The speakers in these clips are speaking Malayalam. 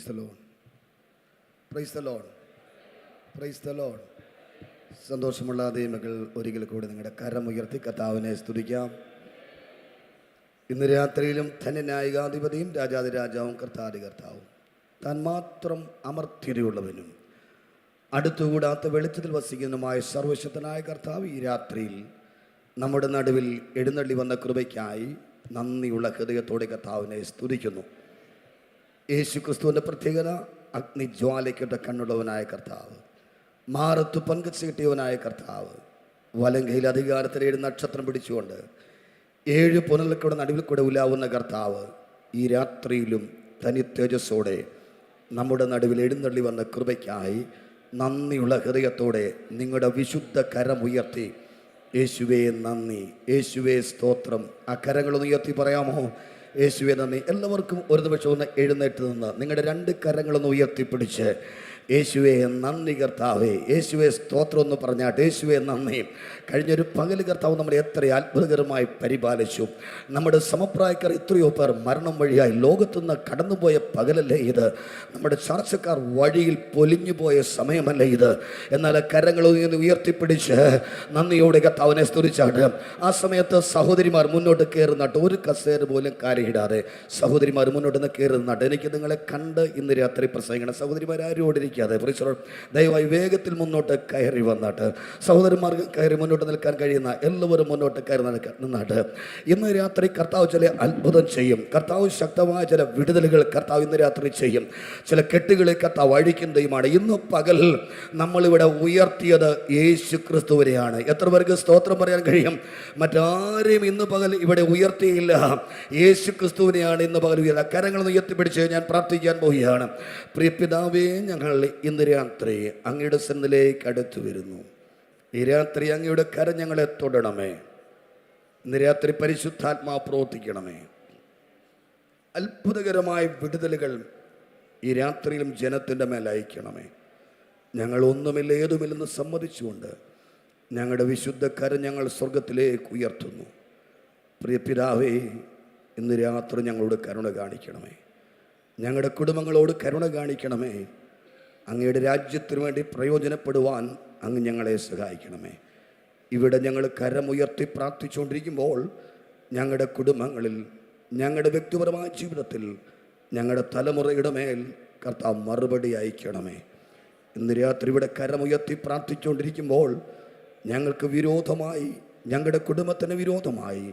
Praise the Lord, praise the Lord, praise the Lord. സന്തോഷമുള്ള ദൈവമക്കൾ, ഒരിക്കൽ കൂടി നിങ്ങളുടെ കരമുയർത്തി കർത്താവിനെ സ്തുതിക്കാം. ഇന്ന് രാത്രിയിലും ധന്യനായകാധിപതിയും രാജാതിരാജാവും കർത്താതി കർത്താവും, താൻ മാത്രം അമർത്യതയുള്ളവനും അടുത്തുകൂടാത്ത വെളിച്ചത്തിൽ വസിക്കുന്നതുമായ സർവശക്തനായ കർത്താവ് ഈ രാത്രിയിൽ നമ്മുടെ നടുവിൽ എഴുന്നള്ളി വന്ന കൃപയ്ക്കായി നന്ദിയുള്ള ഹൃദയത്തോടെ കർത്താവിനെ സ്തുതിക്കുന്നു. യേശു ക്രിസ്തുവിൻ്റെ പ്രത്യേകത, അഗ്നിജ്വാലയ്ക്കൊട്ട കണ്ണുള്ളവനായ കർത്താവ്, മാറത്ത് പങ്കച്ച് കിട്ടിയവനായ കർത്താവ്, വലങ്കയിൽ അധികാരത്തിൽ 7 നക്ഷത്രം പിടിച്ചുകൊണ്ട് 7 പുനലുകളുടെ നടുവിൽ കൂടെ ഉലാവുന്ന കർത്താവ് ഈ രാത്രിയിലും തനി തേജസ്സോടെ നമ്മുടെ നടുവിൽ എഴുന്നള്ളി വന്ന കൃപയ്ക്കായി നന്ദിയുള്ള ഹൃദയത്തോടെ നിങ്ങളുടെ വിശുദ്ധ കരമുയർത്തി യേശുവേ നന്ദി, യേശുവേ സ്തോത്രം. ആ കരങ്ങളൊന്ന് ഉയർത്തി പറയാമോ? യേശുവേ നന്ദി. എല്ലാവർക്കും ഒരു നിമിഷം ഒന്ന് എഴുന്നേറ്റ് നിന്ന് നിങ്ങളുടെ 2 കരങ്ങളൊന്ന് ഉയർത്തിപ്പിടിച്ച് യേശുവേ നന്ദി കർത്താവേ, യേശുവേ സ്തോത്രം എന്ന് പറഞ്ഞാട്ട് യേശുവേ നന്ദി. കഴിഞ്ഞൊരു പകൽ കർത്താവ് നമ്മളെ എത്ര അത്ഭുതകരമായി പരിപാലിച്ചു. നമ്മുടെ സമപ്രായക്കാർ എത്രയോ പേർ മരണം വഴിയായി ലോകത്തുനിന്ന് കടന്നുപോയ പകലല്ലേ ഇത്? നമ്മുടെ ചർച്ചക്കാർ വഴിയിൽ പൊലിഞ്ഞു പോയ സമയമല്ലേ ഇത്? എന്നാൽ കരങ്ങൾ ഉയർത്തിപ്പിടിച്ച് നന്ദിയോടെ കർത്താവിനെ സ്തുതിച്ചാട്ട് ആ സമയത്ത് സഹോദരിമാർ മുന്നോട്ട് കയറുന്നാട്ട് ഒരു കസേര പോലും കാര്യമിടാതെ സഹോദരിമാർ മുന്നോട്ട് നിന്ന് കയറുന്നാട്ട് എനിക്ക് നിങ്ങളെ കണ്ട് ഇന്ന് രാത്രി പ്രസംഗിക്കണം. സഹോദരിമാർ ആരോടിരിക്കാതെ ദയവായി വേഗത്തിൽ മുന്നോട്ട് കയറി വന്നാട്ട് സഹോദരന്മാർക്ക് കയറി മുന്നോട്ട് നിൽക്കാൻ കഴിയുന്ന എല്ലാവരും മുന്നോട്ട് കയറി നിന്നാട്ട് ഇന്ന് രാത്രി കർത്താവ് ചില അത്ഭുതം ചെയ്യും. കർത്താവ് ശക്തമായ ചില വിടുതലുകൾ കർത്താവ് ഇന്ന് രാത്രി ചെയ്യും. ചില കെട്ടുകളെ കർത്താവ് അഴിക്കുന്നതുമാണ്. ഇന്ന് പകൽ നമ്മളിവിടെ ഉയർത്തിയത് യേശു ക്രിസ്തുവിനെയാണ്. എത്ര പേർക്ക് സ്തോത്രം പറയാൻ കഴിയും? മറ്റാരെയും ഇന്ന് പകൽ ഇവിടെ ഉയർത്തിയില്ല, യേശു ക്രിസ്തുവിനെയാണ് ഇന്ന് പകൽ ഉയർത്തുക. കരങ്ങളൊന്ന് ഉയർത്തിപ്പിടിച്ച് ഞാൻ പ്രാർത്ഥിക്കാൻ പോവുകയാണ്. പ്രിയ പിതാവേ, ഞങ്ങൾ ഇന്ന് രാത്രി അങ്ങയുടെ സന്നിധിയിലേക്ക് അടുത്തു വരുന്നു. ഈ രാത്രി അങ്ങയുടെ കരം ഞങ്ങളെ തൊടണമേ. ഇന്ന് രാത്രി പരിശുദ്ധാത്മാവ് പ്രവർത്തിക്കണമേ. അത്ഭുതകരമായ വിടുതലുകൾ ഈ രാത്രിയിലും ജനത്തിൻ്റെ മേൽ അയക്കണമേ. ഞങ്ങൾ ഒന്നുമില്ല ഏതുമില്ലെന്ന് സമ്മതിച്ചുകൊണ്ട് ഞങ്ങളുടെ വിശുദ്ധ കരം ഞങ്ങൾ സ്വർഗത്തിലേക്ക് ഉയർത്തുന്നു. പ്രിയ പിതാവേ, ഇന്ന് രാത്രി ഞങ്ങളോട് കരുണ കാണിക്കണമേ. ഞങ്ങളുടെ കുടുംബങ്ങളോട് കരുണ കാണിക്കണമേ. അങ്ങയുടെ രാജ്യത്തിനു വേണ്ടി പ്രയോജനപ്പെടുവാൻ അങ്ങ് ഞങ്ങളെ സഹായിക്കണമേ. ഇവിടെ ഞങ്ങൾ കരമുയർത്തി പ്രാർത്ഥിച്ചുകൊണ്ടിരിക്കുമ്പോൾ ഞങ്ങളുടെ കുടുംബങ്ങളിൽ, ഞങ്ങളുടെ വ്യക്തിപരമായ ജീവിതത്തിൽ, ഞങ്ങളുടെ തലമുറയുടെ മേൽ കർത്താവ് മറുപടി അയക്കണമേ. ഇന്ന് രാത്രി ഇവിടെ കരമുയർത്തി പ്രാർത്ഥിച്ചുകൊണ്ടിരിക്കുമ്പോൾ ഞങ്ങൾക്ക് വിരോധമായി, ഞങ്ങളുടെ കുടുംബത്തിന് വിരോധമായി,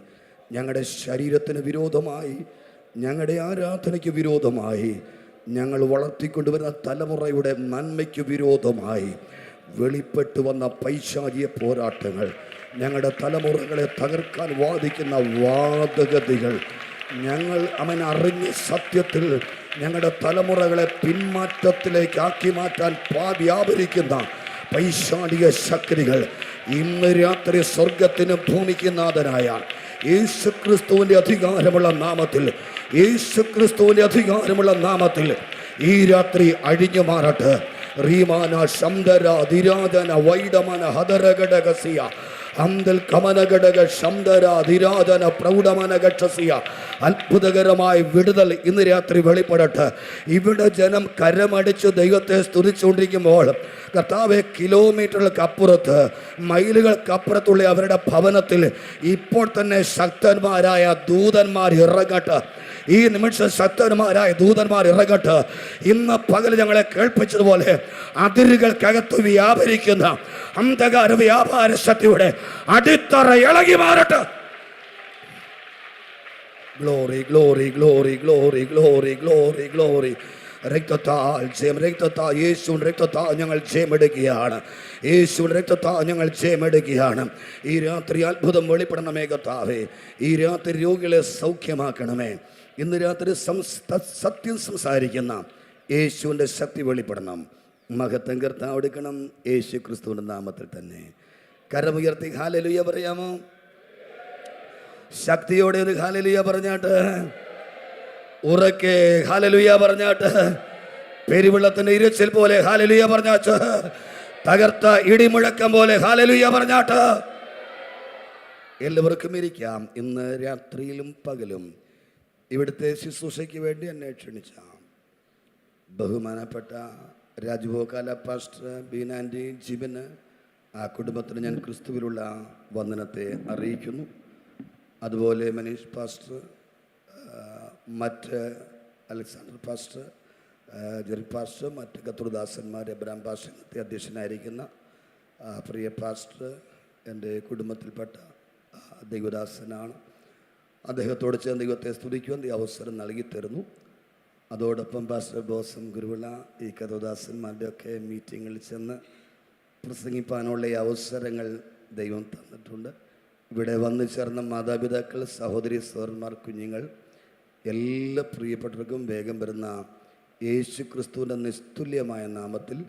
ഞങ്ങളുടെ ശരീരത്തിന് വിരോധമായി, ഞങ്ങളുടെ ആരാധനയ്ക്ക് വിരോധമായി, ഞങ്ങൾ വളർത്തിക്കൊണ്ടുവരുന്ന തലമുറയുടെ നന്മയ്ക്ക് വിരോധമായി വെളിപ്പെട്ടു വന്ന പൈശാചിക പോരാട്ടങ്ങൾ, ഞങ്ങളുടെ തലമുറകളെ തകർക്കാൻ വാദിക്കുന്ന വാദഗതികൾ, ഞങ്ങൾ അവൻ അറിഞ്ഞ സത്യത്തിൽ ഞങ്ങളുടെ തലമുറകളെ പിന്മാറ്റത്തിലേക്ക് ആക്കി മാറ്റാൻ വ്യാപരിക്കുന്ന പൈശാചിക ശക്തികൾ ഇന്ന് രാത്രി സ്വർഗത്തിന് ഭൂമിക്ക് നാഥനായ യേശു ക്രിസ്തുവിൻ്റെ അധികാരമുള്ള നാമത്തിൽ, യേശു ക്രിസ്തുവിൻ്റെ അധികാരമുള്ള നാമത്തിൽ ഈ രാത്രി അഴിഞ്ഞു മാറട്ടെ. റീമാന ശംദര ധിരാജന വൈഡമന ഹദരഘടകസിയ അന്തൽ കമനഘടക ശംദര ധിരാജന പ്രൗഢമനഘക്ഷസിയ. അത്ഭുതകരമായ വിടുതൽ ഇന്ന് രാത്രി വെളിപ്പെടട്ടെ. ഇവിടെ ജനം കരമടിച്ച് ദൈവത്തെ സ്തുതിച്ചുകൊണ്ടിരിക്കുമ്പോൾ കർത്താവെ, കിലോമീറ്ററുകൾക്കപ്പുറത്ത്, മൈലുകൾക്കപ്പുറത്തുള്ള അവരുടെ ഭവനത്തിൽ ഇപ്പോൾ തന്നെ ശക്തന്മാരായ ദൂതന്മാർ ഇറങ്ങട്ടെ. ഈ നിമിഷം ശക്തന്മാരായ ദൂതന്മാർ ഇറങ്ങട്ടെ. ഇന്ന് പകൽ ഞങ്ങളെ കേൾപ്പിച്ചതുപോലെ അതിരുകൾക്കകത്ത് വ്യാപരിക്കുന്ന അന്ധകാര വ്യാപാര ശക്തിയുടെ അടിത്തറ ഇളകി മാറട്ടെ. Glory glory glory glory glory glory glory. രക്തത്താൽ ജയം, രക്തത്താൽ, യേശുവിൻ്റെ രക്തത്താൽ ഞങ്ങൾ ജയമെടുക്കുകയാണ്. യേശുവിൻ്റെ രക്തത്താൽ ഞങ്ങൾ ജയമെടുക്കുകയാണ്. ഈ രാത്രി അത്ഭുതം വെളിപ്പെടണമേ കർത്താവേ. ഈ രാത്രി രോഗികളെ സൗഖ്യമാക്കണമേ. ഇന്ന് രാത്രി സത്യം സംസാരിക്കുന്ന യേശുവിൻ്റെ ശക്തി വെളിപ്പെടണം. മഹത്വം കർത്താവ് എടുക്കണം. യേശു ക്രിസ്തുവിൻ്റെ നാമത്തിൽ തന്നെ കരമുയർത്തി ഹല്ലേലൂയ പറയാമോ? ശക്തിയോടെ ഒരു ഹല്ലേലൂയ പറഞ്ഞാട്ട്, ഉറക്കെ ഹല്ലേലൂയ പറഞ്ഞാട്ട്, പെരുവെള്ളത്തിന്റെ ഇരച്ചിൽ പോലെ ഹല്ലേലൂയ പറഞ്ഞാട്ട്, തകർത്ത ഇടിമുഴക്കം പോലെ ഹല്ലേലൂയ പറഞ്ഞാട്ട്. എല്ലാവർക്കും ഇരിക്കാം. ഇന്ന് രാത്രിയിലും പകലും ഇവിടുത്തെ ശുശ്രൂഷയ്ക്ക് വേണ്ടി എന്നെ ക്ഷണിച്ച ബഹുമാനപ്പെട്ട രാജുഭോകാല പാസ്റ്റർ ബീനാൻറ്റി ജിബിന് ആ കുടുംബത്തിന് ഞാൻ ക്രിസ്തുവിലുള്ള വന്ദനത്തെ അറിയിക്കുന്നു. അതുപോലെ മനീഷ് പാസ്റ്റർ, മറ്റ് അലക്സാണ്ടർ പാസ്റ്റർ, ജെറി പാസ്റ്റർ, മറ്റ് കത്തൂർദാസന്മാർ, എബ്രാം പാസ്റ്റർ ഇന്നത്തെ അധ്യക്ഷനായിരിക്കുന്ന പ്രിയ പാസ്റ്റർ എൻ്റെ കുടുംബത്തിൽപ്പെട്ട ദൈവദാസനാണ്. അദ്ദേഹത്തോട് ചേർന്ന് ദൈവത്തെ സ്തുതിക്കുവാൻ ഈ അവസരം നൽകി തരുന്നു. അതോടൊപ്പം പാസ്റ്റർ ബോസം ഗുരുവിള ഈ കത്തൂർദാസന്മാരുടെയൊക്കെ മീറ്റിങ്ങിൽ ചെന്ന് പ്രസംഗിപ്പാനുള്ള ഈ അവസരങ്ങൾ ദൈവം തന്നിട്ടുണ്ട്. ഇവിടെ വന്നു ചേർന്ന മാതാപിതാക്കൾ, സഹോദരി സഹോദരന്മാർ, കുഞ്ഞുങ്ങൾ, എല്ലാ പ്രിയപ്പെട്ടവർക്കും വേഗം വരുന്ന യേശു ക്രിസ്തുവിൻ്റെ നിസ്തുല്യമായ നാമത്തിൽ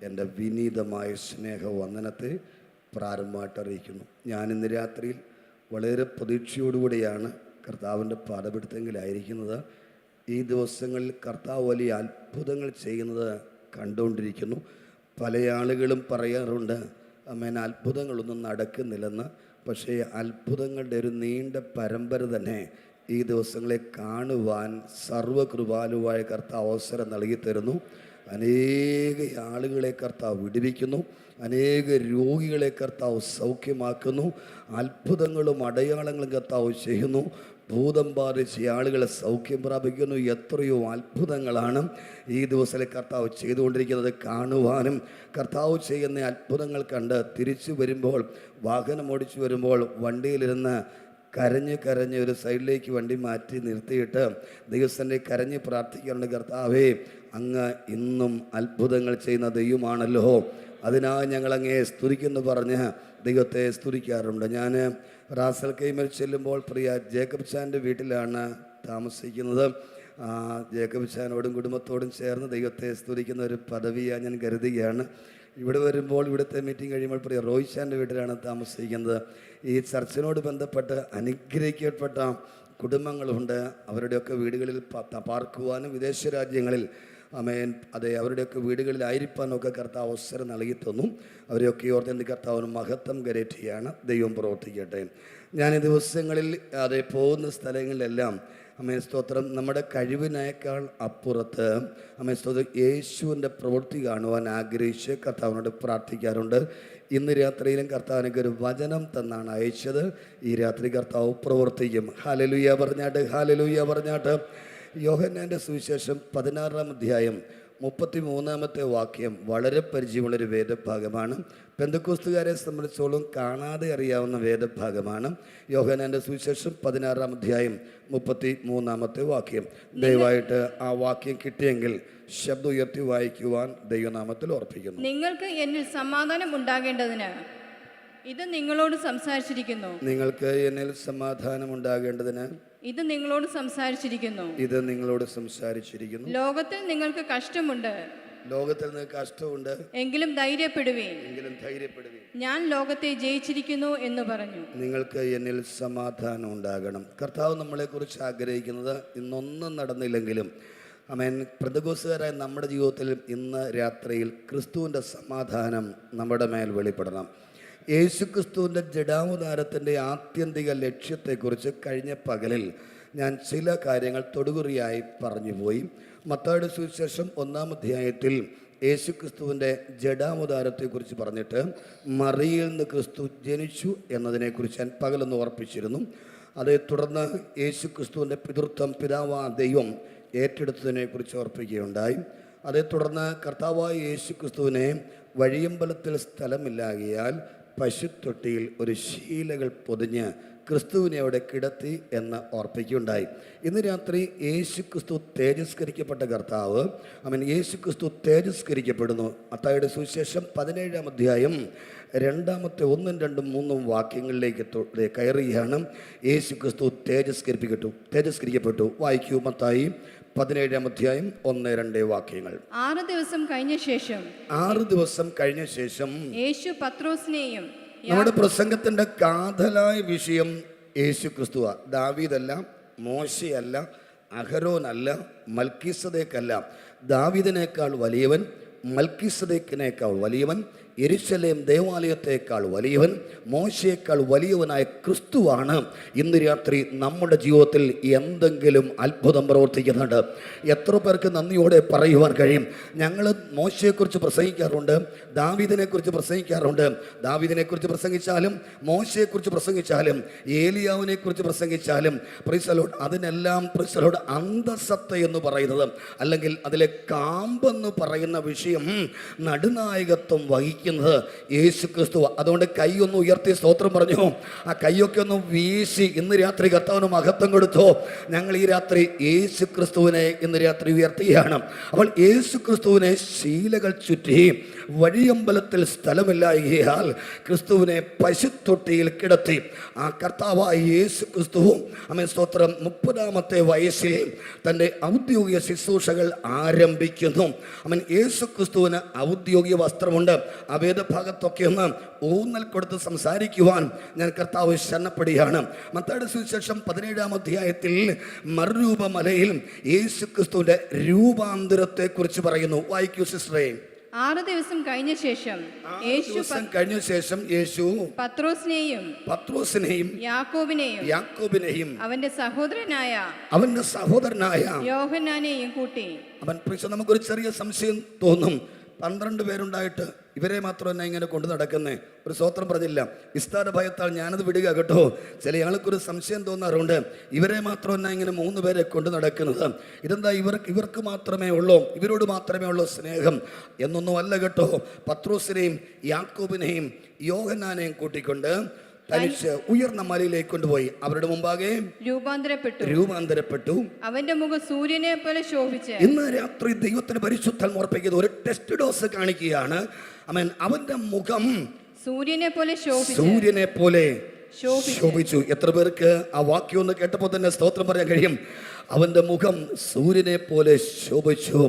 എൻ്റെ വിനീതമായ സ്നേഹവന്ദനത്തെ പ്രാരംഭമായിട്ട് അറിയിക്കുന്നു. ഞാനിന്ന് രാത്രിയിൽ വളരെ പ്രതീക്ഷയോടുകൂടിയാണ് കർത്താവിൻ്റെ പാദപിടുത്തങ്ങളിലായിരിക്കുന്നത്. ഈ ദിവസങ്ങളിൽ കർത്താവ് വലിയ അത്ഭുതങ്ങൾ ചെയ്യുന്നത് കണ്ടുകൊണ്ടിരിക്കുന്നു. പല ആളുകളും പറയാറുണ്ട്, അമ്മേൻ അത്ഭുതങ്ങളൊന്നും നടക്കുന്നില്ലെന്ന്. പക്ഷേ അത്ഭുതങ്ങളുടെ ഒരു നീണ്ട പരമ്പര തന്നെ ഈ ദിവസങ്ങളെ കാണുവാൻ സർവ്വകൃപാലുവായ കർത്താവ് അവസരം നൽകി തരുന്നു. അനേക ആളുകളെ കർത്താവ് വിടുവിക്കുന്നു, അനേക രോഗികളെ കർത്താവ് സൗഖ്യമാക്കുന്നു, അത്ഭുതങ്ങളും അടയാളങ്ങളും കർത്താവ് ചെയ്യുന്നു, ഭൂതം ബാധിച്ച ആളുകളെ സൗഖ്യം പ്രാപിക്കുന്നു. എത്രയോ അത്ഭുതങ്ങളാണ് ഈ ദിവസത്തിലെ കർത്താവ് ചെയ്തുകൊണ്ടിരിക്കുന്നത്. കാണുവാനും കർത്താവ് ചെയ്യുന്ന അത്ഭുതങ്ങൾ കണ്ട് തിരിച്ചു വരുമ്പോൾ, വാഹനം ഓടിച്ചു വരുമ്പോൾ വണ്ടിയിലിരുന്ന് കരഞ്ഞ് ഒരു സൈഡിലേക്ക് വണ്ടി മാറ്റി നിർത്തിയിട്ട് ദൈവസ്ഥനെ കരഞ്ഞ് പ്രാർത്ഥിക്കാറുണ്ട്, കർത്താവേ അങ്ങ് ഇന്നും അത്ഭുതങ്ങൾ ചെയ്യുന്ന ദൈവമാണല്ലോ, അതിനായി ഞങ്ങളങ്ങേ സ്തുതിക്കുന്നു പറഞ്ഞ് ദൈവത്തെ സ്തുതിക്കാറുണ്ട്. ഞാൻ റാസൽ കൈമൽ ചെല്ലുമ്പോൾ പ്രിയ ജേക്കബ് ചാൻ്റെ വീട്ടിലാണ് താമസിക്കുന്നത്. ജേക്കബ് ചാനോടും കുടുംബത്തോടും ചേർന്ന് ദൈവത്തെ സ്തുതിക്കുന്ന ഒരു പദവിയാണ് ഞാൻ കരുതുകയാണ്. ഇവിടെ വരുമ്പോൾ ഇവിടുത്തെ മീറ്റിംഗ് കഴിയുമ്പോൾ പ്രിയ റോയ് ചാൻ്റെ വീട്ടിലാണ് താമസിക്കുന്നത്. ഈ ചർച്ചിനോട് ബന്ധപ്പെട്ട് അനുഗ്രഹിക്കപ്പെട്ട കുടുംബങ്ങളുണ്ട്. അവരുടെയൊക്കെ വീടുകളിൽ പാർക്കുവാനും വിദേശ രാജ്യങ്ങളിൽ അമേൻ അതെ അവരുടെയൊക്കെ വീടുകളിലായിരിക്കാനൊക്കെ കർത്താവ് അവസരം നൽകി തന്നു. അവരെയൊക്കെ ഓർത്ത് കർത്താവിന് മഹത്വം കരയറ്റുകയാണ്. ദൈവം പ്രവർത്തിക്കട്ടെ. ഞാൻ ഈ ദിവസങ്ങളിൽ അതെ പോകുന്ന സ്ഥലങ്ങളിലെല്ലാം അമേൻ സ്തോത്രം നമ്മുടെ കഴിവിനേക്കാൾ അപ്പുറത്ത് അമേൻ സ്തോത്രം യേശുവിൻ്റെ പ്രവൃത്തി കാണുവാൻ ആഗ്രഹിച്ച് കർത്താവിനോട് പ്രാർത്ഥിക്കാറുണ്ട്. ഇന്ന് രാത്രിയിലും കർത്താവിനൊക്കെ ഒരു വചനം തന്നാണ് അയച്ചത്. ഈ രാത്രി കർത്താവ് പ്രവർത്തിക്കും. ഹല്ലേലൂയ പറഞ്ഞാട്ട്, ഹല്ലേലൂയ പറഞ്ഞാട്ട്. യോഹന്നാൻ്റെ സുവിശേഷം 16-ാം അധ്യായം 33-ാമത്തെ വാക്യം വളരെ പരിചയമുള്ളൊരു വേദഭാഗമാണ്. പെന്തക്കോസ്തുകാരെ സംബന്ധിച്ചോളം കാണാതെ അറിയാവുന്ന വേദഭാഗമാണ്. യോഹന്നാൻ്റെ സുവിശേഷം 16-ാം അധ്യായം 33-ാമത്തെ വാക്യം. ദയവായിട്ട് ആ വാക്യം കിട്ടിയെങ്കിൽ ശബ്ദം ഉയർത്തി വായിക്കുവാൻ ദൈവനാമത്തിൽ ഓർപ്പിക്കുന്നു. നിങ്ങൾക്ക് എന്നിൽ സമാധാനം ഉണ്ടാകേണ്ടതിന് ഇത് നിങ്ങളോട് സംസാരിച്ചിരിക്കുന്നു. നിങ്ങൾക്ക് എന്നിൽ സമാധാനം ഉണ്ടാകേണ്ടതിന് ഇത് നിങ്ങളോട് സംസാരിച്ചിരിക്കുന്നു. ഇത് നിങ്ങളോട് സംസാരിച്ചിരിക്കുന്നു. ലോകത്തിൽ നിങ്ങൾക്ക് കഷ്ടമുണ്ട്, ലോകത്തിൽ നിങ്ങൾക്ക് കഷ്ടമുണ്ട്, എങ്കിലും ധൈര്യപ്പെടുവീൻ, ഞാൻ ലോകത്തെ ജയിച്ചിരിക്കുന്നു എന്ന് പറഞ്ഞു. നിങ്ങൾക്ക് എന്നിൽ സമാധാനം ഉണ്ടാകണം. കർത്താവ് നമ്മളെക്കുറിച്ച് ആഗ്രഹിക്കുന്നത് ഇന്നൊന്നും നടന്നില്ലെങ്കിലും അമേൻ പെന്തക്കോസ്തുകാരായ നമ്മുടെ ജീവിതത്തിൽ ഇന്ന് രാത്രിയിൽ ക്രിസ്തുവിൻ്റെ സമാധാനം നമ്മുടെ മേൽ വെളിപ്പെടണം. യേശു ക്രിസ്തുവിൻ്റെ ജഡാവതാരത്തിൻ്റെ ആത്യന്തിക ലക്ഷ്യത്തെക്കുറിച്ച് കഴിഞ്ഞ പകലിൽ ഞാൻ ചില കാര്യങ്ങൾ തൊടുകുറിയായി പറഞ്ഞുപോയി. മത്തായിയുടെ സുവിശേഷം 1-ാം അധ്യായത്തിൽ യേശു ക്രിസ്തുവിൻ്റെ ജഡാവതാരത്തെക്കുറിച്ച് പറഞ്ഞിട്ട് മറിയയിൽ നിന്ന് ക്രിസ്തു ജനിച്ചു എന്നതിനെക്കുറിച്ച് ഞാൻ പകലൊന്ന് ഓർപ്പിച്ചിരുന്നു. അതേ തുടർന്ന് യേശു ക്രിസ്തുവിൻ്റെ പിതൃത്വം പിതാവാ ദൈവം ഏറ്റെടുത്തതിനെക്കുറിച്ച് ഓർപ്പിക്കുകയുണ്ടായി. അതേ തുടർന്ന് കർത്താവായ യേശു ക്രിസ്തുവിനെ വഴിയമ്പലത്തിൽ സ്ഥലമില്ലാകിയാൽ പശുത്തൊട്ടിയിൽ ഒരു ശീലകൾ പൊതിഞ്ഞ് ക്രിസ്തുവിനെ അവിടെ കിടത്തി എന്ന് ഓർപ്പിക്കുകയുണ്ടായി. ഇന്ന് രാത്രി യേശു ക്രിസ്തു തേജസ്കരിക്കപ്പെട്ട കർത്താവ് യേശു ക്രിസ്തു തേജസ്കരിക്കപ്പെടുന്നു. മത്തായിയുടെ സുവിശേഷം 17-ാം അധ്യായം 2-ാമത്തെ 1, 2, 3 വാക്യങ്ങളിലേക്ക് കയറുകയാണ്. യേശു ക്രിസ്തു തേജസ്കരിക്കപ്പെട്ടു. വായിക്കൂ. മത്തായി 17-ാം അധ്യായം 1, 2 വാക്യങ്ങൾ. 6 ദിവസം കഴിഞ്ഞ ശേഷം യേശു പത്രോസിനെയും നമ്മുടെ പ്രസംഗത്തിന്റെ കാതലായ വിഷയം യേശു ക്രിസ്തുവാ. ദാവീദല്ല, മോശയല്ല, അഹരോനല്ല, മൽക്കീസദേക്കല്ല. ദാവീദിനേക്കാൾ വലിയവൻ, മൽക്കീസദേക്കിനേക്കാൾ വലിയവൻ, യെരുശലേം ദേവാലയത്തെക്കാൾ വലിയവൻ, മോശയേക്കാൾ വലിയവനായ ക്രിസ്തുവാണ് ഇന്ന് രാത്രി നമ്മുടെ ജീവിതത്തിൽ എന്തെങ്കിലും അത്ഭുതം പ്രവർത്തിക്കുന്നുണ്ട്. എത്ര പേർക്ക് നന്ദിയോടെ പറയുവാൻ കഴിയും? ഞങ്ങൾ മോശയെക്കുറിച്ച് പ്രസംഗിക്കാറുണ്ട്, ദാവീദിനെക്കുറിച്ച് പ്രസംഗിക്കാറുണ്ട്. ദാവീദിനെക്കുറിച്ച് പ്രസംഗിച്ചാലും മോശയെക്കുറിച്ച് പ്രസംഗിച്ചാലും ഏലിയാവിനെക്കുറിച്ച് പ്രസംഗിച്ചാലും പ്രൈസ് ദി ലോർഡ്, അതിനെല്ലാം പ്രൈസ് ദി ലോർഡ് അന്തസത്ത എന്ന് പറയുന്നത്, അല്ലെങ്കിൽ അതിലെ കാമ്പെന്ന് പറയുന്ന വിഷയം നടുനായകത്വം വഹിക്കുന്നത് യേശു ക്രിസ്തു. അതുകൊണ്ട് കൈയൊന്ന് ഉയർത്തി സ്തോത്രം പറഞ്ഞു. ആ കൈയൊക്കെ ഒന്ന് വീശി ഇന്ന് രാത്രി കർത്താവിന് മഹത്വം കൊടുത്തോ. ഞങ്ങൾ ഈ രാത്രി യേശു ക്രിസ്തുവിനെ ഇന്ന് രാത്രി ഉയർത്തുകയാണ്. അപ്പോൾ യേശു ക്രിസ്തുവിനെ ശീലകൾ ചുറ്റി വഴിയമ്പലത്തിൽ സ്ഥലമില്ലായകയാൽ ക്രിസ്തുവിനെ പശുത്തൊട്ടിയിൽ കിടത്തി. ആ കർത്താവായ യേശു ക്രിസ്തുവും അമേൻ സ്തോത്രം 30-ാമത്തെ വയസ്സിൽ തൻ്റെ ഔദ്യോഗിക ശുശ്രൂഷകൾ ആരംഭിക്കുന്നു. അമേൻ യേശു ക്രിസ്തുവിന് ഔദ്യോഗിക വസ്ത്രമുണ്ട്. ആ വേദഭാഗത്തൊക്കെ ഒന്ന് ഊന്നൽ കൊടുത്ത് സംസാരിക്കുവാൻ ഞാൻ കർത്താവ് ശരണപ്പെടുകയാണ്. മത്തായിയുടെ സുവിശേഷം 17-ാം അധ്യായത്തിൽ മറുരൂപമലയിൽ യേശു ക്രിസ്തുവിന്റെ രൂപാന്തരത്തെ കുറിച്ച് പറയുന്നു. വായിക്കൂ സിസ്റ്ററേ. 6 ദിവസം കഴിഞ്ഞ ശേഷം യേശു പത്രോസിനെയും യാക്കോബിനെയും അവന്റെ സഹോദരനായ യോഹന്നാനെയും കൂട്ടി. നമുക്കൊരു ചെറിയ സംശയം തോന്നും. 12 പേരുണ്ടായിട്ട് ഇവരെ മാത്രം എന്നെ ഇങ്ങനെ കൊണ്ടു നടക്കുന്നേ, ഒരു സ്വോത്രം പറഞ്ഞില്ല. വിസ്താര ഭയത്താൽ ഞാനത് വിടുക കേട്ടോ. ചില ആൾക്കൊരു സംശയം തോന്നാറുണ്ട്, ഇവരെ മാത്രം എന്നെ ഇങ്ങനെ 3 പേരെ കൊണ്ടു നടക്കുന്നത്, ഇതെന്താ ഇവർക്ക് മാത്രമേ ഉള്ളൂ, ഇവരോട് മാത്രമേ ഉള്ളൂ സ്നേഹം എന്നൊന്നും അല്ല കേട്ടോ. പത്രോസിനെയും യാക്കോബിനെയും യോഹന്നാനെയും കൂട്ടിക്കൊണ്ട് തനിച്ച് ഉയർന്ന മലയിലേക്ക് കൊണ്ടുപോയി അവരുടെ മുമ്പാകെ രൂപാന്തരപ്പെട്ടു. അവന്റെ മുഖം സൂര്യനെ പോലെ ശോഭിച്ചു. ഇന്ന് രാത്രി ദൈവത്തിന് പരിശുദ്ധാത്മാവ് ഓർപ്പിക്കുന്നത് ഒരു ടെസ്റ്റ് ഡോസ് കാണിക്കുകയാണ്. ആമേൻ. അവന്റെ മുഖം സൂര്യനെ പോലെ ശോഭിച്ചു. എത്ര പേർക്ക് ആ വാക്യം ഒന്ന് കേട്ടപ്പോൾ തന്നെ സ്തോത്രം പറയാൻ കഴിയും? അവന്റെ മുഖം സൂര്യനെ പോലെ ശോഭിച്ചു.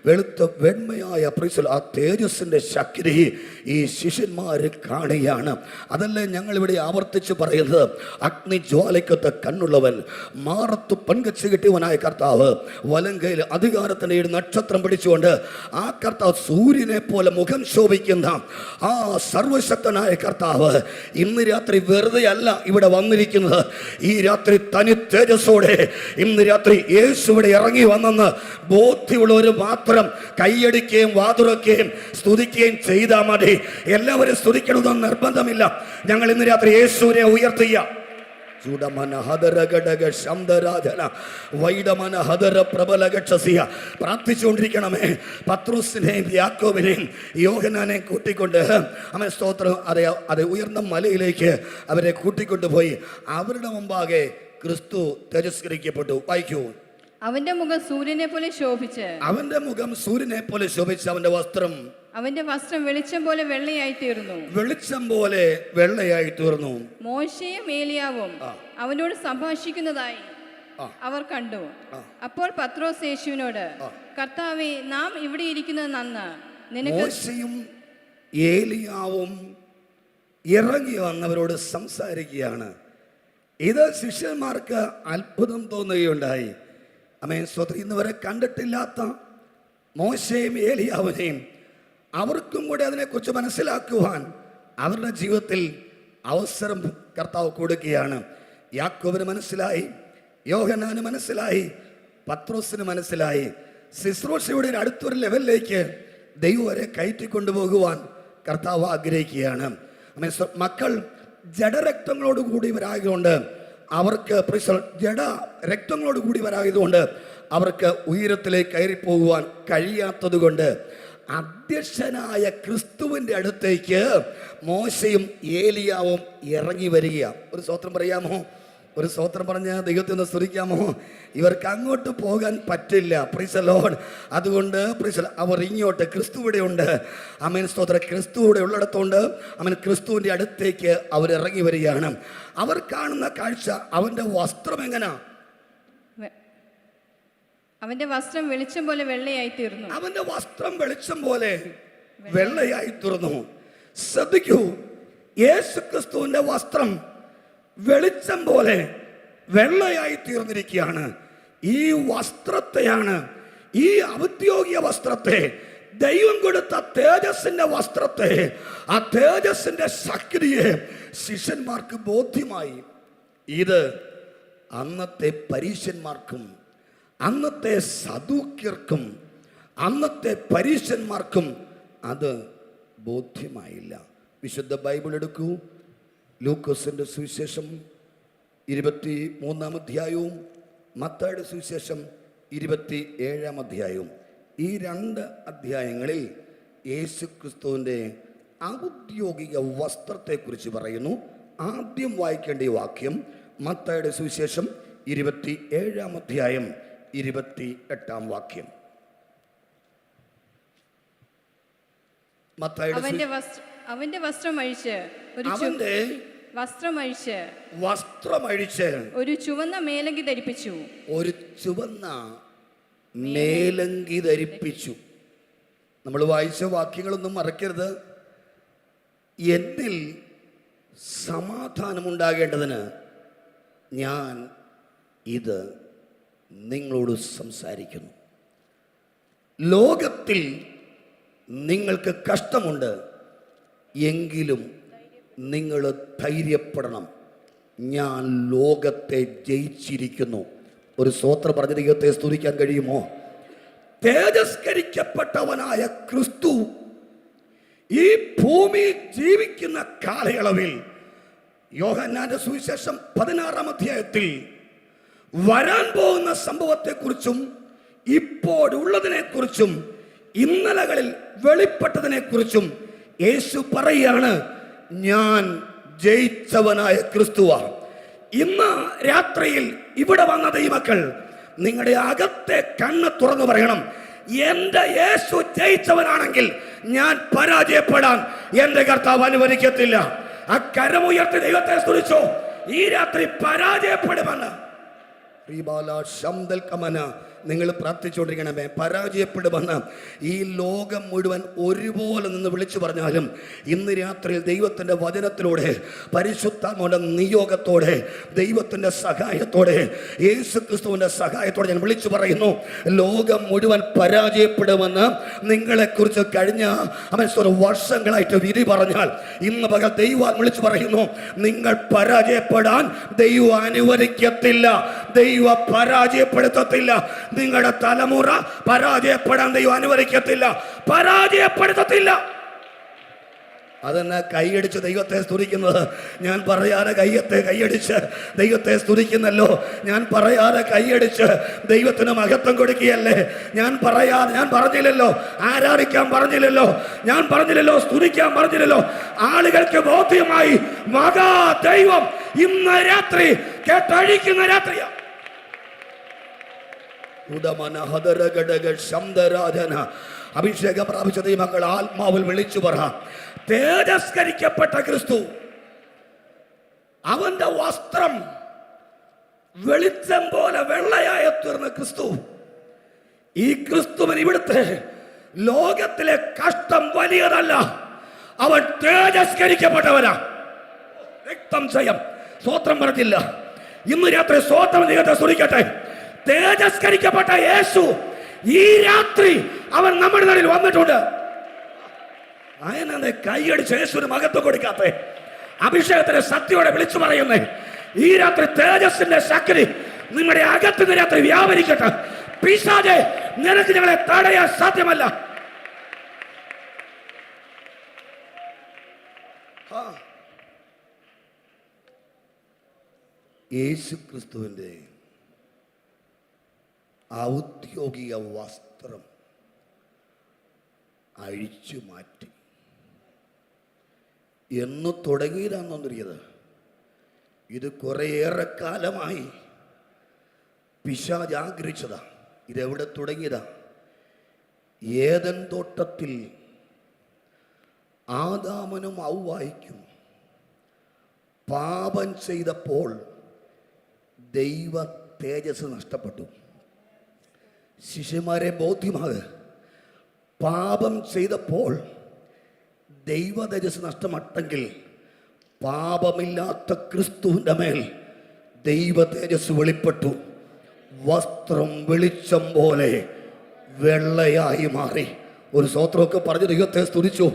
വെളുത്ത വെണ്മയായ ആ തേജസ്സിന്റെ ശക്തി ഈ ശിഷ്യന്മാർ കാണുകയാണ്. അതല്ലേ ഞങ്ങളിവിടെ ആവർത്തിച്ച് പറയുന്നത്? അഗ്നിജ്വാലയ്ക്കൊത്ത കണ്ണുള്ളവൻ, മാറത്തു പങ്കച്ച് കിട്ടിയവനായ കർത്താവ്, വലങ്കയിൽ അധികാരത്തിന്റെ നക്ഷത്രം പിടിച്ചുകൊണ്ട് ആ കർത്താവ് സൂര്യനെ പോലെ മുഖം ശോഭിക്കുന്ന ആ സർവശക്തനായ കർത്താവ് ഇന്ന് രാത്രി വെറുതെ അല്ല ഇവിടെ വന്നിരിക്കുന്നത്. ഈ രാത്രി തനി തേജസ്സോടെ ഇന്ന് രാത്രി യേശു ഇവിടെ ഇറങ്ങി വന്നെന്ന് ബോധ്യമുള്ളവർ മാത്രം കൈയടിക്കുകയും വാതുറക്കുകയും സ്തുതിക്കുകയും ചെയ്താൽ മതി. എല്ലാവരും സ്തുതിക്കണമെന്ന് നിർബന്ധമില്ല. ഞങ്ങൾ ഇന്ന് രാത്രി യേശുവിനെ ഉയർത്തുക. പ്രാർത്ഥിച്ചുകൊണ്ടിരിക്കണമേ. പത്രോസിനെയും യാക്കോബിനെയും യോഹന്നാനെയും കൂട്ടിക്കൊണ്ട് അവൻ സ്തോത്രം അതെ ഉയർന്ന മലയിലേക്ക് അവരെ കൂട്ടിക്കൊണ്ടുപോയി അവരുടെ മുമ്പാകെ ക്രിസ്തു തിരസ്കരിക്കപ്പെട്ടു. വായിക്കൂ. അവന്റെ മുഖം സൂര്യനെ പോലെ ശോഭിച്ച് അവന്റെ വസ്ത്രം വെളിച്ചം പോലെ വെള്ളയായി തീർന്നു. മോശയും ഏലിയാവും അവനോട് സംഭാഷിക്കുന്നതായി അവർ കണ്ടു. അപ്പോൾ പത്രോസ് യേശുവിനോട്, കർത്താവേ, നാം ഇവിടെ ഇരിക്കുന്നത് നന്ന്. മോശയും ഏലിയാവും ഇറങ്ങി വന്നവരോട് സംസാരിക്കുകയാണ്. ഇത് ശിഷ്യന്മാർക്ക് അത്ഭുതം തോന്നുകയുണ്ടായി. ആമേൻ. സ്തോത്രം. ഇന്നുവരെ കണ്ടിട്ടില്ലാത്ത മോശയും ഏലിയാവിനെയും അവർക്കും കൂടെ അതിനെക്കുറിച്ച് മനസ്സിലാക്കുവാൻ അവരുടെ ജീവിതത്തിൽ അവസരം കർത്താവ് കൊടുക്കുകയാണ്. യാക്കോബിന് മനസ്സിലായി, യോഹന്നാന് മനസ്സിലായി, പത്രോസിന് മനസ്സിലായി. ശുശ്രൂഷയുടെ അടുത്തൊരു ലെവലിലേക്ക് ദൈവം വരെ കയറ്റിക്കൊണ്ടുപോകുവാൻ കർത്താവ് ആഗ്രഹിക്കുകയാണ്. ആമേൻ. മക്കൾ ജഡരക്തങ്ങളോട് കൂടിയവരായതുകൊണ്ട് അവർക്ക് ജഡ രക്തങ്ങളോട് കൂടി വരായതുകൊണ്ട് അവർക്ക് ഉയരത്തിലേക്ക് കയറിപ്പോകുവാൻ കഴിയാത്തത് കൊണ്ട് അധ്യക്ഷനായ ക്രിസ്തുവിൻ്റെ അടുത്തേക്ക് മോശയും ഏലിയാവും ഇറങ്ങി വരിക. ഒരു സ്തോത്രം പറയാമോ? ഒരു സ്തോത്രം പറഞ്ഞ ദൈവത്തെ ഒന്ന് സ്തുതിക്കാമോ? ഇവർക്ക് അങ്ങോട്ട് പോകാൻ പറ്റില്ല. Price the Lord. അതുകൊണ്ട് അവർ ഇങ്ങോട്ട് ക്രിസ്തുവിടെ ഉണ്ട്. ആമേൻ. സ്തോത്രം. ക്രിസ്തുവിടെ ഉള്ളിടത്തോണ്ട് അവൻ ക്രിസ്തുവിൻ്റെ അടുത്തേക്ക് അവർ ഇറങ്ങി വരികയാണ്. അവർ കാണുന്ന കാഴ്ച അവന്റെ വസ്ത്രം എങ്ങനാ? അവന്റെ വസ്ത്രം വെളിച്ചം പോലെ വെള്ളയായി തീർന്നു. ശ്രദ്ധിക്കൂ. യേശു ക്രിസ്തുവിന്റെ വസ്ത്രം വെളിച്ചം പോലെ വെള്ളയായി തീർന്നിരിക്കുകയാണ്. ഈ വസ്ത്രത്തെയാണ്, ഈ ഔദ്യോഗിക വസ്ത്രത്തെ ദൈവം കൊടുത്ത തേജസ്സിന്റെ വസ്ത്രത്തെ, ആ തേജസ്സിന്റെ ശക്തിയെ ശിഷ്യന്മാർക്ക് ബോധ്യമായി. ഇത് അന്നത്തെ പരീശന്മാർക്കും അന്നത്തെ സദൂക്യർക്കും അന്നത്തെ പരീശന്മാർക്കും അത് ബോധ്യമായില്ല. വിശുദ്ധ ബൈബിൾ എടുക്കൂ. ലൂക്കോസിന്റെ സുവിശേഷം 23-ാം അധ്യായവും മത്തായിയുടെ സുവിശേഷം 27-ാം അധ്യായവും. ഈ 2 അധ്യായങ്ങളിൽ യേശു ക്രിസ്തുവിൻ്റെ ഔദ്യോഗിക വസ്ത്രത്തെക്കുറിച്ച് പറയുന്നു. ആദ്യം വായിക്കേണ്ട ഈ വാക്യം മത്തായിയുടെ സുവിശേഷം 27-ാം അധ്യായം 28-ാം വാക്യം. അവന്റെ വസ്ത്രമഴിച്ച് ഒരു ചുവന്ന മേലങ്കി ധരിപ്പിച്ചു. നമ്മൾ വായിച്ച വാക്യങ്ങളൊന്നും മറക്കരുത്. എന്നിൽ സമാധാനമുണ്ടാകേണ്ടതിന് ഞാൻ ഇത് നിങ്ങളോട് സംസാരിക്കുന്നു. ലോകത്തിൽ നിങ്ങൾക്ക് കഷ്ടമുണ്ട്, എങ്കിലും നിങ്ങൾ ധൈര്യപ്പെടണം, ഞാൻ ലോകത്തെ ജയിച്ചിരിക്കുന്നു. ഒരു സ്തോത്രം പറഞ്ഞ ദൈവത്തെ സ്തുതിക്കാൻ കഴിയുമോ? തേജസ്കരിക്കപ്പെട്ടവനായ ക്രിസ്തു ഈ ഭൂമിയിൽ ജീവിക്കുന്ന കാലയളവിൽ യോഹന്നാന്റെ സുവിശേഷം 16-ാം അധ്യായത്തിൽ വരാൻ പോകുന്ന സംഭവത്തെക്കുറിച്ചും ഇപ്പോഴുള്ളതിനെക്കുറിച്ചും ഇന്നലകളിൽ വെളിപ്പെട്ടതിനെക്കുറിച്ചും യേശു പറയാണ്, ഞാൻ ജയിച്ചവനായ ക്രിസ്തുവാ. ഇന്ന് രാത്രിയിൽ ഇവിടെ വന്ന ദൈവമക്കൾ, നിങ്ങളുടെ അകത്തെ കണ്ണ് തുറന്നു പറയണം, എന്റെ യേശു ജയിച്ചവനാണെങ്കിൽ ഞാൻ പരാജയപ്പെടാൻ എന്റെ കർത്താവ് അനുവദിക്കത്തില്ല. ആ കരമുയർത്തി ദൈവത്തെ സ്തുതിച്ചോ. ഈ രാത്രി പരാജയപ്പെടുമെന്ന് നിങ്ങൾ പ്രാർത്ഥിച്ചുകൊണ്ടിരിക്കണമേ. പരാജയപ്പെടുമെന്ന് ഈ ലോകം മുഴുവൻ ഒരുപോലെ നിന്ന് വിളിച്ചു പറഞ്ഞാലും ഇന്ന് രാത്രിയിൽ ദൈവത്തിൻ്റെ വചനത്തിലൂടെ, പരിശുദ്ധാത്മാവിന്റെ നിയോഗത്തോടെ, ദൈവത്തിൻ്റെ സഹായത്തോടെ, യേശുക്രിസ്തുവിൻ്റെ സഹായത്തോടെ ഞാൻ വിളിച്ചു പറയുന്നു, ലോകം മുഴുവൻ പരാജയപ്പെടുമെന്ന് നിങ്ങളെക്കുറിച്ച് കഴിഞ്ഞ വർഷങ്ങളായിട്ട് വിധി പറഞ്ഞാൽ ഇന്ന് പകൽ ദൈവം വിളിച്ചു പറയുന്നു, നിങ്ങൾ പരാജയപ്പെടാൻ ദൈവം അനുവദിക്കത്തില്ല, ദൈവം പരാജയപ്പെടുത്തത്തില്ല. നിങ്ങളുടെ തലമുറ പരാജയപ്പെടാൻ ദൈവം അനുവദിക്കത്തില്ല, പരാജയപ്പെടുത്തത്തില്ല. അതെന്നെ കൈയടിച്ച് ദൈവത്തെ സ്തുതിക്കുന്നത്. ഞാൻ പറയാതെ കൈയടിച്ച് ദൈവത്തെ സ്തുതിക്കുന്നല്ലോ. ഞാൻ പറയാതെ കൈയടിച്ച് ദൈവത്തിന് മഹത്വം കൊടുക്കുകയല്ലേ. ഞാൻ പറഞ്ഞില്ലല്ലോ, ആരാധിക്കാൻ പറഞ്ഞില്ലല്ലോ, ഞാൻ പറഞ്ഞില്ലല്ലോ, സ്തുതിക്കാൻ പറഞ്ഞില്ലല്ലോ. ആളുകൾക്ക് ബോധ്യമായി, മഹാ ദൈവം ഇന്ന് രാത്രി കേട്ടഴിക്കുന്ന രാത്രിയാ. അഭിഷേകം പ്രാപിച്ച ദൈവങ്ങൾ ആത്മാവിൽ വിളിച്ചു പറ, തേജസ്കരിക്കപ്പെട്ട ക്രിസ്തു, അവന്റെ വസ്ത്രം വെളിച്ചം പോലെ വെള്ളയായി തീർന്ന ക്രിസ്തു, ഈ ക്രിസ്തുവിന് ഇവിടുത്തെ ലോകത്തിലെ കഷ്ടം വലിയതല്ല, അവൻ തേജസ്കരിക്കപ്പെട്ടവനാ. രക്തം ജയം. സ്വോത്രം പറഞ്ഞില്ല. ഇന്ന് രാത്രി സ്വോത്രം ദൈവത്തെ സ്തുതിക്കട്ടെ. തേജസ്കരിക്കപ്പെട്ട യേശു ഈ രാത്രി അവൻ നമ്മുടെ നാട്ടിൽ വന്നിട്ടുണ്ട്. അതിനെ കൈയടിച്ച് യേശുവിന് മഹത്വം കൊടുക്കാത്ത അഭിഷേകത്തിന്റെ ശക്തിയോടെ വിളിച്ചു പറയുന്നേ, ഈ രാത്രി തേജസ്സിന്റെ ശക്തി നിങ്ങളുടെ അകത്ത് രാത്രി വ്യാപരിക്കട്ടെ. പിശാചേ, നിനക്ക് ഞങ്ങളെ തടയാൻ സാധ്യമല്ല. യേശു ക്രിസ്തുവിന്റെ ഔദ്യോഗിക വസ്ത്രം അഴിച്ചു മാറ്റി. എന്ന് തുടങ്ങിയതാണെന്നറിയത്, ഇത് കുറേയേറെ കാലമായി പിശാച് ആഗ്രഹിച്ചതാ. ഇതെവിടെ തുടങ്ങിയതാ? ഏദൻ തോട്ടത്തിൽ ആദാമനും ഔവായിക്കും പാപം ചെയ്തപ്പോൾ ദൈവ തേജസ് നഷ്ടപ്പെട്ടു. ശിഷ്യന്മാരെ ബോധ്യമാകെ, പാപം ചെയ്തപ്പോൾ ദൈവ തേജസ് നഷ്ടമട്ടെങ്കിൽ പാപമില്ലാത്ത ക്രിസ്തുവിൻ്റെ മേൽ ദൈവ തേജസ് വെളിപ്പെട്ടു. വസ്ത്രം വെളിച്ചം പോലെ വെള്ളയായി മാറി. ഒരു സ്തോത്രമൊക്കെ പറഞ്ഞ് ദൈവത്തെ സ്തുതിച്ചു.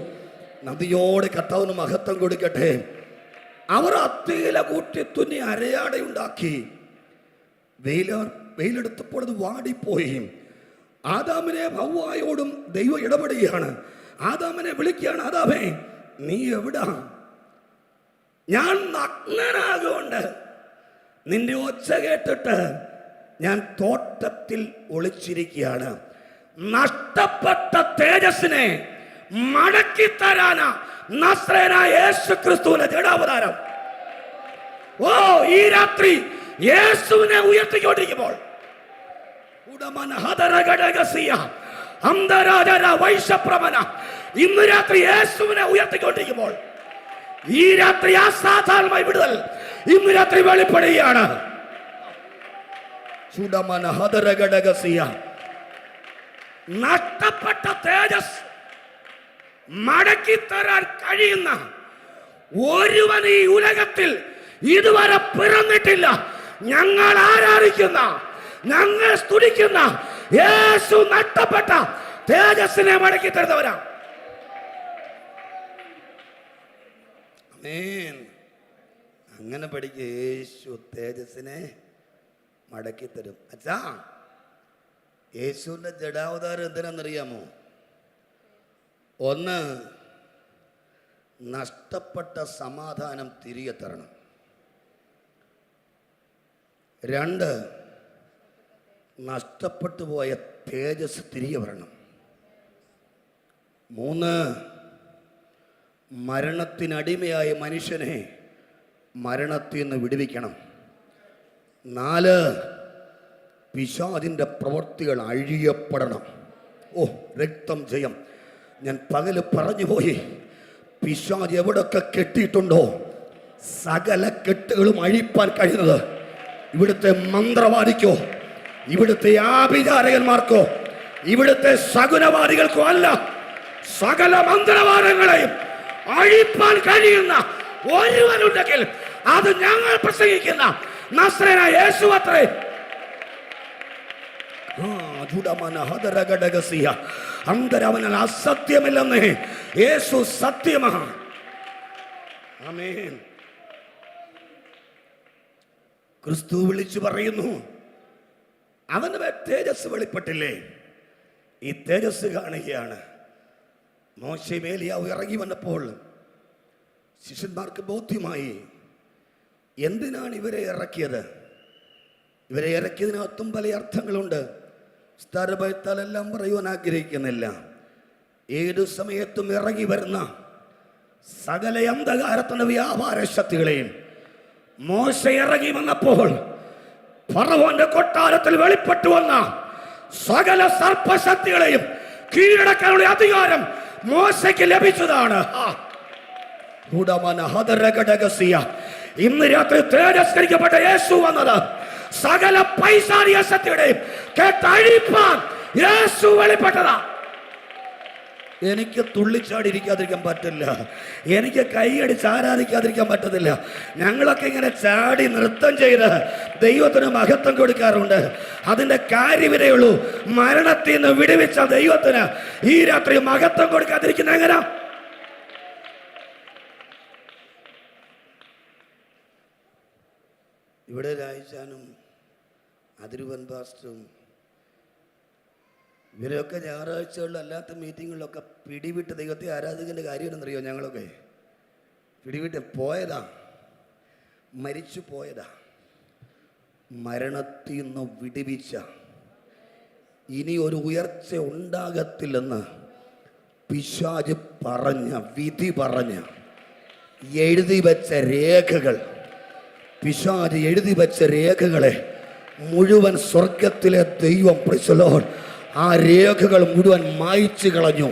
നദിയോടെ കർത്താവിന് മഹത്വം കൊടുക്കട്ടെ. അവർ അത്തിയില കൂട്ടി തുന്നി അരയാടയുണ്ടാക്കി. വെയിലെടുത്തപ്പോൾ അത് വാടിപ്പോയി. ആദാമിനെ ഹവ്വായോടും ദൈവം ഇടപെടുകയാണ്. ആദാമിനെ വിളിക്കുകയാണ്, ആദാമേ നീ എവിടാ? ഞാൻ നഗ്നനാകൊണ്ട് നിന്റെ ഒച്ച കേട്ടിട്ട് ഞാൻ തോട്ടത്തിൽ ഒളിച്ചിരിക്കുകയാണ്. നഷ്ടപ്പെട്ട തേജസ്സിനെ മടക്കി തരാനാ നസ്രേയനായ യേശു ക്രിസ്തുവിന്റെ ജഡാവതാരം. ഓ, ഈ രാത്രി യേശുവിനെ ഉയർത്തിക്കൊണ്ടിരിക്കുമ്പോൾ ഇന്ന് രാത്രി യേശുവിനെ ഉയർത്തിക്കൊണ്ടിരിക്കുമ്പോൾ ഈ രാത്രി അസാധാരണമായ വിടുതൽ ഇന്ന് രാത്രി വെളിപ്പെടുകയാണ്. നഷ്ടപ്പെട്ട തേജസ് മടക്കി തരാൻ കഴിയുന്ന ഒരുവൻ ഈ ഉലകത്തിൽ ഇതുവരെ പിറന്നിട്ടില്ല. ഞങ്ങൾ ആരാധിക്കുന്ന, ഞങ്ങൾ സ്തുതിക്കുന്ന യേശു നഷ്ടപ്പെട്ട തേജസ്സിനെ മടക്കി തരുന്നവരാ. അങ്ങനെ പഠിക്കുക. യേശു തേജസ്സിനെ മടക്കി തരും. അച്ഛാ, യേശുവിന്റെ ജഡാവതാരം എന്തിനാണെന്നറിയാമോ? ഒന്ന്, നഷ്ടപ്പെട്ട സമാധാനം തിരികെ തരണം. രണ്ട്, നഷ്ടപ്പെട്ടു പോയ തേജസ് തിരികെ വരണം. മൂന്ന്, മരണത്തിനടിമയായ മനുഷ്യനെ മരണത്തിൽ നിന്ന് വിടുവിക്കണം. നാല്, പിശാചിൻ്റെ പ്രവൃത്തികൾ അഴിയപ്പെടണം. ഓ, രക്തം ജയം. ഞാൻ പകല് പറഞ്ഞുപോയി, പിശാച് എവിടൊക്കെ കെട്ടിയിട്ടുണ്ടോ സകല കെട്ടുകളും അഴിപ്പാൻ കഴിയുന്നത് ഇവിടുത്തെ മന്ത്രവാദിക്കോ, ഇവിടുത്തെ ആഭിചാരകന്മാർക്കോ, ഇവിടുത്തെ ശകുനവാദികൾക്കോ അല്ല. സകല മന്ത്രവാദങ്ങളെയും അഴിപ്പാൻ കഴിയുന്ന ഒരുവനുണ്ടെങ്കിൽ അത് ഞങ്ങൾ പ്രസംഗിക്കുന്ന നസ്രേയനായ യേശു അത്രേ. അന്തരവനാൽ അസത്യമില്ലെന്ന് യേശു സത്യമാണ്. ആമേൻ. ക്രിസ്തു വിളിച്ചു പറയുന്നു, അവന്റെ തേജസ് വെളിപ്പെട്ടില്ലേ? ഈ തേജസ് കാണുകയാണ്. മോശെ ഏലിയാവ് ഇറങ്ങി വന്നപ്പോൾ ശിഷ്യന്മാർക്ക് ബോധ്യമായി എന്തിനാണ് ഇവരെ ഇറക്കിയത്. ഇവരെ ഇറക്കിയതിനകത്തും പല അർത്ഥങ്ങളുണ്ട്. സ്ഥലഭയത്താലെല്ലാം പറയുവാൻ ആഗ്രഹിക്കുന്നില്ല. ഏതു സമയത്തും ഇറങ്ങി വരുന്ന സകല അന്ധകാരത്തിന്റെ വ്യാപാര ശക്തികളെയും മോശ ഇറങ്ങി വന്നപ്പോൾ ഫറവോന്റെ കൊട്ടാരത്തിൽ വെളിപ്പെട്ടു വന്ന സകല സർപ്പശക്തികളെയും കീഴടക്കാനുള്ള അധികാരം മോശയ്ക്ക് ലഭിച്ചതാണ്. ഇന്ന് രാത്രി തേജസ്കരിക്കപ്പെട്ട യേശു വന്നത് സകല പൈശാചിക ശക്തിയുടെയും കേട്ടഴിപ്പാൻ യേശു വെളിപ്പെട്ടതാ. എനിക്ക് തുള്ളിച്ചാടിയിരിക്കാതിരിക്കാൻ പറ്റില്ല, എനിക്ക് കൈയടിച്ച് ആരാധിക്കാതിരിക്കാൻ പറ്റത്തില്ല. ഞങ്ങളൊക്കെ ഇങ്ങനെ ചാടി നൃത്തം ചെയ്ത് ദൈവത്തിന് മഹത്വം കൊടുക്കാറുണ്ട്. അതിന്റെ കാര്യവിതേ ഉള്ളൂ. മരണത്തിൽ നിന്ന് വിടുവിച്ച ദൈവത്തിന് ഈ രാത്രി മഹത്വം കൊടുക്കാതിരിക്കുന്ന എങ്ങനെ? ഇവിടെ രായിച്ചാനും അതിരുവൻ പാസ്റ്ററും ഇവരൊക്കെ ഞായറാഴ്ചകളിലും അല്ലാത്ത മീറ്റിങ്ങുകളിലൊക്കെ പിടിവിട്ട് ദൈവത്തെ ആരാധിക്കേണ്ട കാര്യം എന്നറിയോ? ഞങ്ങളൊക്കെ പിടിവിട്ട് പോയതാ, മരിച്ചു പോയതാ. മരണത്തിൽ നിന്ന് വിടുവിച്ച ഇനി ഒരു ഉയർച്ച ഉണ്ടാകത്തില്ലെന്ന് പിശാച് പറഞ്ഞ, വിധി പറഞ്ഞ, എഴുതി വെച്ച രേഖകൾ, പിശാച് എഴുതി വെച്ച രേഖകളെ മുഴുവൻ സ്വർഗത്തിലെ ദൈവം പ്രൈസ് ആ രേഖകൾ മുഴുവൻ മായ്ച്ചു കളഞ്ഞു.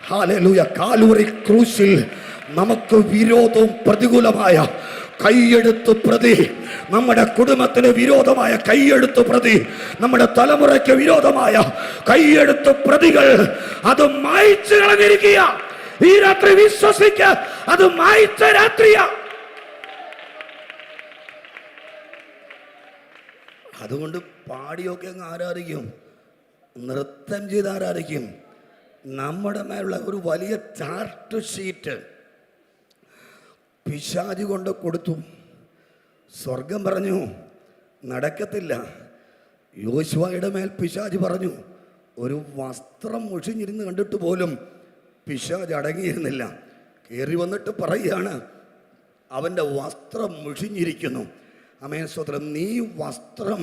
ഹല്ലേലൂയ. കാൽവറി ക്രൂശിൽ നമുക്ക് വിരോധവും പ്രതികൂലമായ കൈയെടുത്ത് പ്രതി, നമ്മുടെ കുടുംബത്തിന് വിരോധമായ കൈയെടുത്ത് പ്രതി, നമ്മുടെ തലമുറയ്ക്ക് വിരോധമായ കൈയെടുത്ത് പ്രതികൾ അത് മായ്ച്ചു കളഞ്ഞിരിക്കുക. ഈ രാത്രി വിശ്വസിക്ക, അത് മായ്ച്ച രാത്രിയാ. അതുകൊണ്ട് പാടിയൊക്കെ അങ്ങ് ആരാധിക്കും. നൃത്തം ചെയ്താരായിരിക്കും? നമ്മുടെ മേലുള്ള ഒരു വലിയ ചാർട്ട് ഷീറ്റ് പിശാച് കൊണ്ട് കൊടുത്തു. സ്വർഗം പറഞ്ഞു നടക്കത്തില്ല. യോശുവയുടെ മേൽ പിശാച് പറഞ്ഞു. ഒരു വസ്ത്രം മുഷിഞ്ഞിരുന്ന് കണ്ടിട്ട് പോലും പിശാച് അടങ്ങിയിരുന്നില്ല. കയറി വന്നിട്ട് പറയുകയാണ്, അവൻ്റെ വസ്ത്രം മുഷിഞ്ഞിരിക്കുന്നു. ആമേൻ, സ്തോത്രം. നീ വസ്ത്രം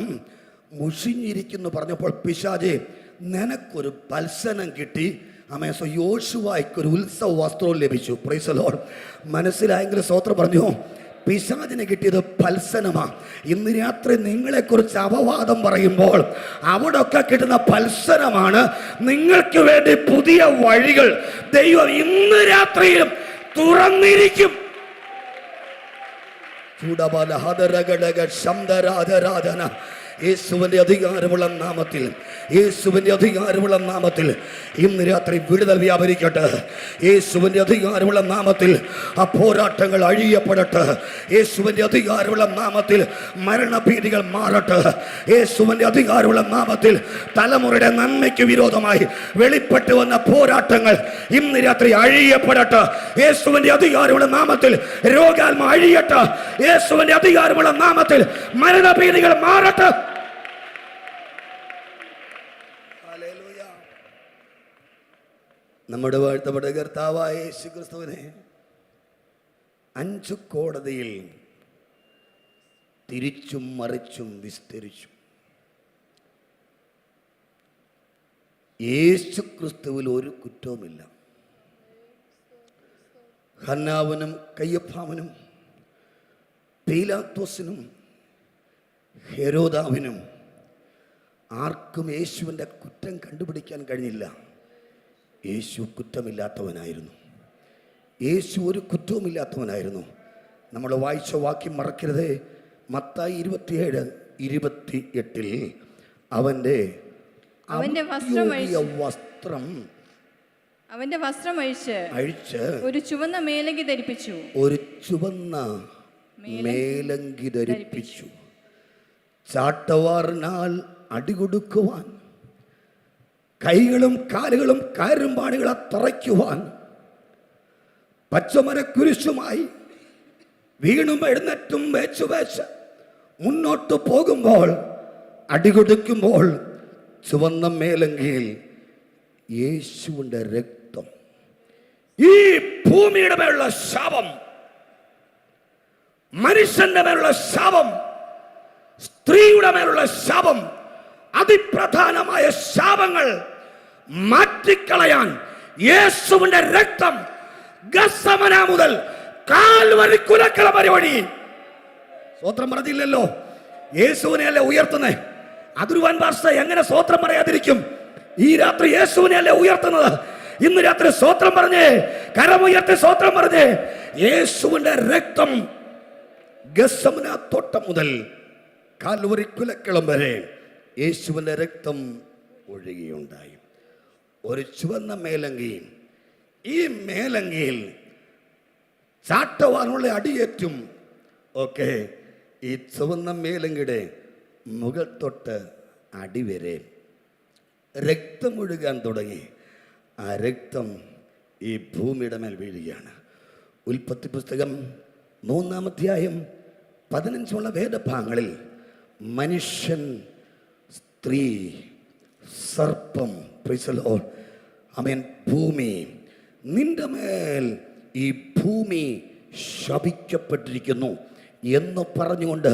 മുഷിഞ്ഞിരിക്കുന്നു പറഞ്ഞപ്പോൾ പിശാചേ, നിനക്കൊരു പൽസനം കിട്ടി. ആമേൻ. യോശുവായ്ക്കൊരു ഉത്സവ വസ്ത്രവും ലഭിച്ചു. Price the Lord. മനസ്സിലായെങ്കിൽ സ്തോത്രം പറഞ്ഞു. പിശാചിന് കിട്ടിയത് പൽസനമാ. ഇന്ന് രാത്രി നിങ്ങളെക്കുറിച്ച് അപവാദം പറയുമ്പോൾ അവിടൊക്കെ കിട്ടുന്ന പൽസനമാണ് നിങ്ങൾക്ക് വേണ്ടി പുതിയ വഴികൾ ദൈവം ഇന്ന് രാത്രിയിലും തുറന്നിരിക്കും. യേശുവിൻ്റെ അധികാരമുള്ള നാമത്തിൽ, യേശുവിൻ്റെ അധികാരമുള്ള നാമത്തിൽ ഇന്ന് രാത്രി വിടുതൽ വ്യാപരിക്കട്ടെ. യേശുവിൻ്റെ അധികാരമുള്ള നാമത്തിൽ ആ പോരാട്ടങ്ങൾ അഴിയപ്പെടട്ടെ. യേശുവിൻ്റെ അധികാരമുള്ള നാമത്തിൽ മരണഭീതികൾ മാറട്ടെ. യേശുവിൻ്റെ അധികാരമുള്ള നാമത്തിൽ തലമുറയുടെ നന്മയ്ക്ക് വിരോധമായി വെളിപ്പെട്ടു വന്ന പോരാട്ടങ്ങൾ ഇന്ന് രാത്രി അഴിയപ്പെടട്ടെ. യേശുവിൻ്റെ അധികാരമുള്ള നാമത്തിൽ രോഗാത്മ അഴിയട്ടെ. യേശുവിൻ്റെ അധികാരമുള്ള നാമത്തിൽ മരണഭീതികൾ മാറട്ടെ. നമ്മുടെ വാഴ്ത്തപ്പെട്ട കർത്താവായ യേശു ക്രിസ്തുവിനെ 5 കോടതിയിൽ തിരിച്ചും മറിച്ചും വിസ്തരിച്ചു. യേശു ക്രിസ്തുവിൽ ഒരു കുറ്റവുമില്ല. ഹന്നാവിനും കയ്യപ്പാവിനും പീലാത്തോസിനും ഹെരോദാവിനും ആർക്കും യേശുവിൻ്റെ കുറ്റം കണ്ടുപിടിക്കാൻ കഴിഞ്ഞില്ല. യേശു കുറ്റമില്ലാത്തവനായിരുന്നു. യേശു ഒരു കുറ്റവുമില്ലാത്തവനായിരുന്നു. നമ്മൾ വായിച്ച വാക്യം മറക്കരുത്. മത്തായി 27:28 അവൻ്റെ വസ്ത്രം അഴിച്ച് ഒരു ചുവന്ന മേലങ്കി ധരിപ്പിച്ചു. ചാട്ടവാറിനാൽ അടികൊടുക്കുവാൻ, കൈകളും കാലുകളും കയറുംപാടുകളെ തറയ്ക്കുവാൻ, പച്ചമരക്കുരിശുമായി വീണും എഴുന്നേറ്റും വേച്ച് മുന്നോട്ട് പോകുമ്പോൾ, അടികൊടുക്കുമ്പോൾ ചുവന്ന മേലങ്കിയിൽ യേശുവിൻ്റെ രക്തം. ഈ ഭൂമിയുടെ മേലുള്ള ശാപം, മനുഷ്യന്റെ മേലുള്ള ശാപം, സ്ത്രീയുടെ മേലുള്ള ശാപം, അതിപ്രധാനമായ ശാപങ്ങൾ മാറ്റിക്കളയാൻ യേശുവിന്റെ രക്തം ഗസ്സമന മുതൽ കാൽവരി കുലക്കള പരിപാടി. സ്വോത്രം പറഞ്ഞില്ലല്ലോ. യേശുവിനെയല്ലേ ഉയർത്തുന്നേ. അതൊരു വൻ ഭാഷ എങ്ങനെ സ്വോത്രം പറയാതിരിക്കും? ഈ രാത്രി യേശുവിനെയല്ലേ ഉയർത്തുന്നത്. ഇന്ന് രാത്രി സ്വോത്രം പറഞ്ഞേ, കരമുയർത്തി സ്വോത്രം പറഞ്ഞേ. യേശുവിന്റെ രക്തം ഗസ്സമന തോട്ടം മുതൽ കാൽവരി കുലക്കളം വരെ യേശുവിൻ്റെ രക്തം ഒഴുകിയുണ്ടായി. ഒരു ചുവന്ന മേലങ്കി. ഈ മേലങ്കിയിൽ ചാട്ടവാനുള്ള അടിയേറ്റും ഒക്കെ ഈ ചുവന്ന മേലങ്കിയുടെ മുകൾ തൊട്ട് അടിവരെ രക്തമൊഴുകാൻ തുടങ്ങി. ആ രക്തം ഈ ഭൂമിയുടെ മേൽ വീഴുകയാണ്. ഉൽപ്പത്തി പുസ്തകം 3-ാം അധ്യായം 15 വേദഭാഗങ്ങളിൽ മനുഷ്യൻ, സ്ത്രീ, സർപ്പം, ആമേൻ, ഭൂമി, നിന്റെ മേൽ ഈ ഭൂമി ശപിക്കപ്പെട്ടിരിക്കുന്നു എന്ന് പറഞ്ഞുകൊണ്ട്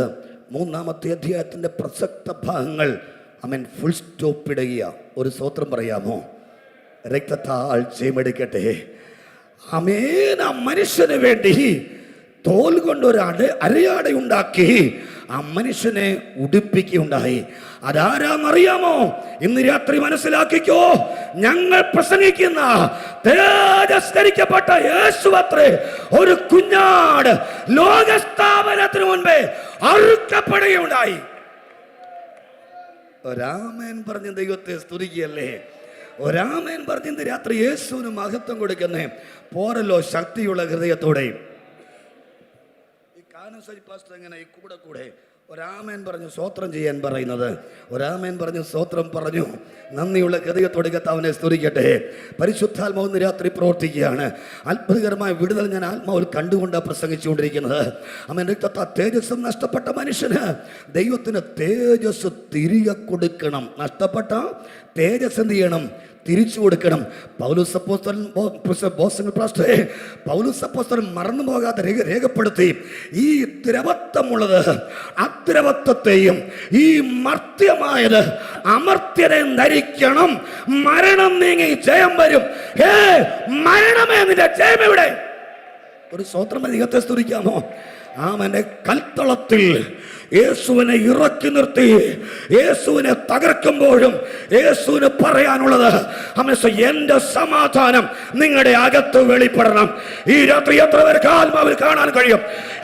3-ാമത്തെ അധ്യായത്തിൻ്റെ പ്രസക്ത ഭാഗങ്ങൾ ആമേൻ ഫുൾ സ്റ്റോപ്പ് ഇടുക. ഒരു സ്തോത്രം പറയാമോ? രക്തത്താൽ ജയമെടുക്കട്ടെ. ആമേൻ. ആ മനുഷ്യന് വേണ്ടി തോൽ കൊണ്ടൊരു അരയാടയുണ്ടാക്കി ആ മനുഷ്യനെ ഉടുപ്പിക്കുകയുണ്ടായി. അതാരാന്നറിയാമോ? ഇന്ന് രാത്രി മനസ്സിലാക്കിക്കോ. ഞങ്ങൾ പ്രസംഗിക്കുന്ന തേജസ്കരിക്കപ്പെട്ട യേശുവത്രേ ഒരു കുഞ്ഞാട് ലോകസ്ഥാപനത്തിന് മുൻപേ അറുക്കപ്പെടുകയുണ്ടായി. ഒരാമേൻ പറഞ്ഞ ദൈവത്തെ സ്തുതിക്കുകയല്ലേ? ഒരാമേൻ പറഞ്ഞ ഇന്ന് രാത്രി യേശുവിന് മഹത്വം കൊടുക്കുന്നേ പോരല്ലോ ശക്തിയുള്ള ഹൃദയത്തോടെ. ഈ കാനസരി പാസ്റ്റർ എങ്ങനെ ഈ കൂടെ ഒരാമേൻ പറഞ്ഞു സ്തോത്രം ചെയ്യാൻ പറയുന്നത്. ഒരാമേൻ പറഞ്ഞു സ്തോത്രം പറഞ്ഞു. നന്ദിയുള്ള ഹൃദയത്തോടെ കർത്താവിനെ സ്തുതിക്കട്ടെ. പരിശുദ്ധാത്മാവ് ഇന്ന് രാത്രി പ്രവർത്തിക്കുകയാണ്. അത്ഭുതകരമായ വിടുതൽ ഞാൻ ആത്മാവിൽ കണ്ടുകൊണ്ട് പ്രസംഗിച്ചുകൊണ്ടിരിക്കുന്നത്. അവൻ രക്തത്താൽ തേജസ്സും നഷ്ടപ്പെട്ട മനുഷ്യന് ദൈവത്തിന് തേജസ് തിരികെ കൊടുക്കണം. നഷ്ടപ്പെട്ട തേജസ് എന്ത് ചെയ്യണം? തിരിച്ചു കൊടുക്കണം. പൗലോസ് അപ്പോസ്തലൻ മറന്നു പോകാതെ രേഖപ്പെടുത്തി, ഈ ദ്രവത്വമുള്ളത് അദ്രവത്വത്തെയും ഈ മർത്യമായത് അമർത്യനെ ധരിക്കണം. മരണം നീങ്ങി ജയം വരും. ഹേ മരണമേ, നിന്റെ ജയം എവിടെ? ഒരു സ്വോത്രം ദൈവത്തെ സ്തുതിക്കാമോ? അവന്റെ കൽത്തളത്തിൽ യേശുവിനെ ഇറക്കി നിർത്തി യേശുവിനെ തകർക്കുമ്പോഴും യേശുവിന് പറയാനുള്ളത്, എന്റെ സമാധാനം നിങ്ങളുടെ അകത്ത് വെളിപ്പെടണം. ഈ രാത്രി എത്ര പേർക്ക് ആത്മാവിൽ കാണാൻ കഴിയും?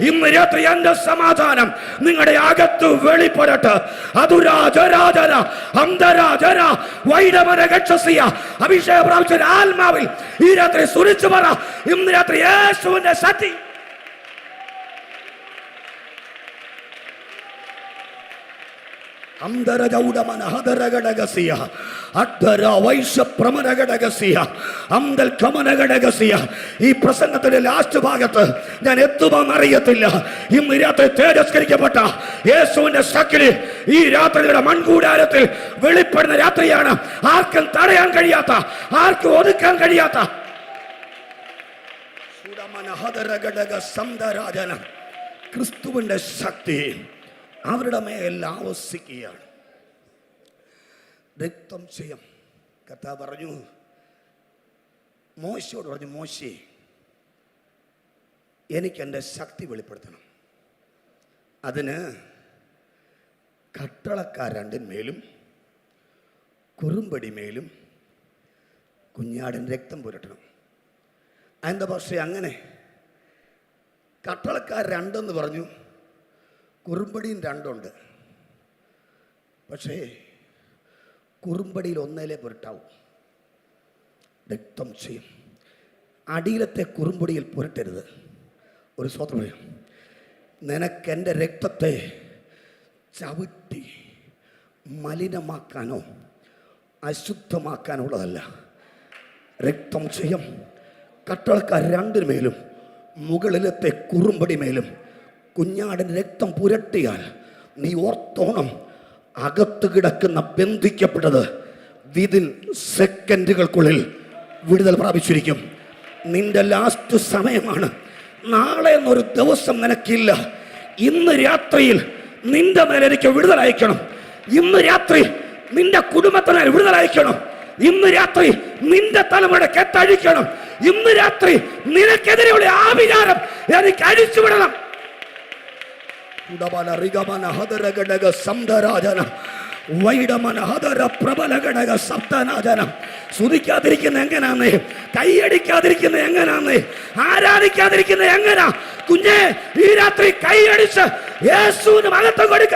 ഇന്ന് രാത്രി എന്റെ സമാധാനം നിങ്ങളുടെ അകത്ത് വെളിപ്പെടട്ടെ. അതുരാജരാജര അന്തരാജര വൈഡമന ഗക്ഷസിയ അഭിഷേകം പ്രാപിച്ച ആത്മാവിൽ ഈ രാത്രി സുരിച്ചു പറ, ഇന്ന് രാത്രി യേശുവിന്റെ ശക്തി ഈ പ്രസംഗത്തിന്റെ ലാസ്റ്റ് ഭാഗത്ത് ഞാൻ എത്തുമെന്ന് അറിയത്തില്ല. ഇന്ന് രാത്രി തേജസ്കരിക്കപ്പെട്ട യേശുവിന്റെ ശക്തി ഈ രാത്രിയുടെ മൺകൂടാരത്തിൽ വെളിപ്പെടുന്ന രാത്രിയാണ്. ആർക്കും തടയാൻ കഴിയാത്ത, ആർക്കും ഒതുക്കാൻ കഴിയാത്ത ക്രിസ്തുവിന്റെ ശക്തി അവരുടെ മേൽ ആവസിക്കുകയാണ്. രക്തം ചെയ്യും. കർത്താവ് പറഞ്ഞു, മോശയോട് പറഞ്ഞു, മോശേ എനിക്ക് എൻ്റെ ശക്തി വെളിപ്പെടുത്തണം. അതിന് കട്ടളക്കാർ രണ്ടിന്മേലും കുറുമ്പടി മേലും കുഞ്ഞാടിൻ രക്തം പുരട്ടണം. എന്താ പക്ഷേ അങ്ങനെ കട്ടളക്കാർ രണ്ടെന്ന് പറഞ്ഞു, കുറുമ്പടിയും രണ്ടുണ്ട്. പക്ഷേ കുറുമ്പടിയിൽ ഒന്നേലേ പുരട്ടാവും. രക്തം ചെയ്യും. അടിയിലത്തെ കുറുമ്പടിയിൽ പുരട്ടരുത്. ഒരു സ്വതന്ത്രം പറയാം, നിനക്കെൻ്റെ രക്തത്തെ ചവിട്ടി മലിനമാക്കാനോ അശുദ്ധമാക്കാനുള്ളതല്ല. രക്തം ചെയ്യും. കട്ടളക്കാർ രണ്ടിനുമേലും മുകളിലത്തെ കുറുമ്പടി മേലും കുഞ്ഞാടിന് രക്തം പുരട്ടിയാൽ നീ ഓർത്തോണം, അകത്ത് കിടക്കുന്ന ബന്ധിക്കപ്പെട്ടത് വിതിൻ സെക്കൻഡുകൾക്കുള്ളിൽ വിടുതൽ പ്രാപിച്ചിരിക്കും. നിന്റെ ലാസ്റ്റ് സമയമാണ്. നാളെ എന്നൊരു ദിവസം നിനക്കില്ല. ഇന്ന് രാത്രിയിൽ നിന്റെ മേലെ എനിക്ക് വിടുതൽ അയക്കണം. ഇന്ന് രാത്രി നിന്റെ കുടുംബത്തിന് വിടുതൽ അയക്കണം. ഇന്ന് രാത്രി നിന്റെ തലമുറയുടെ കെട്ടഴിക്കണം. ഇന്ന് രാത്രി നിനക്കെതിരെയുള്ള ആഭിചാരം എനിക്ക് അഴിച്ചുവിടണം. സ്തുതിക്കാതിരിക്കുന്ന എങ്ങനാന്ന്? കൈയടിക്കാതിരിക്കുന്ന എങ്ങനാന്ന്? ആരാധിക്കാതിരിക്കുന്ന എങ്ങനാ? കുഞ്ഞെ, ഈ രാത്രി കൈയടിച്ച് യേശുവിന് മഹത്വം കൊടുക്ക.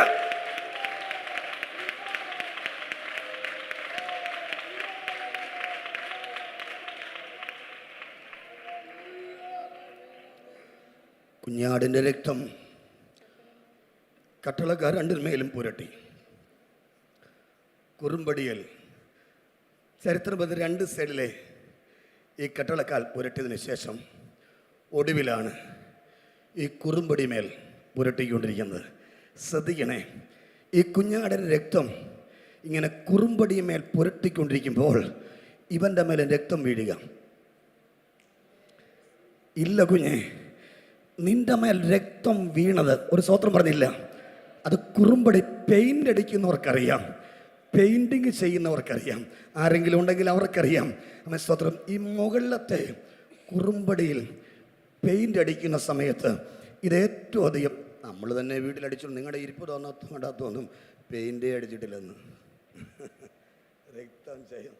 കുഞ്ഞാടിന്റെ രക്തം കട്ടളക്കാർ രണ്ടിന്മേലും പുരട്ടി. കുറുമ്പടിയിൽ ചരിത്രപതി രണ്ട് സൈഡിലെ ഈ കട്ടളക്കാൽ പുരട്ടിയതിന് ശേഷം ഒടുവിലാണ് ഈ കുറുമ്പടി മേൽ പുരട്ടിക്കൊണ്ടിരിക്കുന്നത്. ശ്രദ്ധിക്കണേ, ഈ കുഞ്ഞാടിൻ്റെ രക്തം ഇങ്ങനെ കുറുമ്പടി മേൽ പുരട്ടിക്കൊണ്ടിരിക്കുമ്പോൾ ഇവൻ്റെ മേലെ രക്തം വീഴുക ഇല്ല. കുഞ്ഞെ, നിന്റെ മേൽ രക്തം വീണത് ഒരു സ്വത്രം പറഞ്ഞില്ല. അത് കുറുമ്പടി പെയിൻ്റ് അടിക്കുന്നവർക്കറിയാം, പെയിൻറ്റിങ് ചെയ്യുന്നവർക്കറിയാം, ആരെങ്കിലും ഉണ്ടെങ്കിൽ അവർക്കറിയാം. അമ്മ സ്തോത്രം. ഈ മുകളിലത്തെ കുറുമ്പടിയിൽ പെയിൻ്റ് അടിക്കുന്ന സമയത്ത് ഇത് ഏറ്റവും അധികം നമ്മൾ തന്നെ വീട്ടിലടിച്ചു. നിങ്ങളുടെ ഇരിപ്പ് തോന്നും പെയിൻറ്റേ അടിച്ചിട്ടില്ലെന്ന്. രക്തം ചെയ്യും.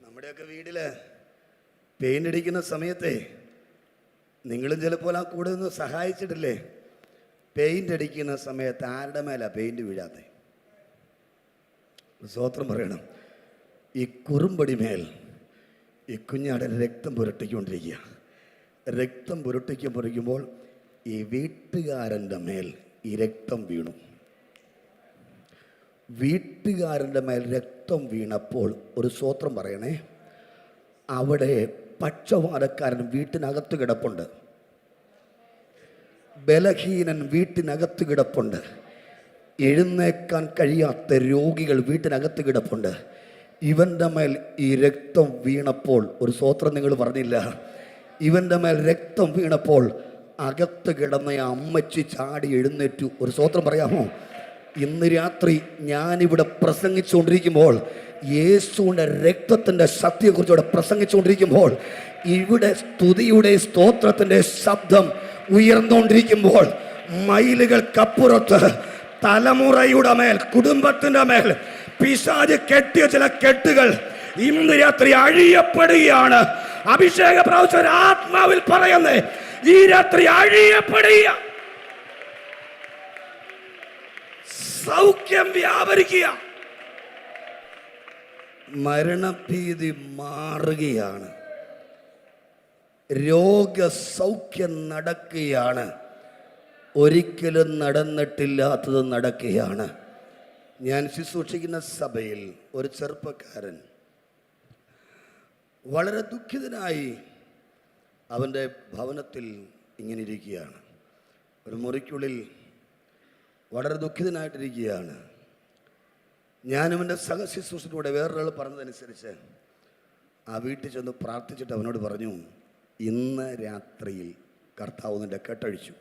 നമ്മുടെയൊക്കെ വീട്ടിൽ പെയിൻ്റ് അടിക്കുന്ന സമയത്തെ നിങ്ങളും ചിലപ്പോൾ ആ കൂടെ ഒന്ന് സഹായിച്ചിട്ടില്ലേ? പെയിൻ്റ് അടിക്കുന്ന സമയത്ത് ആരുടെ മേലാണ് പെയിൻറ് വീഴാതെ? സ്വോത്രം പറയണം. ഈ കുറുമ്പടി മേൽ ഈ കുഞ്ഞാടെ രക്തം പുരട്ടിക്കൊണ്ടിരിക്കുക. രക്തം പുരട്ടിക്കുമ്പോൾ ഈ വീട്ടുകാരൻ്റെ മേൽ ഈ രക്തം വീണു. വീട്ടുകാരൻ്റെ മേൽ രക്തം വീണപ്പോൾ ഒരു സ്തോത്രം പറയണേ. അവിടെ പക്ഷവാതക്കാരൻ വീട്ടിനകത്ത് കിടപ്പുണ്ട്, ബലഹീനൻ വീട്ടിനകത്ത് കിടപ്പുണ്ട്, എഴുന്നേക്കാൻ കഴിയാത്ത രോഗികൾ വീട്ടിനകത്ത് കിടപ്പുണ്ട്. ഇവൻ്റെ മേൽ ഈ രക്തം വീണപ്പോൾ ഒരു സ്തോത്രം നിങ്ങൾ പറഞ്ഞില്ല. ഇവൻ്റെ മേൽ രക്തം വീണപ്പോൾ അകത്ത് കിടന്ന അമ്മച്ചി ചാടി എഴുന്നേറ്റു. ഒരു സ്തോത്രം പറയാമോ? ഇന്ന് രാത്രി ഞാനിവിടെ പ്രസംഗിച്ചുകൊണ്ടിരിക്കുമ്പോൾ, യേശുവിൻ്റെ രക്തത്തിൻ്റെ ശക്തിയെക്കുറിച്ച് ഇവിടെ പ്രസംഗിച്ചുകൊണ്ടിരിക്കുമ്പോൾ, ഇവിടെ സ്തുതിയുടെ സ്തോത്രത്തിൻ്റെ ശബ്ദം ഉയർന്നുകൊണ്ടിരിക്കുമ്പോൾ, മൈലുകൾക്കപ്പുറത്ത് തലമുറയുടെ മേൽ, കുടുംബത്തിൻ്റെ മേൽ പിശാച് കെട്ടിയ ചില കെട്ടുകൾ ഇന്ന് രാത്രി അഴിയപ്പെടുകയാണ്. അഭിഷേക പ്രവചന ആത്മാവിൽ പറയുന്നേ, ഈ രാത്രി അഴിയപ്പെടുക, സൗഖ്യം വ്യാപരിക്കുക, മരണഭീതി മാറുകയാണ്, രോഗസൗഖ്യം നടക്കുകയാണ്, ഒരിക്കലും നടന്നിട്ടില്ലാത്തത് നടക്കുകയാണ്. ഞാൻ ശുശ്രൂഷിക്കുന്ന സഭയിൽ ഒരു ചെറുപ്പക്കാരൻ വളരെ ദുഃഖിതനായി അവൻ്റെ ഭവനത്തിൽ ഇങ്ങനെ ഇരിക്കുകയാണ്. ഒരു മുറിക്കുള്ളിൽ വളരെ ദുഃഖിതനായിട്ടിരിക്കുകയാണ്. ഞാനും എൻ്റെ സഹശുശ്രൂഷത്തിലൂടെ വേറൊരാൾ പറഞ്ഞതനുസരിച്ച് ആ വീട്ടിൽ ചെന്ന് പ്രാർത്ഥിച്ചിട്ട് അവനോട് പറഞ്ഞു, ഇന്ന് രാത്രിയിൽ കർത്താവ് നിൻ്റെ കെട്ടഴിച്ചു,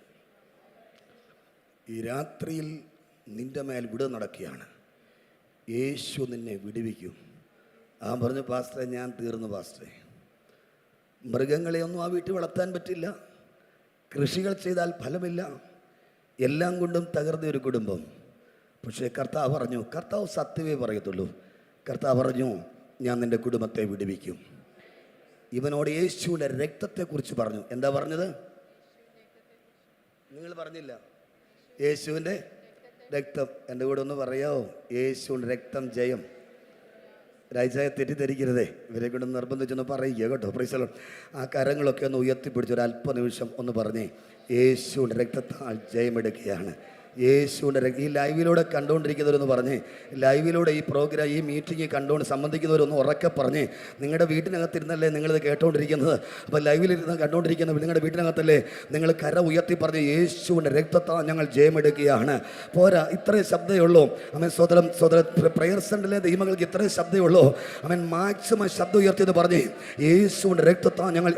ഈ രാത്രിയിൽ നിൻ്റെ മേൽ വിടുതൽ നടക്കുകയാണ്, യേശു നിന്നെ വിടുവിക്കും. അവൻ പറഞ്ഞു, പാസ്റ്ററെ ഞാൻ തീർന്നു പാസ്റ്ററെ, മൃഗങ്ങളെയൊന്നും ആ വീട്ടിൽ വളർത്താൻ പറ്റില്ല, കൃഷികൾ ചെയ്താൽ ഫലമില്ല, എല്ലാം കൊണ്ടും തകർന്ന ഒരു കുടുംബം. പക്ഷേ കർത്താവ് പറഞ്ഞു, കർത്താവ് സത്യമേ പറയത്തുള്ളൂ, കർത്താവ് പറഞ്ഞു ഞാൻ നിൻ്റെ കുടുംബത്തെ വിടുവിക്കും. ഇവനോട് യേശുവിൻ്റെ രക്തത്തെക്കുറിച്ച് പറഞ്ഞു. എന്താ പറഞ്ഞത്? നിങ്ങൾ പറഞ്ഞില്ല. യേശുവിൻ്റെ രക്തം. എൻ്റെ കൂടെ ഒന്ന് പറയാമോ? യേശുവിൻ്റെ രക്തം ജയം. രാജായെ തെറ്റിദ്ധരിക്കരുതേ, ഇവരെ കൊണ്ട് നിർബന്ധിച്ചൊന്ന് പറയുക കേട്ടോ. Price the Lord. ആ കരങ്ങളൊക്കെ ഒന്ന് ഉയർത്തിപ്പിടിച്ച് ഒരു അല്പ നിമിഷം ഒന്ന് പറഞ്ഞേ, യേശുവിൻ്റെ രക്തത്താൽ ജയമെടുക്കുകയാണ്. യേശുവിൻ്റെ ഈ ലൈവിലൂടെ കണ്ടുകൊണ്ടിരിക്കുന്നവരൊന്ന് പറഞ്ഞേ, ലൈവിലൂടെ ഈ പ്രോഗ്രാം, ഈ മീറ്റിംഗ് കണ്ടുകൊണ്ട് സംബന്ധിക്കുന്നവരൊന്ന് ഉറക്കെ പറഞ്ഞേ. നിങ്ങളുടെ വീട്ടിനകത്തിരുന്നല്ലേ നിങ്ങളിത് കേട്ടുകൊണ്ടിരിക്കുന്നത്? അപ്പോൾ ലൈവിലിരുന്ന് കണ്ടുകൊണ്ടിരിക്കുന്നവർ നിങ്ങളുടെ വീട്ടിനകത്തല്ലേ നിങ്ങൾ കര ഉയർത്തി പറഞ്ഞ്, യേശുവിൻ്റെ രക്തത്താൽ ഞങ്ങൾ ജയമെടുക്കുകയാണ്. പോരാ, ഇത്രയും ശബ്ദമേ ഉള്ളൂ. അവൻ പ്രയർ സെൻ്ററിലെ ദൈവങ്ങൾക്ക് ഇത്രയും ശബ്ദമേ ഉള്ളൂ. അവൻ മാക്സിമം ശബ്ദം ഉയർത്തിയെന്ന് പറഞ്ഞേ, യേശുവിൻ്റെ രക്തത്താൽ ഞങ്ങൾ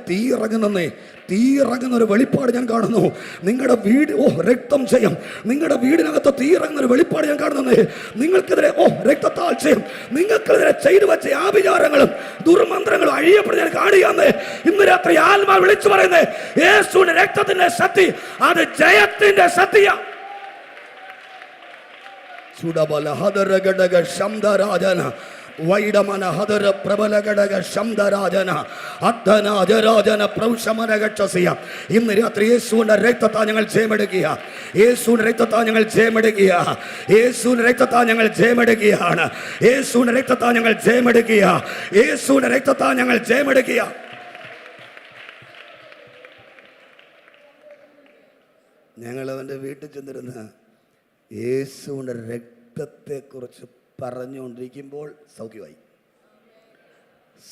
തീ ഇറങ്ങുന്നേ, തീ ഇറങ്ങുന്ന ഒരു വെളിപ്പാട് ഞാൻ കാണുന്നു. നിങ്ങളുടെ വീട് രക്തം ചെയ്യും, നിങ്ങളുടെ വീടിനകത്ത് തീ ഇറങ്ങുന്ന ഒരു വെളിപ്പാട് ഞാൻ കാണുന്നേ. നിങ്ങൾക്കെതിരെ രക്തത്താൽ ചെയ്യും, നിങ്ങൾക്കെതിരെ ചെയ്തു വെച്ച ആഭിചാരങ്ങളും ദുർമന്ത്രങ്ങളും അഴിയപ്പെടുന്ന ഞാൻ കാണുകയെന്ന് ഇന്ന് രാത്രി ആത്മാ വിളിച്ചു പറയുന്നേ. യേശുവിന്റെ രക്തത്തിന്റെ ശക്തി, അത് ജയത്തിന്റെ ശക്തിയാ. വൈഡമന ഹദര പ്രബല ഘടക ശബ്ദരാജന അദ്ധനാജരാജന പ്രൗഷമനഗക്ഷസിയ. ഇന്ന് രാത്രി യേശുവിന്റെ രക്തത്താൽ ഞങ്ങൾ ജയമെടുക്കുക, യേശുവിന്റെ രക്തത്താൽ ഞങ്ങൾ ജയമെടുക്കുക, യേശുവിന്റെ രക്തത്താൽ ഞങ്ങൾ ജയമെടുക്കുകയാണ്, യേശുവിന്റെ രക്തത്താൽ ഞങ്ങൾ ജയമെടുക്കുക, യേശുവിന്റെ രക്തത്താൽ ഞങ്ങൾ ജയമെടുക്കുക. ഞങ്ങൾ അവൻ്റെ വീട്ടിൽ ചെന്നിരുന്ന് യേശുവിന്റെ രക്തത്തെക്കുറിച്ച് പറഞ്ഞുകൊണ്ടിരിക്കുമ്പോൾ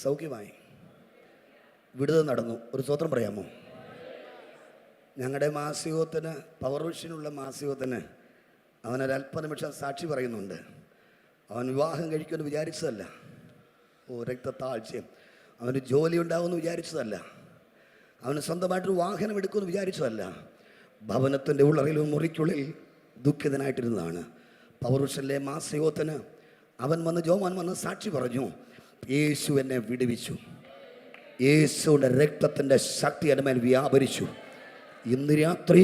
സൗഖ്യമായി, വിടുതൽ നടന്നു. ഒരു സ്തോത്രം പറയാമോ? ഞങ്ങളുടെ മാസികത്തിന്, പവർ വിഷനുള്ള മാസികത്തിന് അവനൊരല്പ നിമിഷം സാക്ഷി പറയുന്നുണ്ട്. അവൻ വിവാഹം കഴിക്കുമെന്ന് വിചാരിച്ചതല്ല, രക്തത്താഴ്ചയും. അവന് ജോലി ഉണ്ടാവുമെന്ന് വിചാരിച്ചതല്ല, അവന് സ്വന്തമായിട്ടൊരു വാഹനം എടുക്കുമെന്ന് വിചാരിച്ചതല്ല. ഭവനത്തിൻ്റെ ഉള്ളറയിലും മുറിക്കുള്ളിൽ ദുഃഖിതനായിട്ടിരുന്നതാണ്. പൗരുഷനിലെ മാസയോത്തിന് ജോമാൻ വന്ന് സാക്ഷി പറഞ്ഞു, യേശു എന്നെ വിടുവിച്ചു, യേശുവിൻ്റെ രക്തത്തിൻ്റെ ശക്തി എൻ്റെ മേൽ വ്യാപരിച്ചു. ഇന്ന് രാത്രി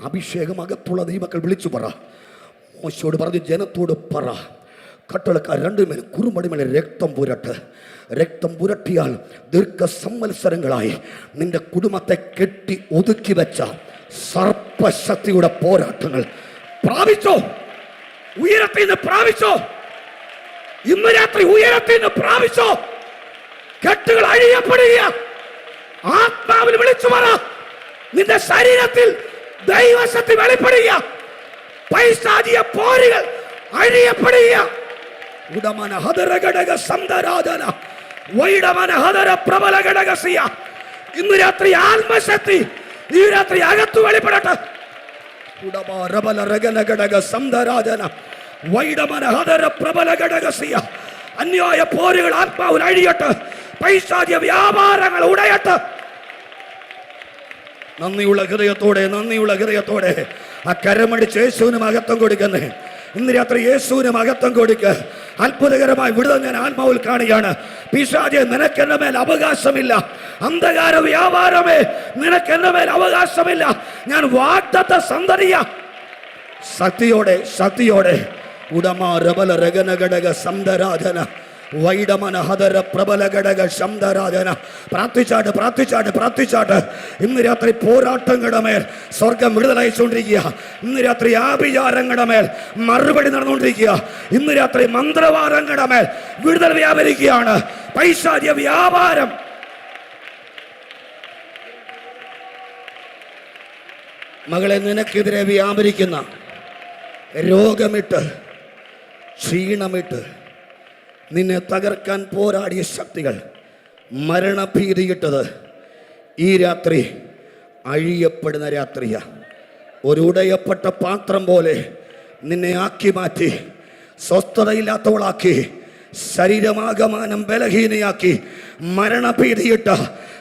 അഭിഷേകം അകത്തുള്ള ദൈവമക്കൾ വിളിച്ചു പറ. മോശയോട് പറഞ്ഞു, ജനത്തോട് പറ, കട്ടളക്കാർ രണ്ടുമേലും കുറുമടിമേലെ രക്തം പുരട്ട്. രക്തം പുരട്ടിയാൽ ദീർഘസംവത്സരങ്ങളായി നിന്റെ കുടുംബത്തെ കെട്ടി ഒതുക്കി വെച്ച സർപ്പശക്തിയുടെ പോരാട്ടങ്ങൾ പ്രാപിച്ചോ, ഉയരത്തിൽ നിന്ന് പ്രാപിച്ചോ. ഇന്ന് രാത്രി ഉയരത്തിൽ നിന്ന് പ്രാപിച്ചോ. കെട്ടുകൾ അഴിയപ്പെടുക. ആത്മാവിൽ വിളിച്ചു പറ, നിന്റെ ശരീരത്തിൽ ദൈവശക്തി വെളിപ്പെടുക. പൈശാചിക പോരുകൾ അഴിയപ്പെടുക. ഉടമന ഹദര ഘടക സന്തരാധന വൈഡമന ഹദര പ്രബല ഘടകസിയ. ഇന്ന് രാത്രി ആത്മശക്തി ഈ രാത്രി അകത്തു വെളിപ്പെടട്ടെ. ഉടമ റബല രഗന ഘടക സന്തരാധന വൈഡമന ഹദര പ്രബല ഘടകസിയ. അന്യായ പോരുകൾ ആത്മാവിൽ അഴിയട്ടെ. പൈശാചിക വ്യാപാരങ്ങൾ ഉടയട്ടെ. നന്ദിയുള്ള ഹൃദയത്തോടെ ആ കരമടിച്ച് യേശുവിന് മഹത്വം കൊടുക്കുന്നേ. ഇന്ന് രാത്രി യേശുവിന് മഹത്വം കൊടുക്ക. അത്ഭുതകരമായ വിടുതൽ ഞാൻ ആത്മാവിൽ കാണുകയാണ്. പിശാചേ, നിനക്കെന്റെ മേൽ അവകാശമില്ല. അന്ധകാര വ്യാപാരമേ, നിനക്കെന്റെ മേൽ അവകാശമില്ല. ഞാൻ വാഗ്ദത്ത സന്തതിയ. ശക്തിയോടെ ഉടമ രബല രഗന ഘടക സന്തരാധന വൈഡമന ഹദര പ്രബല ഘടക ശബ്ദരാധന. പ്രാർത്ഥിച്ചാട്ട് ഇന്ന് രാത്രി പോരാട്ടങ്ങളുടെ മേൽ സ്വർഗം വിടുതലയച്ചുകൊണ്ടിരിക്കുക. ഇന്ന് രാത്രി ആഭിചാരങ്ങളുടെ മേൽ മറുപടി നടന്നുകൊണ്ടിരിക്കുക. ഇന്ന് രാത്രി മന്ത്രവാദങ്ങളുടെ മേൽ വിടുതൽ വ്യാപരിക്കുകയാണ്. പൈശാചിക വ്യാപാരം മകളെ, നിനക്കെതിരെ വ്യാപരിക്കുന്ന രോഗമിട്ട് ക്ഷീണമിട്ട് നിന്നെ തകർക്കാൻ പോരാടിയ ശക്തികൾ, മരണഭീതിയിട്ടത് ഈ രാത്രി അഴിയപ്പെടുന്ന രാത്രിയാ. ഒരു ഉടയപ്പെട്ട പാത്രം പോലെ നിന്നെ ആക്കി മാറ്റി സ്വസ്ഥതയില്ലാത്തവളാക്കി, ശരീരമാകമാനം ബലഹീനയാക്കി, മരണഭീതിയിട്ട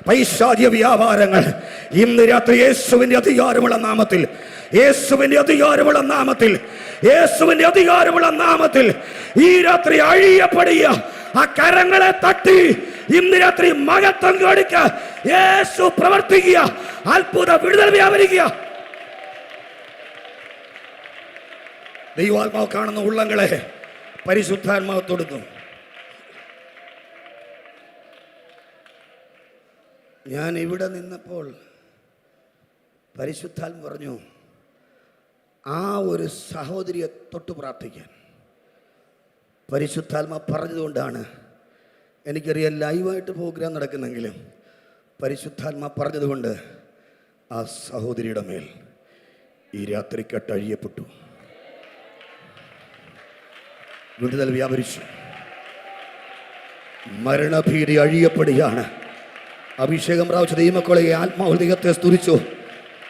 പൈശാചിക വ്യാപാരങ്ങൾ ഇന്ന് രാത്രി യേശുവിന്റെ അധികാരമുള്ള നാമത്തിൽ ഈ രാത്രി അഴിയപ്പെടുക. ആ കരങ്ങളെ തട്ടി ഇന്ന് രാത്രി മഹത്വം കൊടുക്ക. യേശു പ്രവർത്തിക്കുക. അത്ഭുത വിടുതൽ വ്യാപരിക്കുക. ദൈവാത്മാവ് കാണുന്ന ഉള്ളങ്ങളെ പരിശുദ്ധാത്മാവ് തൊടുന്നു. ഞാൻ ഇവിടെ നിന്നപ്പോൾ പരിശുദ്ധാത്മാവ് പറഞ്ഞു, ആ ഒരു സഹോദരിയെ തൊട്ട് പ്രാർത്ഥിക്കാൻ. പരിശുദ്ധാത്മാവ് പറഞ്ഞതുകൊണ്ടാണ്. എനിക്കറിയാം ലൈവായിട്ട് പ്രോഗ്രാം നടക്കുന്നെങ്കിലും പരിശുദ്ധാത്മാവ് പറഞ്ഞതുകൊണ്ട് ആ സഹോദരിയുടെ മേൽ ഈ രാത്രി കെട്ടഴിയപ്പെട്ടു. വിടുതൽ വ്യാപരിച്ചു. മരണഭീതി അഴിയപ്പെടുകയാണ്. അഭിഷേകം പ്രാപിച്ച ദൈവമക്കളെ, ആത്മാവ് ദൈവത്തെ സ്തുതിച്ചു.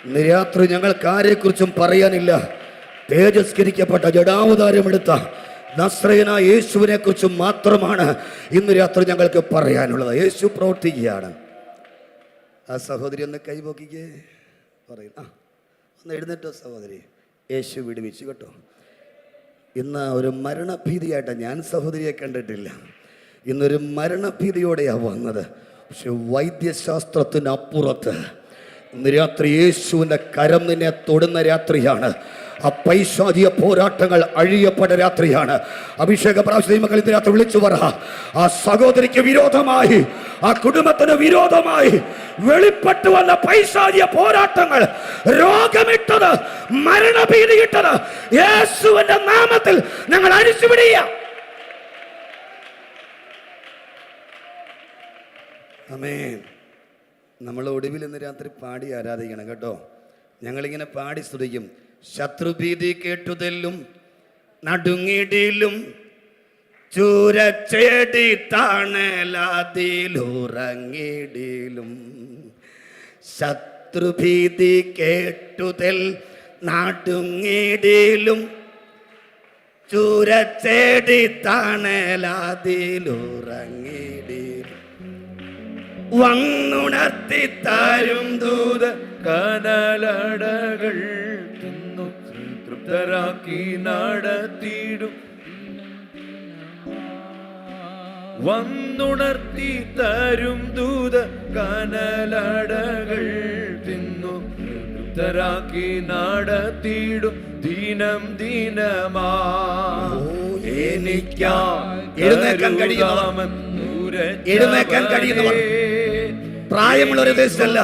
ഇന്ന് രാത്രി ഞങ്ങൾക്ക് ആരെക്കുറിച്ചും പറയാനില്ല. തേജസ്കരിക്കപ്പെട്ട ജഡാവതാരമെടുത്ത നസ്രയനായ യേശുവിനെ കുറിച്ചും മാത്രമാണ് ഇന്ന് രാത്രി ഞങ്ങൾക്ക് പറയാനുള്ളത്. യേശു പ്രവർത്തിക്കുകയാണ്. ആ സഹോദരി ഒന്ന് കൈപോക്കിക്കേ പറയും. ഒന്ന് എഴുന്നേറ്റോ സഹോദരി. യേശു വിടുവിച്ചു കേട്ടോ. ഇന്ന് ഒരു മരണഭീതിയായിട്ട് ഞാൻ സഹോദരിയെ കണ്ടിട്ടില്ല. ഇന്നൊരു മരണഭീതിയോടെയാണ് വന്നത്. പക്ഷെ വൈദ്യശാസ്ത്രത്തിനപ്പുറത്ത് ഇന്ന് രാത്രി യേശുവിൻ്റെ കരം നിന്നെ തൊടുന്ന രാത്രിയാണ്. ആ പൈശാചിക പോരാട്ടങ്ങൾ അഴിയപ്പെട്ട രാത്രിയാണ്. അഭിഷേക പ്രാവശ്യ മക്കൾ ഇന്ന് രാത്രി വിളിച്ചു പറ, ആ സഹോദരിക്ക് വിരോധമായി, ആ കുടുംബത്തിന് വിരോധമായി വെളിപ്പെട്ടു വന്ന പൈശാചിക പോരാട്ടങ്ങൾ, രോഗമിട്ടത്, മരണഭീതിയിട്ടത് യേശുവിന്റെ നാമത്തിൽ ഞങ്ങൾ അഴിച്ചുവിടുക. ആമേൻ. നമ്മൾ ഒടുവിൽ ഇന്ന് രാത്രി പാടി ആരാധിക്കണം കേട്ടോ. ഞങ്ങളിങ്ങനെ പാടി സ്തുതിക്കും. ശത്രുഭീതി കേട്ടുതെല്ലും നടുങ്ങിടിലും ചൂരച്ചേടി താണലാതിലുറങ്ങിടിലും. ശത്രുഭീതി കേട്ടുതെൽ നടുങ്ങിടിലും ചൂരച്ചേടി താണലാതിലുറങ്ങിടിലും. വന്നുണർത്തി തരും ദൂത കനലടകൾ തിന്നു തൃപ്തരാക്കി നടത്തിയിടും. വന്നുണർത്തി തരും ദൂത കനലടകൾ തിന്നു തൃപ്തരാക്കി നടത്തിയിടും. ദിനം ദിനമാ എഴുന്നേക്കാൻ കഴിയുന്നവർ, പ്രായമുള്ളൊരു ദേശമല്ല,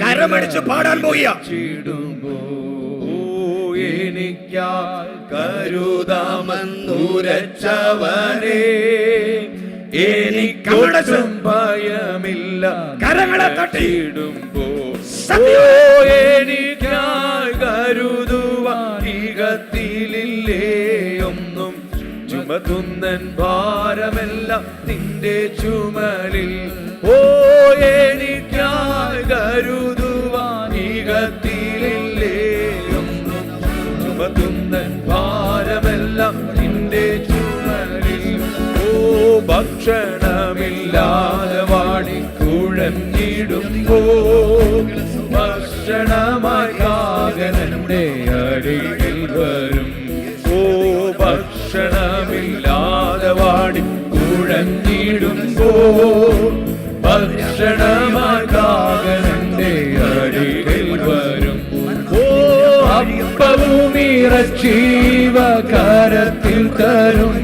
കരമടിച്ച് പാടാൻ പോയ എനിക്കായി കരുതാമെന്നുരച്ചവനെ, എനിക്കൊട്ടും ഭയമില്ല. കരങ്ങളെ തട്ടിയിടുമ്പോ എനിക്കായി കരുതുവാൻ ഇകത്തിലില്ലേ. ചുമത്തുന്നൻ ഭാരമെല്ലാം നിന്റെ ചുമലിൽ. ഓ എനിക്കായി കരുതുവാൻ ഇകത്തിലില്ലേ ഒന്നും. ചുമത്തുന്നൻ ഭാരമെല്ലാം നിന്റെ ചുമലിൽ. ഓ ഭക്ഷണമില്ലാതെ വാടിക്കുഴഞ്ഞിടുമ്പോ ഭക്ഷണമായി കാകനന്റെ അരികിൽ വരും. ഓ ഭക്ഷണമില്ലാതെ വാടിക്കുഴഞ്ഞിടുമ്പോ ഭക്ഷണമായി കാകനന്റെ അരികിൽ വരും. ഓ അപ്പവും ഇറച്ചീവകരത്തിൽ തരും.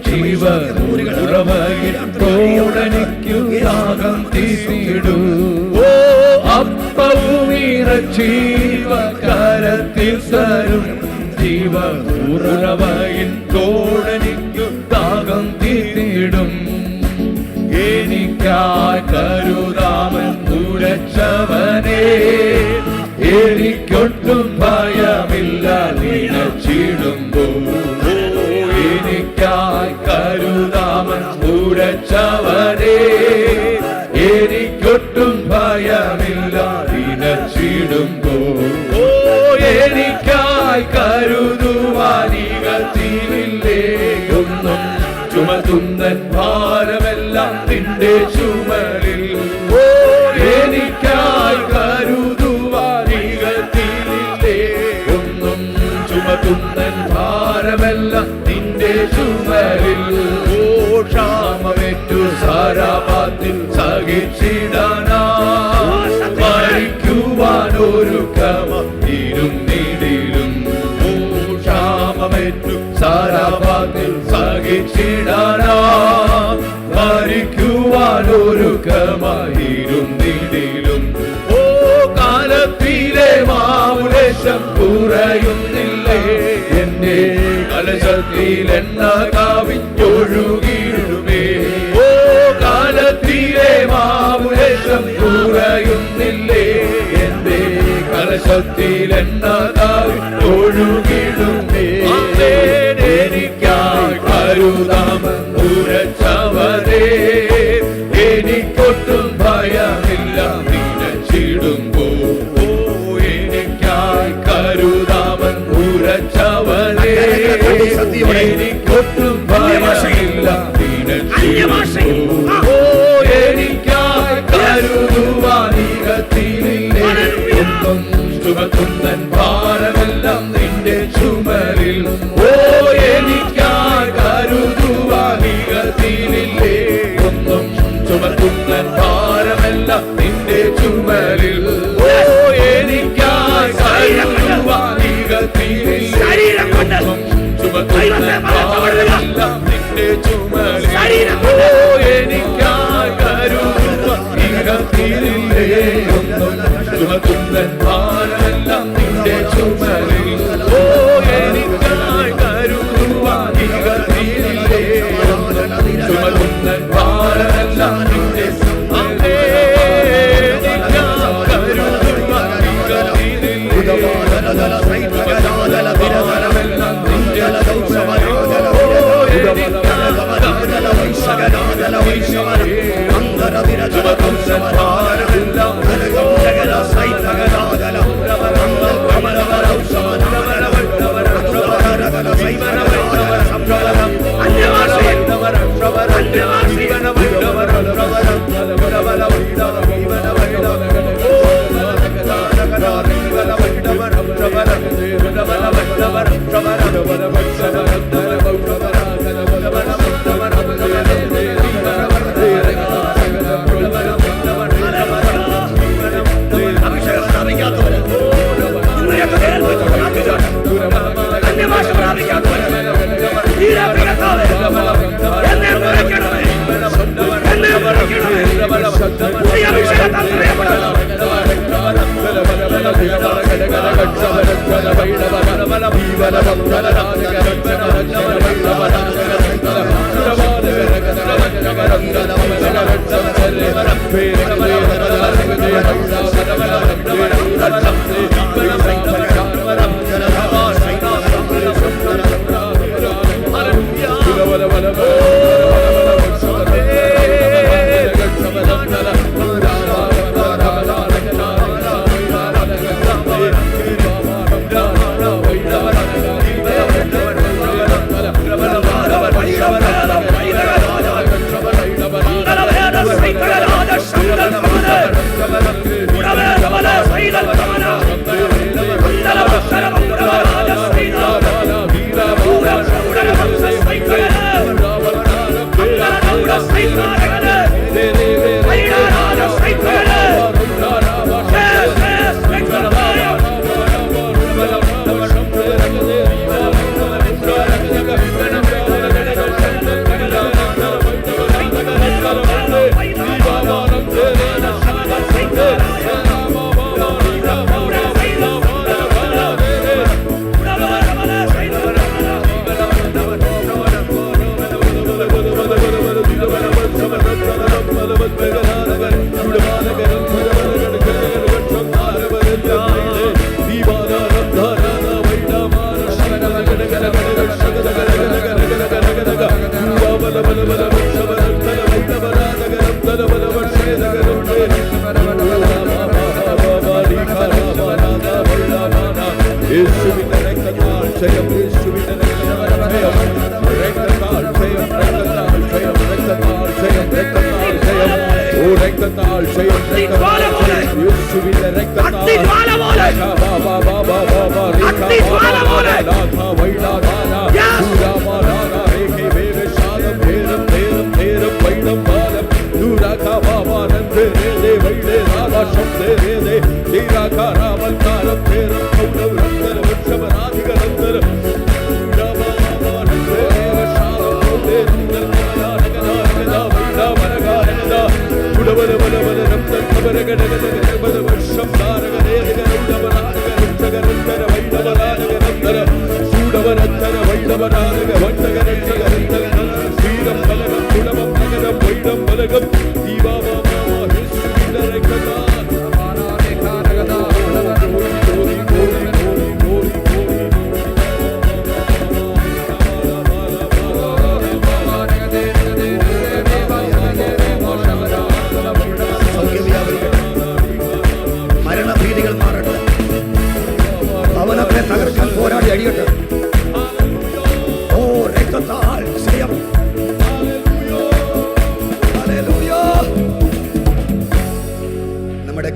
ജീവനുറവയിൽ തോടനിക്കു ദാഹം തീർത്തിടും. ഓ അപ്പവും ഇറച്ചീവകരത്തിൽ തരും. ജീവനുറവയിൽ തോടനിക്കു ദാഹം തീർത്തിടും. എനിക്കായി കരുതാമൻ ഉരച്ചവനേ, എനിക്കൊട്ടും ഭയമില്ല നിനച്ചിടുമ്പോ. എനിക്കായി കരുതാമൻ ഉരച്ചവനേ, എനിക്കൊട്ടും ഭയമില്ല നിനച്ചിടുമ്പോ. ഓ എനിക്കായി കരുതുവാനികത്തിലില്ലേ ഒന്നും. ചുമത്തുന്നൻ ഭാരമെല്ലാം നിന്റെ ചുമലിൽ. ഓ എനിക്കായി കരുതുവാനികത്തിലില്ലേ ഒന്നും. ചുമത്തുന്നൻ ഭാരമെല്ലാം നിന്റെ ചുമലിൽ. ഓ ക്ഷാമമേറ്റു സാരാപാത്തിൽ സഹിച്ചിടാനാ മരിക്കുവാനൊരുക്കമായിരും നീടിലും. ഓ ക്ഷാമമേറ്റു സാരാപാത്തിൽ സഹിച്ചിടാനാ മരിക്കുവാനൊരുക്കമായിരും നീടിലും. ഓ കാലത്തിലെ മാവുലേശം കുറയുന്നില്ലേ, എന്റെ കലശത്തിൽ എണ്ണ കവിഞ്ഞൊഴുകിയിടുമേ. ഓ കാലത്തിലെ മാവുലേശം കുറയുന്നില്ലേ, എന്റെ കലശത്തിൽ എണ്ണ കവിഞ്ഞൊഴുകിയിടുമേ. എനിക്കായി കരുതാമൻ ഉരച്ചവനേ, എനിക്കൊട്ടും ഭയമില്ല നിനച്ചിടുമ്പോ. ഓ എനിക്കായി കരുതാമൻ ഉരച്ചവനേ, എനിക്കൊട്ടും ഭയമില്ല നിനച്ചിടുമ്പോ. ഓ എനിക്കായി കരുതുവാനികത്തിലില്ലേ ഒന്നും. ചുമത്തുന്നൻ ഭാരമെല്ലാം നിന്റെ ചുമലിൽ. ഓ എനിക്കായി കരുതുവാനികത്തിലില്ലേ ഒന്നും. ചുമത്തുന്നൻ ഭാരമെല്ലാം നിന്റെ ചുമലിൽ. ഓ എനിക്കായി കരുതുവാനികത്തിലില്ലേ ഒന്നും. ചുമത്തുന്നൻ ഭാരമെല്ലാം നിന്റെ ചുമലിൽ. ഓ എനിക്കായി കരുതുവാനികത്തിലില്ലേ ഒന്നും. ചുമത്തുന്നൻ ഭാരമെല്ലാം നിന്റെ ചുമലിൽ. ഓ എനിക്കായി കരുതുവാനികത്തിലില്ലേ ഒന്നും. ചുമത്തുന്നൻ ഭാരമെല്ലാം നിന്റെ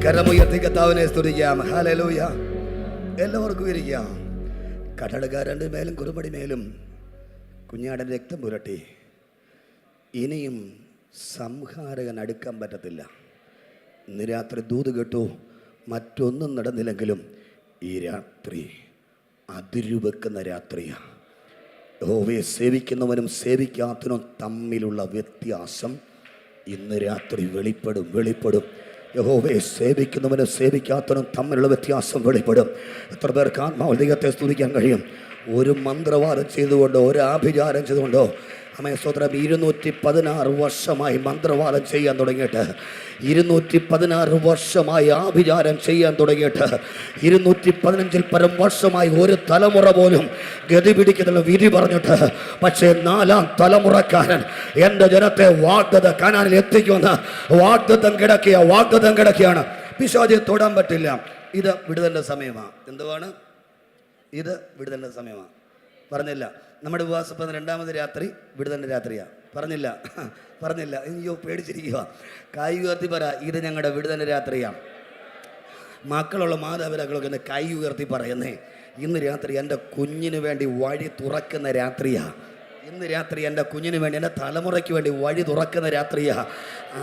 കരമുയർത്തി കർത്താവിനെ സ്തുതിക്കാം. ഹല്ലേലൂയ. എല്ലാവർക്കും ഇരിക്കാം. കടലുകാരൻ്റെ മേലും കുറുമടി മേലും കുഞ്ഞാടൻ രക്തം പുരട്ടി. ഇനിയും സംഹാരകൻ അടുക്കാൻ പറ്റത്തില്ല. ഇന്ന് രാത്രി ദൂത് കേട്ടു. മറ്റൊന്നും നടന്നില്ലെങ്കിലും ഈ രാത്രി അതിരുവെക്കുന്ന രാത്രിയാണ്. യഹോവയെ സേവിക്കുന്നവനും സേവിക്കാത്തവനും തമ്മിലുള്ള വ്യത്യാസം ഇന്ന് രാത്രി വെളിപ്പെടും. യഹോവയെ സേവിക്കുന്നവനും സേവിക്കാത്തവനും തമ്മിലുള്ള വ്യത്യാസം വെളിപ്പെടും. എത്ര പേർക്ക് ആത്മാവിൽ ദൈവത്തെ സ്തുതിക്കാൻ കഴിയും? ഒരു മന്ത്രവാദം ചെയ്തുകൊണ്ടോ ഒരു ആഭിചാരം ചെയ്തുകൊണ്ടോ അമ്മേ സ്തോത്രം 216 വർഷമായി മന്ത്രവാദം ചെയ്യാൻ തുടങ്ങിയിട്ട്, 216 വർഷമായി ആഭിചാരം ചെയ്യാൻ തുടങ്ങിയിട്ട്, 215 പരം വർഷമായി ഒരു തലമുറ പോലും ഗതി പിടിക്കുന്നുള്ള വിധി പറഞ്ഞിട്ട്, പക്ഷേ 4ാം തലമുറക്കാരൻ എൻ്റെ ജനത്തെ വാഗ്ദത്ത കനാനിൽ എത്തിക്കുമെന്ന് വാഗ്ദത്തം കിടക്കുകയാണ്. പിശാചിനെ തൊടാൻ പറ്റില്ല. ഇത് വിടുതലിൻ്റെ സമയമാണ്. എന്തുവാണ് ഇത്? വിടുതലിൻ്റെ സമയമാണ്. പറഞ്ഞില്ല. നമ്മുടെ ഉപവാസപ്പം 2ാമത് രാത്രി വിടുതലിൻ്റെ രാത്രിയാണ്. പറഞ്ഞില്ല. അയ്യോ പേടിച്ചിരിക്കുക. കൈ ഉയർത്തി പറ, ഇത് ഞങ്ങളുടെ വിടുതലിൻ്റെ രാത്രിയാണ്. മക്കളുള്ള മാതാപിതാക്കളൊക്കെ ഒന്ന് കൈ ഉയർത്തി പറയുന്നേ, ഇന്ന് രാത്രി എൻ്റെ കുഞ്ഞിന് വേണ്ടി വഴി തുറക്കുന്ന രാത്രിയാണ്. ഇന്ന് രാത്രി എൻ്റെ കുഞ്ഞിന് വേണ്ടി, എൻ്റെ തലമുറയ്ക്ക് വേണ്ടി വഴി തുറക്കുന്ന രാത്രിയാണ്.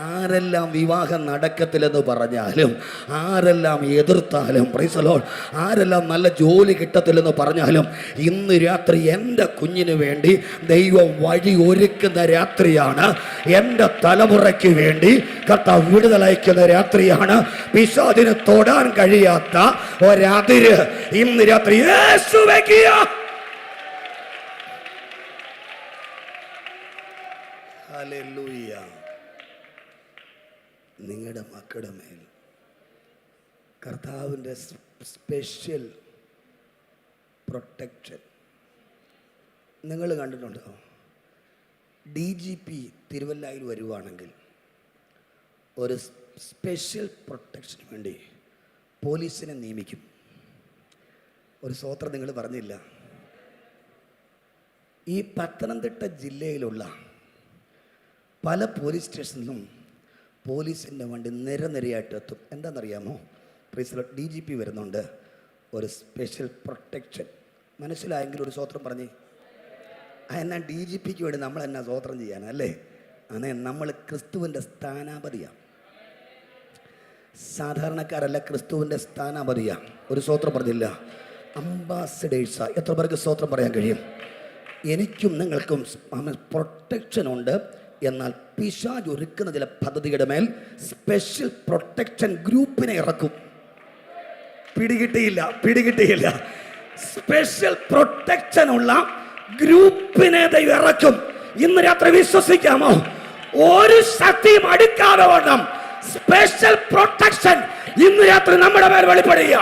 ആരെല്ലാം വിവാഹം നടക്കത്തില്ലെന്ന് പറഞ്ഞാലും, ആരെല്ലാം എതിർത്താലും, പ്രൈസ് ദി ലോർഡ്, ആരെല്ലാം നല്ല ജോലി കിട്ടത്തില്ലെന്ന് പറഞ്ഞാലും, ഇന്ന് രാത്രി എൻ്റെ കുഞ്ഞിന് വേണ്ടി ദൈവം വഴി ഒരുക്കുന്ന രാത്രിയാണ്. എൻ്റെ തലമുറയ്ക്ക് വേണ്ടി കർത്താവ് വിടുതലയക്കുന്ന രാത്രിയാണ്. പിശാചിന് തൊടാൻ കഴിയാത്ത ഒരതിര് ഇന്ന് രാത്രി യേശു വയ്ക്കുക. ഹല്ലേലൂയ. നിങ്ങളുടെ മക്കളുടെ മേൽ കർത്താവിൻ്റെ സ്പെഷ്യൽ പ്രൊട്ടക്ഷൻ നിങ്ങൾ കണ്ടിട്ടുണ്ടോ? DGP തിരുവല്ലയിൽ വരുവാണെങ്കിൽ ഒരു സ്പെഷ്യൽ പ്രൊട്ടക്ഷന് വേണ്ടി പോലീസിനെ നിയമിക്കും. ഒരു സ്വോത്രം നിങ്ങൾ പറഞ്ഞില്ല. ഈ പത്തനംതിട്ട ജില്ലയിലുള്ള പല പോലീസ് സ്റ്റേഷനിലും പോലീസിൻ്റെ വണ്ടി നിരനിരയായിട്ട് എത്തും. എന്താണെന്നറിയാമോ? പ്രീസിൽ DGP വരുന്നുണ്ട്. ഒരു സ്പെഷ്യൽ പ്രൊട്ടക്ഷൻ. മനസ്സിലായെങ്കിൽ ഒരു സ്വോത്രം പറഞ്ഞേ. എന്നാ DGPക്ക് വേണ്ടി നമ്മൾ എന്നാ സ്വോത്രം ചെയ്യാനല്ലേ? അതെ, നമ്മൾ ക്രിസ്തുവിൻ്റെ സ്ഥാനാപതിയാണ്. സാധാരണക്കാരല്ല, ക്രിസ്തുവിൻ്റെ സ്ഥാനാപതിയാണ്. ഒരു സ്വോത്രം പറഞ്ഞില്ല. അംബാസഡേഴ്സാ. എത്ര പേർക്ക് സ്വോത്രം പറയാൻ കഴിയും? എനിക്കും നിങ്ങൾക്കും പ്രൊട്ടക്ഷനുണ്ട്. എന്നാൽ പിശാച് ഒരുക്കുന്ന ചില പദ്ധതിയുടെ മേൽ സ്പെഷ്യൽ പ്രൊട്ടക്ഷൻ ഗ്രൂപ്പിനെ ഇറക്കും. പിടികിട്ടിയില്ല. സ്പെഷ്യൽ പ്രൊട്ടക്ഷൻ ഉള്ള ഗ്രൂപ്പിനെ ദൈവം ഇറക്കും. ഇന്ന് രാത്രി വിശ്വസിക്കാമോ? ഒരു ശക്തിയും അടുക്കാതെ വേണം സ്പെഷ്യൽ പ്രൊട്ടക്ഷൻ ഇന്ന് രാത്രി നമ്മുടെ മേൽ വെളിപ്പെടുക.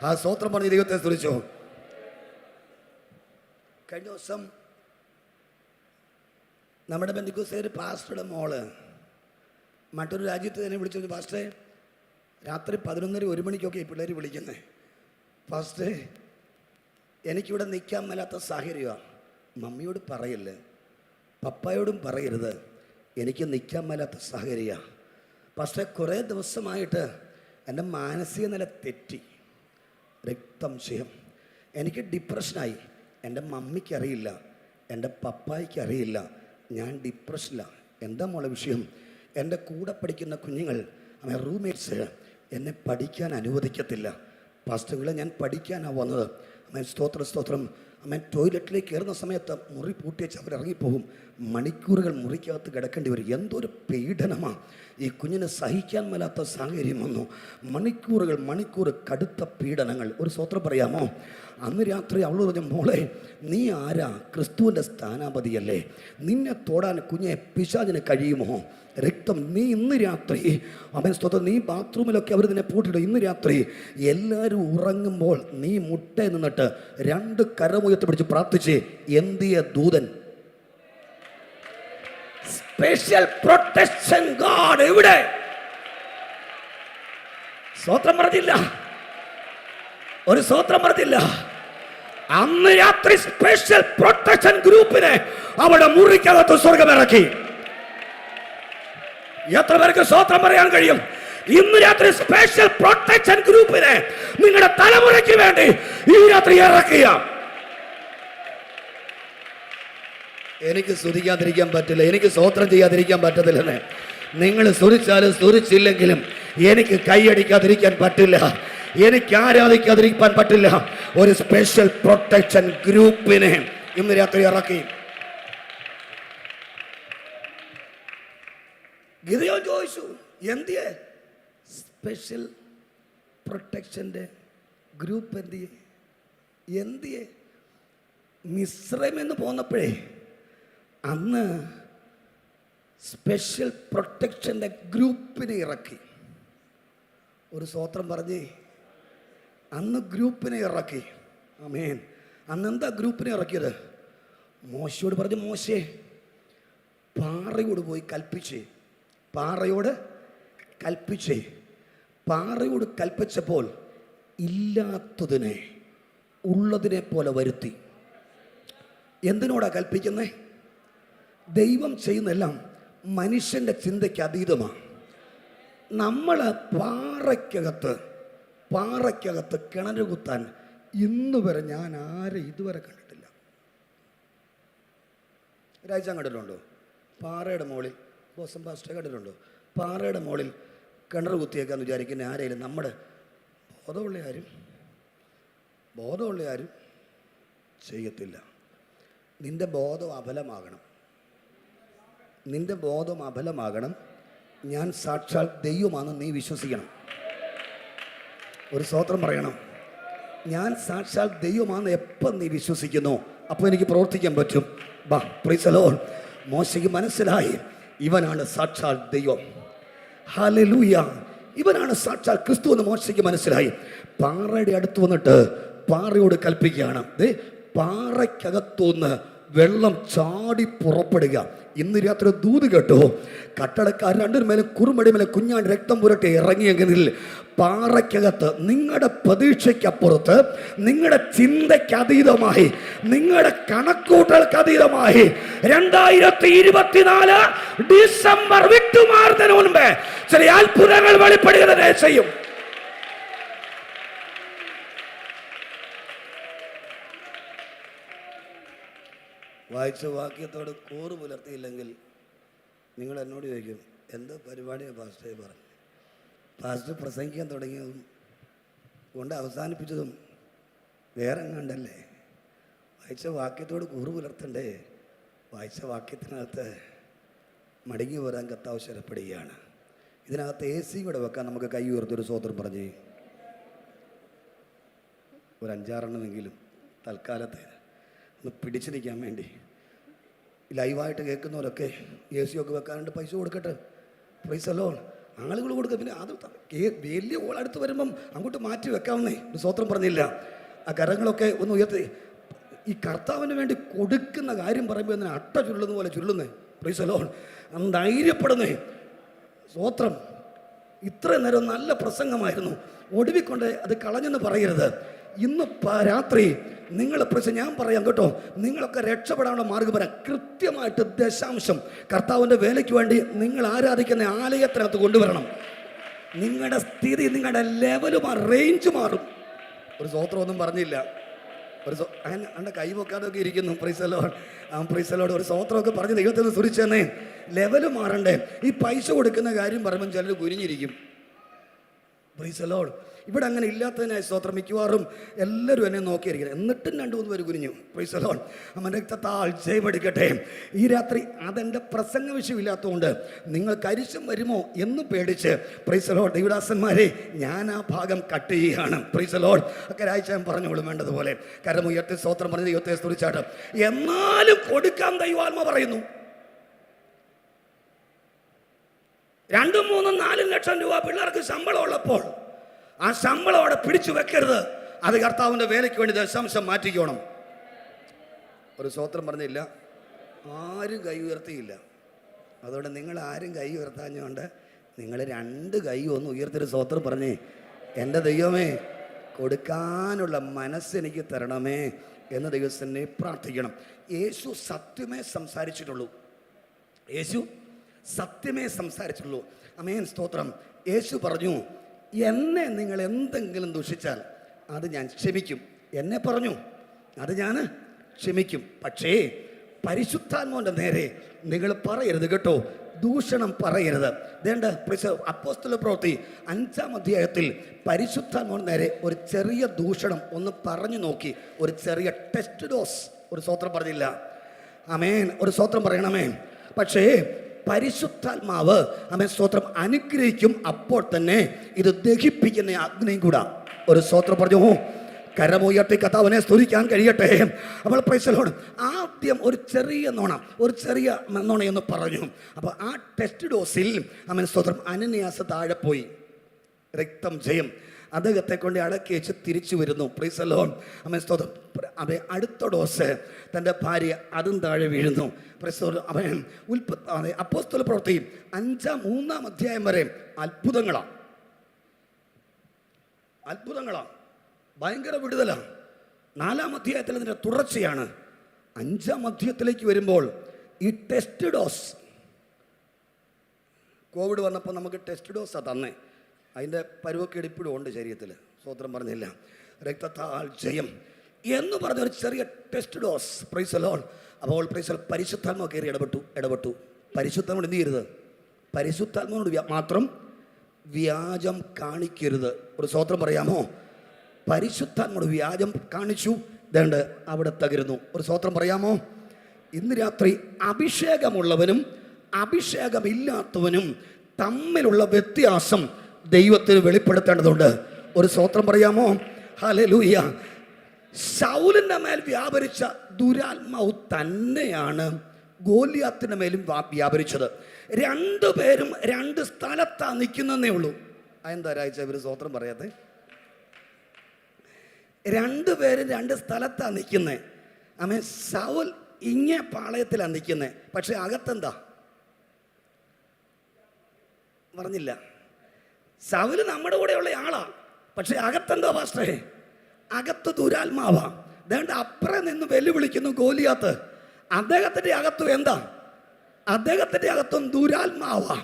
ആ സ്തോത്രം പറഞ്ഞ് ദൈവത്തെ സ്തുതിച്ചു. കഴിഞ്ഞ ദിവസം നമ്മുടെ ബന്ധുക്കോസ്തേര് പാസ്റ്ററുടെ മോള് മറ്റൊരു രാജ്യത്ത് തന്നെ വിളിച്ചു. പാസ്റ്റേ, രാത്രി 11:00-1 മണിക്കൊക്കെ ഈ പിള്ളേർ വിളിക്കുന്നത്. പാസ്റ്റേ, എനിക്കിവിടെ നിൽക്കാൻ മേലാത്ത സാഹചര്യമാണ്. മമ്മിയോട് പറയില്ല, പപ്പായോടും പറയരുത്, എനിക്ക് നിൽക്കാൻ മേലാത്ത സാഹചര്യമാണ്. പക്ഷേ കുറേ ദിവസമായിട്ട് എൻ്റെ മാനസിക നില തെറ്റി, രക്തംശയം, എനിക്ക് ഡിപ്രഷനായി. എൻ്റെ മമ്മിക്കറിയില്ല, എൻ്റെ പപ്പായ്ക്ക് അറിയില്ല, ഞാൻ ഡിപ്രഷനിലാണ്. എന്താ മോളെ വിഷയം? എൻ്റെ കൂടെ പഠിക്കുന്ന കുഞ്ഞുങ്ങൾ, റൂംമേറ്റ്സ് എന്നെ പഠിക്കാൻ അനുവദിക്കത്തില്ല. പാസ്റ്ററുകളെ, ഞാൻ പഠിക്കാനാണ് വന്നത്. സ്തോത്രം. ടോയ്ലറ്റിലേക്ക് കയറുന്ന സമയത്ത് മുറി പൂട്ടിച്ച് അവരിറങ്ങിപ്പോകും. മണിക്കൂറുകൾ മുറിക്കകത്ത് കിടക്കേണ്ടി വരും. എന്തൊരു പീഡനമാണ് ഈ കുഞ്ഞിന് സഹിക്കാൻ മേലാത്ത സാഹചര്യം വന്നു. മണിക്കൂർ കടുത്ത പീഡനങ്ങൾ. ഒരു സ്തോത്രം പറയാമോ? അന്ന് രാത്രി അവൾ പറഞ്ഞു, മോളെ, നീ ആരാ? ക്രിസ്തുവിൻ്റെ സ്ഥാനാപതിയല്ലേ? നിന്നെ തൊടാൻ കുഞ്ഞെ പിശാചിന് കഴിയുമോ? രക്തം. നീ ഇന്ന് രാത്രി സ്തോത്രം, നീ ബാത്റൂമിലൊക്കെ അവർ നിന്നെ പൂട്ടിയിടും. ഇന്ന് രാത്രി എല്ലാവരും ഉറങ്ങുമ്പോൾ നീ മുട്ടയിൽ നിന്നിട്ട് 2 കരമുയർത്തി പിടിച്ച് പ്രാർത്ഥിച്ച്, എന്തിയ ദൂതൻ, സ്പെഷ്യൽ പ്രൊട്ടക്ഷൻ ഗോഡ് എവിടെ? സ്തോത്രം പറഞ്ഞില്ല. ഒരു സ്തോത്രം പറഞ്ഞില്ല. അന്ന് രാത്രി സ്പെഷ്യൽ പ്രൊട്ടക്ഷൻ ഗ്രൂപ്പിനെ അവിടെ മുറിക്കകത്ത് സ്വർഗമിറക്കി. എത്ര പേർക്ക് സ്തോത്രം പറയാൻ കഴിയും? ഇന്ന് രാത്രി സ്പെഷ്യൽ പ്രൊട്ടക്ഷൻ ഗ്രൂപ്പിനെ നിങ്ങളുടെ തലമുറയ്ക്ക് വേണ്ടി ഈ രാത്രി ഇറക്കുക. എനിക്ക് സ്തുതിക്കാതിരിക്കാൻ പറ്റില്ല, എനിക്ക് സ്തോത്രം ചെയ്യാതിരിക്കാൻ പറ്റത്തില്ലെന്ന്. നിങ്ങൾ സ്തുതിച്ചാലും സ്തുതിച്ചില്ലെങ്കിലും എനിക്ക് കൈയടിക്കാതിരിക്കാൻ പറ്റില്ല, എനിക്ക് ആരാധിക്കാതിരിക്കാൻ പറ്റില്ല. ഒരു സ്പെഷ്യൽ പ്രൊട്ടക്ഷൻ ഗ്രൂപ്പിനെ ഇന്ന് രാത്രി ഇറക്കി. ഗിദെയോൻ ചോദിച്ചു, എന്തിയെ സ്പെഷ്യൽ പ്രൊട്ടക്ഷൻ്റെ ഗ്രൂപ്പ് എന്തിയെ? മിസ്രൈമിൽ പോന്നപ്പോഴേ അന്ന് സ്പെഷ്യൽ പ്രൊട്ടക്ഷൻ്റെ ഗ്രൂപ്പിനെ ഇറക്കി. ഒരു സ്തോത്രം പറഞ്ഞേ. അന്ന് ഗ്രൂപ്പിനെ ഇറക്കി. ആമേൻ. അന്നെന്താ ഗ്രൂപ്പിനെ ഇറക്കിയത്? മോശയോട് പറഞ്ഞു, മോശേ, പാറയോട് പോയി കൽപ്പിച്ചേ. പാറയോട് കൽപ്പിച്ചപ്പോൾ ഇല്ലാത്തതിനെ ഉള്ളതിനെ പോലെ വരുത്തി. എന്തിനോടാ കൽപ്പിക്കുന്നേ? ദൈവം ചെയ്യുന്നെല്ലാം മനുഷ്യൻ്റെ ചിന്തയ്ക്ക് അതീതമാണ്. നമ്മൾ പാറയ്ക്കകത്ത് കിണറ് കുത്താൻ ഇന്ന് വരെ ഞാൻ ആരെ ഇതുവരെ കണ്ടിട്ടില്ല. ഒരാഴ്ച കണ്ടിട്ടുണ്ടോ? പാറയുടെ മുകളിൽ ബോസം പാസ്റ്റർ കണ്ടിട്ടുണ്ടോ? പാറയുടെ മുകളിൽ കിണർ കുത്തിയേക്കാന്ന് വിചാരിക്കുന്ന ആരെയും നമ്മുടെ ബോധമുള്ള ആരും ചെയ്യത്തില്ല. നിന്റെ ബോധം അബലമാകണം. ഞാൻ സാക്ഷാൽ ദൈവമാണെന്ന് നീ വിശ്വസിക്കണം. ഒരു സ്തോത്രം പറയണം. ഞാൻ സാക്ഷാൽ ദൈവമാണെന്ന് എപ്പം നീ വിശ്വസിക്കുന്നു, അപ്പോൾ എനിക്ക് പ്രവർത്തിക്കാൻ പറ്റും. Price the Lord. മോശയ്ക്ക് മനസ്സിലായി, ഇവനാണ് സാക്ഷാൽ ദൈവം. ഹല്ലേലൂയ. ഇവനാണ് സാക്ഷാൽ ക്രിസ്തു എന്ന് മോശയ്ക്ക് മനസ്സിലായി. പാറയുടെ അടുത്ത് വന്നിട്ട് പാറയോട് കൽപ്പിക്കുകയാണ്, പാറയ്ക്കകത്തുനിന്ന് വെള്ളം ചാടി പുറപ്പെടുക. ഇന്ന് രാത്രി ദൂത് കേട്ടോ, കട്ടടക്കാർ രണ്ടിനുമേലും കുറുമടി മേലെ കുഞ്ഞാൻ രക്തം പുരട്ടി ഇറങ്ങിയെങ്കിൽ പാറയ്ക്കകത്ത് നിങ്ങളുടെ പ്രതീക്ഷയ്ക്കപ്പുറത്ത്, നിങ്ങളുടെ ചിന്തയ്ക്ക് അതീതമായി, നിങ്ങളുടെ കണക്കൂട്ടൽക്ക് അതീതമായി 2024 ഡിസംബർ വിട്ടുമാറുന്നതിന് മുൻപ് ചില അത്ഭുതങ്ങൾ വെളിപ്പെടുക തന്നെ ചെയ്യും. വായിച്ച വാക്യത്തോട് കൂറ് പുലർത്തിയില്ലെങ്കിൽ നിങ്ങൾ എന്നോട് ചോദിക്കും, എന്ത് പരിപാടിയാണ് പാസ്റ്റേ പറഞ്ഞു? പാസ്റ്റർ പ്രസംഗിക്കാൻ തുടങ്ങിയതും കൊണ്ട് അവസാനിപ്പിച്ചതും വേറെ കണ്ടല്ലേ? വായിച്ച വാക്യത്തോട് കൂറ് പുലർത്തണ്ടേ? വായിച്ച വാക്യത്തിനകത്ത് മടങ്ങി വരാൻ കർത്താവ് ശരപ്പെടുകയാണ്. ഇതിനകത്ത് AC കൂടെ വെക്കാൻ നമുക്ക് കൈ ഉയർത്തൊരു സ്വോത്രം പറഞ്ഞ് ഒരു 5-6 തൽക്കാലത്തെ ഒന്ന് പിടിച്ചു നിൽക്കാൻ വേണ്ടി ലൈവായിട്ട് കേൾക്കുന്നവരൊക്കെ AC ഒക്കെ വെക്കാനുണ്ട്, പൈസ കൊടുക്കട്ടെ. Price the Lord. ആളുകൾ കൊടുക്കുക. പിന്നെ അത് വലിയ ഓളടുത്ത് വരുമ്പം അങ്ങോട്ട് മാറ്റി വെക്കാവുന്നേ. ഒരു സ്വോത്രം പറഞ്ഞില്ല. ആ കരങ്ങളൊക്കെ ഒന്ന് ഉയർത്തി. ഈ കർത്താവിന് വേണ്ടി കൊടുക്കുന്ന കാര്യം പറയുമ്പോൾ എന്തിനാ അട്ട ചുരുളുന്ന പോലെ ചുരുളുന്നേ? Praise the lord. ധൈര്യപ്പെടുന്നേ. സ്വോത്രം. ഇത്രയും നേരം നല്ല പ്രസംഗമായിരുന്നു, ഒടുവിക്കൊണ്ട് അത് കളഞ്ഞെന്ന് പറയരുത്. ഇന്ന് രാത്രി നിങ്ങൾ ഞാൻ പറയാം കേട്ടോ, നിങ്ങളൊക്കെ രക്ഷപ്പെടാനുള്ള മാർഗ്ഗം പറയാം. കൃത്യമായിട്ട് ദശാംശം കർത്താവിൻ്റെ വേലയ്ക്ക് വേണ്ടി നിങ്ങൾ ആരാധിക്കുന്ന ആലയത്തിനകത്ത് കൊണ്ടുവരണം. നിങ്ങളുടെ സ്ഥിതി, നിങ്ങളുടെ ലെവല് റേഞ്ച് മാറും. ഒരു സ്വോത്രമൊന്നും പറഞ്ഞില്ല. എൻ്റെ കൈ പൊക്കാതൊക്കെ ഇരിക്കുന്നു. Price the Lord. Price the Lord. ഒരു സ്വോത്രമൊക്കെ പറഞ്ഞ് ദൈവത്തിൽ നിന്ന് സുരിച്ചെന്നേ. ലെവല് മാറണ്ടേ? ഈ പൈസ കൊടുക്കുന്ന കാര്യം പറയുമ്പോൾ ചിലർ കുനിഞ്ഞിരിക്കും. Price the Lord. ഇവിടെ അങ്ങനെ ഇല്ലാത്തതിനായി സ്തോത്രം. മിക്കവാറും എല്ലാവരും എന്നെ നോക്കിയിരിക്കണം. എന്നിട്ടും 2-3 പേര് കുനിഞ്ഞു. Price the Lord. അവൻ രക്തത്താൽ ജയമെടുക്കട്ടെ. ഈ രാത്രി അതെൻ്റെ പ്രസംഗ വിഷയമില്ലാത്തതുകൊണ്ട് നിങ്ങൾ കരിശം വരുമോ എന്ന് പേടിച്ച്, പ്രൈസ് ദി ലോർഡ്, ദൈവദാസന്മാരെ ഞാൻ ആ ഭാഗം കട്ട് ചെയ്യുകയാണ്. Price the Lord. ഒക്കെ ഒരാഴ്ച ഞാൻ പറഞ്ഞോളും വേണ്ടതുപോലെ. കരമുയർത്തി സ്തോത്രം പറഞ്ഞ് ദൈവത്തെ സ്തുതിച്ചാട്ട്. എന്നാലും കൊടുക്കാൻ ദൈവാത്മ പറയുന്നു. 2, 3, 4 ലക്ഷം രൂപ പിള്ളേർക്ക് ശമ്പളം ഉള്ളപ്പോൾ ആ ശമ്പളം അവിടെ പിടിച്ചു വെക്കരുത്. അത് കർത്താവിൻ്റെ വേലയ്ക്ക് വേണ്ടി ദശാംശം മാറ്റിക്കോണം. ഒരു സ്വോത്രം പറഞ്ഞില്ല. ആരും കൈ ഉയർത്തിയില്ല. അതുകൊണ്ട് നിങ്ങൾ ആരും കൈ ഉയർത്താഞ്ഞുകൊണ്ട് നിങ്ങൾ 2 കൈ ഒന്ന് ഉയർത്തിയൊരു സ്വോത്രം പറഞ്ഞേ. എൻ്റെ ദൈവമേ, കൊടുക്കാനുള്ള മനസ്സെനിക്ക് തരണമേ എന്ന് ദൈവത്തിനെ പ്രാർത്ഥിക്കണം. യേശു സത്യമേ സംസാരിച്ചിട്ടുള്ളൂ. യേശു സത്യമേ സംസാരിച്ചുള്ളൂ. ആമേൻ. സ്തോത്രം. യേശു പറഞ്ഞു, എന്നെ നിങ്ങൾ എന്തെങ്കിലും ദുഷിച്ചാൽ അത് ഞാൻ ക്ഷമിക്കും. എന്നെ പറഞ്ഞു, അത് ഞാൻ ക്ഷമിക്കും. പക്ഷേ പരിശുദ്ധാത്മാവിൻ്റെ നേരെ നിങ്ങൾ പറയരുത് കേട്ടോ. ദൂഷണം പറയരുത്. വേണ്ട. അപ്പോസ്തല പ്രവൃത്തി 5-ാം അധ്യായത്തിൽ പരിശുദ്ധാത്മാവിൻ്റെ നേരെ ഒരു ചെറിയ ദൂഷണം ഒന്ന് പറഞ്ഞു നോക്കി. ഒരു ചെറിയ ടെസ്റ്റ് ഡോസ്. ഒരു സ്വോത്രം പറഞ്ഞില്ല. ആമേൻ. ഒരു സ്വോത്രം പറയണമേ. പക്ഷേ പരിശുദ്ധാത്മാവ് ആമേൻ സ്തോത്രം അനുഗ്രഹിക്കും. അപ്പോൾ തന്നെ ഇത് ദഹിപ്പിക്കുന്ന അഗ്നിയും കൂടാ. ഒരു സ്തോത്രം പറഞ്ഞു. കരമുയർത്തി കർത്താവിനെ സ്തുതിക്കാൻ കഴിയട്ടെ. അപ്പോൾ പ്രൈസ് ദി ലോർഡ്. ആദ്യം ഒരു ചെറിയ നുണയെന്ന് പറഞ്ഞു. അപ്പോൾ ആ ടെസ്റ്റ് ഡോസിൽ ആമേൻ സ്തോത്രം അനന്യാസ് താഴെ പോയി. രക്തം ജയം. അദ്ദേഹത്തെ കൊണ്ട് അടക്കി വെച്ച് തിരിച്ചു വരുന്നു. Price the lord. ആമേൻ സ്തോത്രം. അവൻ അടുത്ത ഡോസ് തൻ്റെ ഭാര്യ അതും താഴെ വീഴുന്നു. Price the Lord. അവൻ അപ്പോസ്തല പ്രവൃത്തി 3-ാം അധ്യായം വരെ അത്ഭുതങ്ങളാണ്. ഭയങ്കര വിടുതലാണ്. 4-ാം അധ്യായത്തിൽ അതിൻ്റെ തുടർച്ചയാണ്. 5-ാം അധ്യായത്തിലേക്ക് വരുമ്പോൾ ഈ ടെസ്റ്റ് ഡോസ്, കോവിഡ് വന്നപ്പോൾ നമുക്ക് ടെസ്റ്റ് ഡോസാണ് തന്നെ. അതിൻ്റെ പരുവക്കേട് ഇപ്പോഴും ഉണ്ട് ശരീരത്തിൽ. സ്വോത്രം പറഞ്ഞില്ല. രക്തത്താൽ ജയം എന്ന് പറഞ്ഞൊരു ചെറിയ test dose. Price the Lord. അപ്പോൾ പ്രൈസ് പരിശുദ്ധാത്മാവ് കയറി ഇടപെട്ടു. പരിശുദ്ധാത്മാവ് എന്ത് ചെയ്യരുത്? പരിശുദ്ധാത്മാവോട് മാത്രം വ്യാജം കാണിക്കരുത്. ഒരു സ്വോത്രം പറയാമോ? പരിശുദ്ധാത്മാവോട് വ്യാജം കാണിച്ചു, ഇതേണ്ട അവിടെ തകരുന്നു. ഒരു സ്വോത്രം പറയാമോ? ഇന്ന് രാത്രി അഭിഷേകമുള്ളവനും അഭിഷേകമില്ലാത്തവനും തമ്മിലുള്ള വ്യത്യാസം ദൈവത്തിന് വെളിപ്പെടുത്തേണ്ടതുണ്ട്. ഒരു സ്വോത്രം പറയാമോ? ഹല്ലേലൂയ. ശൗലിന്റെ മേൽ വ്യാപരിച്ച ദുരാത്മാവ് തന്നെയാണ് ഗോലിയാത്തിന്റെ മേലും വ്യാപരിച്ചത്. 2 പേരും 2 സ്ഥലത്താണ് നിൽക്കുന്നേ ഉള്ളൂ. അതെന്താ രാഴ്ച ഇവർ സ്വോത്രം പറയാത്തെ? 2 പേരും 2 സ്ഥലത്താണ് നിൽക്കുന്നത്. ആമേൻ. ശൗൽ ഇങ്ങേ പാളയത്തിലാണ് നിൽക്കുന്നത്, പക്ഷെ അകത്തെന്താ പറഞ്ഞില്ല. ശൗല് നമ്മുടെ കൂടെയുള്ള ആളാ, പക്ഷെ അകത്തെന്താ പാസ്റ്ററേ? അകത്ത് ദുരാത്മാവാ. അതുകൊണ്ട് അപ്പുറം നിന്ന് വെല്ലുവിളിക്കുന്നു ഗോലിയാത്ത്. അദ്ദേഹത്തിൻ്റെ അകത്തും എന്താ? അദ്ദേഹത്തിൻ്റെ അകത്തും ദുരാത്മാവാ.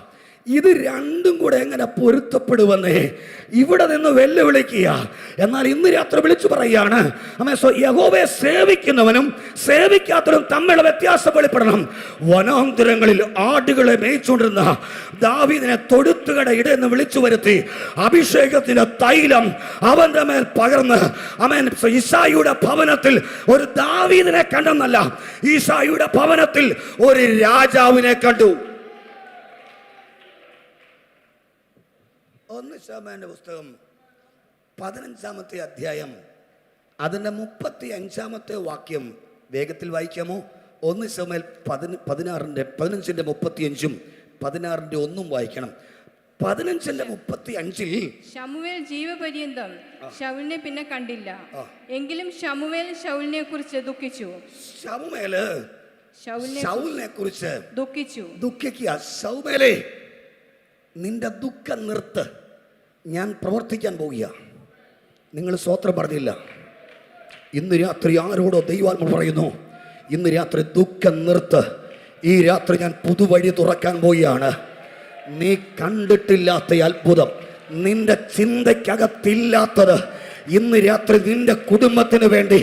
ഇത് രണ്ടും കൂടെ എങ്ങനെ പൊരുത്തപ്പെടുവന്നേ? ഇവിടെ നിന്ന് വെല്ലുവിളിക്കുക. എന്നാൽ ഇന്ന് രാത്രി വിളിച്ചു പറയുകയാണ്, യഹോവയെ സേവിക്കുന്നവനും സേവിക്കാത്തവനും തമ്മിലുള്ള വ്യത്യാസം വെളിപ്പെടണം. വനാന്തരങ്ങളിൽ ആടുകളെ മേയിച്ചുകൊണ്ടിരുന്ന ദാവീദിനെ തൊഴുത്തുകട ഇടയെന്ന് വിളിച്ചു വരുത്തി അഭിഷേകത്തിന്റെ തൈലം അവന്റെ മേൽ പകർന്ന് ഈശായിയുടെ ഭവനത്തിൽ ഒരു ദാവീദിനെ കണ്ടെന്നല്ല, ഈശായിയുടെ ഭവനത്തിൽ ഒരു രാജാവിനെ കണ്ടു. 1 ശമൂവേലിന്റെ പുസ്തകം 15-ാമത്തെ അധ്യായം അതിൻ്റെ 35-ാമത്തെ വാക്യം വേഗത്തിൽ വായിക്കാമോ? 1 ശമൂവേൽ 15-ന്റെ 35-ഉം 16-ന്റെ 1-ഉം വായിക്കണം. 15-ന്റെ 35-ൽ ശമൂവേൽ ജീവപര്യന്തം ശൗലിനെ പിന്നെ കണ്ടില്ല. എങ്കിലും ശമൂവേൽ ശൗലിനെ കുറിച്ച് ദുഃഖിച്ചു. ശൗലിനെ കുറിച്ച് ദുഃഖിക്കുക. ശൗമേലേ, നിന്റെ ദുഃഖം നിർത്ത്, ഞാൻ പ്രവർത്തിക്കാൻ പോവുക. നിങ്ങൾ സ്വോത്രം പറഞ്ഞില്ല. ഇന്ന് രാത്രി ആരോടോ ദൈവാത്മ പറയുന്നു, ഇന്ന് രാത്രി ദുഃഖം നിർത്ത്. ഈ രാത്രി ഞാൻ പുതുവഴി തുറക്കാൻ പോവുകയാണ്. നീ കണ്ടിട്ടില്ലാത്ത അത്ഭുതം, നിന്റെ ചിന്തയ്ക്കകത്തില്ലാത്തത് ഇന്ന് രാത്രി നിന്റെ കുടുംബത്തിന് വേണ്ടി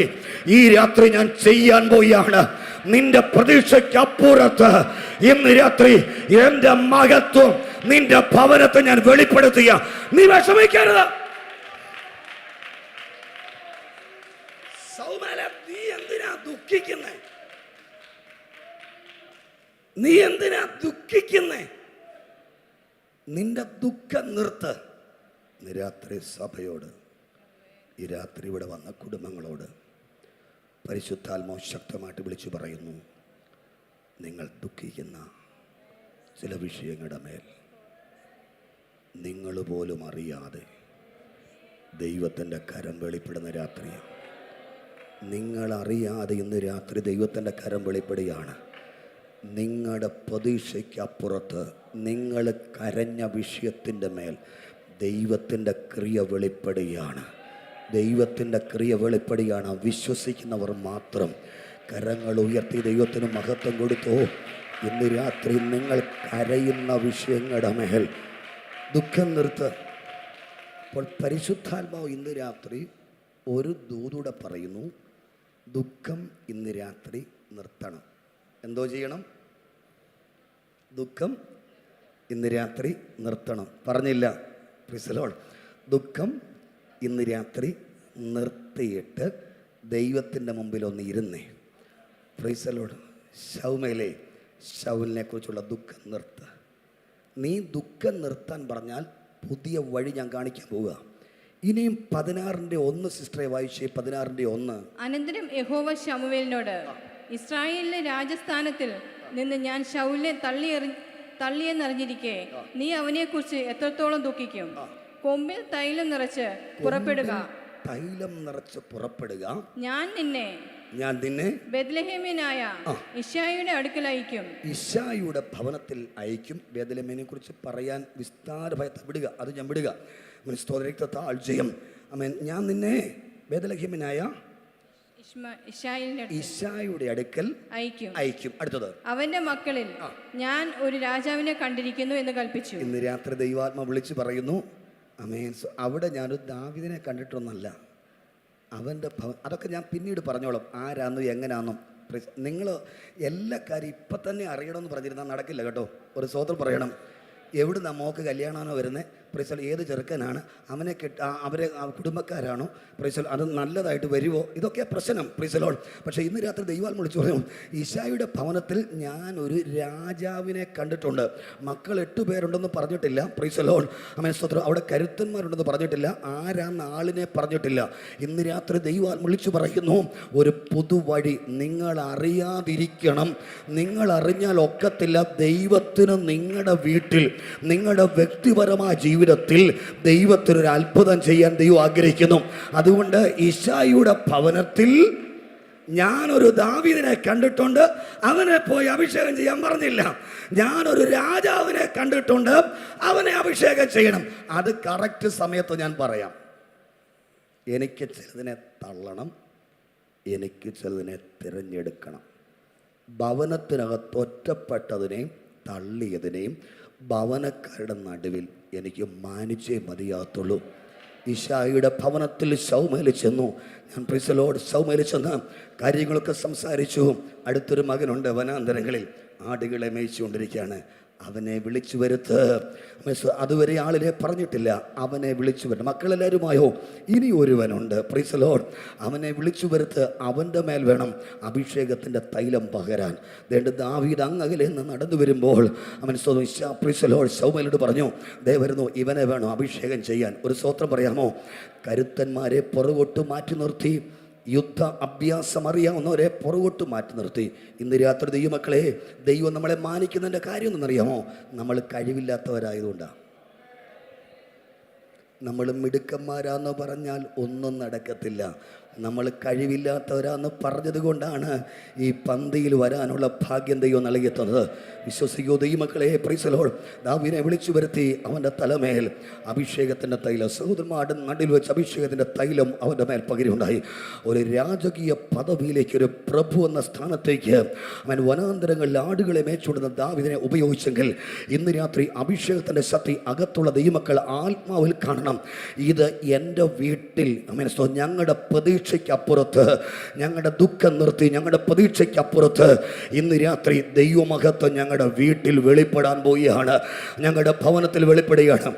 ഈ രാത്രി ഞാൻ ചെയ്യാൻ പോവുകയാണ്. നിന്റെ പ്രതീക്ഷയ്ക്കപ്പുറത്ത് ഇന്ന് രാത്രി എന്റെ മഹത്വം നിന്റെ ഭവനത്തെ ഞാൻ വെളിപ്പെടുത്തുക. നീ വിഷമിക്കരുത്. നീ എന്തിനാ ദുഃഖിക്കുന്നേ? നീ എന്തിനാ ദുഃഖിക്കുന്നേ? നിന്റെ ദുഃഖം നിർത്ത്. ഇന്ന് രാത്രി സഭയോട്, ഈ രാത്രി ഇവിടെ വന്ന കുടുംബങ്ങളോട് പരിശുദ്ധാത്മാവ് ശക്തമായിട്ട് വിളിച്ചു പറയുന്നു, നിങ്ങൾ ദുഃഖിക്കുന്ന ചില വിഷയങ്ങളുടെ മേൽ നിങ്ങൾ പോലും അറിയാതെ ദൈവത്തിൻ്റെ കരം വെളിപ്പെടുന്ന രാത്രിയാണ്. നിങ്ങളറിയാതെ ഇന്ന് രാത്രി ദൈവത്തിൻ്റെ കരം വെളിപ്പെടുകയാണ്. നിങ്ങളുടെ പ്രതീക്ഷയ്ക്കപ്പുറത്ത് നിങ്ങൾ കരഞ്ഞ വിഷയത്തിൻ്റെ മേൽ ദൈവത്തിൻ്റെ ക്രിയ വെളിപ്പെടുകയാണ്. ദൈവത്തിൻ്റെ ക്രിയ വെളിപ്പെടുകയാണ്. വിശ്വസിക്കുന്നവർ മാത്രം കരങ്ങൾ ഉയർത്തി ദൈവത്തിന് മഹത്വം കൊടുത്തു. ഇന്ന് രാത്രി നിങ്ങൾ കരയുന്ന വിഷയങ്ങളുടെ മേൽ ദുഃഖം നിർത്ത്. അപ്പോൾ പരിശുദ്ധാത്മാവ് ഇന്ന് രാത്രി ഒരു ദൂതൂടെ പറയുന്നു, ദുഃഖം ഇന്ന് രാത്രി നിർത്തണം. എന്തോ ചെയ്യണം? ദുഃഖം ഇന്ന് രാത്രി നിർത്തണം. പറഞ്ഞില്ല? Praise the lord. ദുഃഖം ഇന്ന് രാത്രി നിർത്തിയിട്ട് ദൈവത്തിൻ്റെ മുമ്പിൽ ഒന്ന് ഇരുന്നേ. Praise the lord. ശൗമേലേ, ശൗലിനെ കുറിച്ചുള്ള ദുഃഖം നിർത്ത്. നീ ദുഃഖം നിർത്താൻ പറഞ്ഞാൽ പുതിയ വഴി ഞാൻ കാണിക്കാൻ പോവുക. ഇനിയും 16-ന്റെ 1 സിസ്റ്ററെ വായിച്ചേ. 16-ന്റെ 1. അനന്തരം യഹോവ ശമൂവേലിനോട്, ഇസ്രായേലിലെ രാജസ്ഥാനത്തിൽ നിന്ന് ഞാൻ ശൗലിനെ തള്ളിയെന്നറിഞ്ഞിരിക്കെ നീ അവനെക്കുറിച്ച് എത്രത്തോളം ദുഃഖിക്കും? കൊമ്പിൽ തൈലം നിറച്ച് പുറപ്പെടുക. ഞാൻ നിന്നെ ബേത്ലഹേമ്യനായ ഇശ്ശായിയുടെ അടുക്കൽ അയക്കും. ഇശ്ശായിയുടെ ഭവനത്തിൽ അയക്കും. ബേത്ലഹേമിനെ കുറിച്ച് പറയാൻ വിസ്താരഭയത്തെ വിടുക. അത് ഞാൻ വിടുക. ജയം. ഞാൻ നിന്നെ ബേത്ലഹേമ്യനായ ഇശ്ശായിയുടെ അടുക്കൽ അയക്കും. അടുത്തത്, അവന്റെ മക്കളിൽ ഞാൻ ഒരു രാജാവിനെ കണ്ടിരിക്കുന്നു എന്ന് കൽപ്പിച്ചു. ഇന്ന് രാത്രി ദൈവാത്മ വിളിച്ചു പറയുന്നു, അവിടെ ഞാനൊരു ദാവീദിനെ കണ്ടിട്ടൊന്നല്ല. അവൻ്റെ അതൊക്കെ ഞാൻ പിന്നീട് പറഞ്ഞോളാം, ആരാന്നും എങ്ങനെയാണെന്നും. നിങ്ങൾ എല്ലാ കാര്യം ഇപ്പം തന്നെ അറിയണമെന്ന് പറഞ്ഞിരുന്നാൽ നടക്കില്ല കേട്ടോ. ഒരു സ്വതന്ത്രം പറയണം. എവിടുന്നാ മോക്ക് കല്യാണമാണോ വരുന്നത്? പ്രൈസൽ ഏത് ചെറുക്കനാണ്? അവനെ അവരെ കുടുംബക്കാരാണോ? പ്രൈസൽ അത് നല്ലതായിട്ട് വരുമോ? ഇതൊക്കെ പ്രശ്നം. പ്രൈസലോൾ. പക്ഷേ ഇന്ന് രാത്രി ദൈവാത്മ വിളിച്ചു പറഞ്ഞു, ഈശായുടെ ഭവനത്തിൽ ഞാൻ ഒരു രാജാവിനെ കണ്ടിട്ടുണ്ട്. മക്കൾ 8 പേരുണ്ടെന്ന് പറഞ്ഞിട്ടില്ല. പ്രൈസലോൾ. സ്തോത്രം. അവിടെ കരുത്തന്മാരുണ്ടെന്ന് പറഞ്ഞിട്ടില്ല. ആരാന്ന് ആളിനെ പറഞ്ഞിട്ടില്ല. ഇന്ന് രാത്രി ദൈവാത്മ വിളിച്ചു പറയുന്നു, ഒരു പുതുവഴി നിങ്ങൾ അറിയാതിരിക്കണം. നിങ്ങൾ അറിഞ്ഞാൽ ഒക്കത്തില്ല. ദൈവത്തിന് നിങ്ങളുടെ വീട്ടിൽ, നിങ്ങളുടെ വ്യക്തിപരമായ ജീവിതത്തിൽ ദൈവത്തിനൊരു അത്ഭുതം ചെയ്യാൻ ദൈവം ആഗ്രഹിക്കുന്നു. അതുകൊണ്ട് ഈശായിയുടെ ഭവനത്തിൽ ഞാനൊരു ദാവീദിനെ കണ്ടിട്ടുണ്ട്, അവനെ പോയി അഭിഷേകം ചെയ്യാൻ പറഞ്ഞില്ല. ഞാനൊരു രാജാവിനെ കണ്ടിട്ടുണ്ട്, അവനെ അഭിഷേകം ചെയ്യണം. അത് കറക്റ്റ് സമയത്ത് ഞാൻ പറയാം. എനിക്ക് ചിലതിനെ തള്ളണം, എനിക്ക് ചിലതിനെ തിരഞ്ഞെടുക്കണം. ഭവനത്തിനകത്ത് ഒറ്റപ്പെട്ടതിനെയും തള്ളിയതിനെയും ഭവനക്കാരുടെ നടുവിൽ എനിക്ക് മാനിച്ചേ മതിയാകത്തുള്ളൂ. ഇശായിയുടെ ഭവനത്തിൽ ശൗമേൽ ചെന്നു. ഞാൻ പ്രിസലോട് ശൗമേൽ ചെന്ന് കാര്യങ്ങളൊക്കെ സംസാരിച്ചു. അടുത്തൊരു മകനുണ്ട് വനാന്തരങ്ങളിൽ, ആടുകളെ മേയിച്ചുകൊണ്ടിരിക്കുകയാണ്. അവനെ വിളിച്ചു വരുത്ത്. അതുവരെ ആളിനെ പറഞ്ഞിട്ടില്ല, അവനെ വിളിച്ചു വരുത്ത്. മക്കളെല്ലാവരുമായോ? ഇനി ഒരുവനുണ്ട്, പ്രൈസ് ദി ലോർഡ്. അവനെ വിളിച്ചു വരുത്ത്, അവൻ്റെ മേൽ വേണം അഭിഷേകത്തിൻ്റെ തൈലം പകരാൻ. ദാവീദ് അങ്ങകലെ നിന്ന് നടന്നു വരുമ്പോൾ അവൻ പ്രൈസ് ദി ലോർഡ് ശൗമേലോട് പറഞ്ഞു, ദേ വരുന്നു, ഇവനെ വേണം അഭിഷേകം ചെയ്യാൻ. ഒരു സ്തോത്രം പറയാമോ? കരുത്തന്മാരെ പുറകോട്ട് മാറ്റി നിർത്തി, യുദ്ധ അഭ്യാസം അറിയാവുന്നവരെ പുറകോട്ട് മാറ്റി നിർത്തി. ഇന്ന് രാത്രി ദൈവമക്കളെ, ദൈവം നമ്മളെ മാനിക്കുന്നതിൻ്റെ കാര്യം ഒന്നെന്നറിയാമോ? നമ്മൾ കഴിവില്ലാത്തവരായതുകൊണ്ടാണ്. നമ്മൾ മിടുക്കന്മാരാന്ന് പറഞ്ഞാൽ ഒന്നും നടക്കത്തില്ല. നമ്മൾ കഴിവില്ലാത്തവരാന്ന് പറഞ്ഞത് കൊണ്ടാണ് ഈ പന്തിയിൽ വരാനുള്ള ഭാഗ്യം ദൈവം നൽകിയെത്തുന്നത്. വിശ്വസിക്കോ ദൈവമക്കളെ, പ്രൈസ് ദി ലോർഡ്. ദാവീദിനെ വിളിച്ചു വരുത്തി, അവൻ്റെ തലമേൽ അഭിഷേകത്തിൻ്റെ തൈലം, സഹോദരന്മാരുടെ നടുവിൽ വെച്ച് അഭിഷേകത്തിൻ്റെ തൈലം അവൻ്റെ മേൽ പകരുണ്ടായി. ഒരു രാജകീയ പദവിയിലേക്ക്, ഒരു പ്രഭു എന്ന സ്ഥാനത്തേക്ക് അവൻ വനാന്തരങ്ങളിൽ ആടുകളെ മേച്ചുകൊടുന്ന ദാവീദിനെ ഉപയോഗിച്ചെങ്കിൽ ഇന്ന് രാത്രി അഭിഷേകത്തിൻ്റെ ശക്തി അകത്തുള്ള ദൈവമക്കൾ ആത്മാവിൽ കാണണം. ഇത് എൻ്റെ വീട്ടിൽ ഞങ്ങളുടെ പ്രതീക്ഷയ്ക്കപ്പുറത്ത്, ഞങ്ങളുടെ ദുഃഖം നിർത്തി, ഞങ്ങളുടെ പ്രതീക്ഷയ്ക്കപ്പുറത്ത് ഇന്ന് രാത്രി ദൈവമഹത്വം ഞങ്ങളുടെ വീട്ടിൽ വെളിപ്പെടാൻ പോവുകയാണ്, ഞങ്ങളുടെ ഭവനത്തിൽ വെളിപ്പെടുകയാണ്.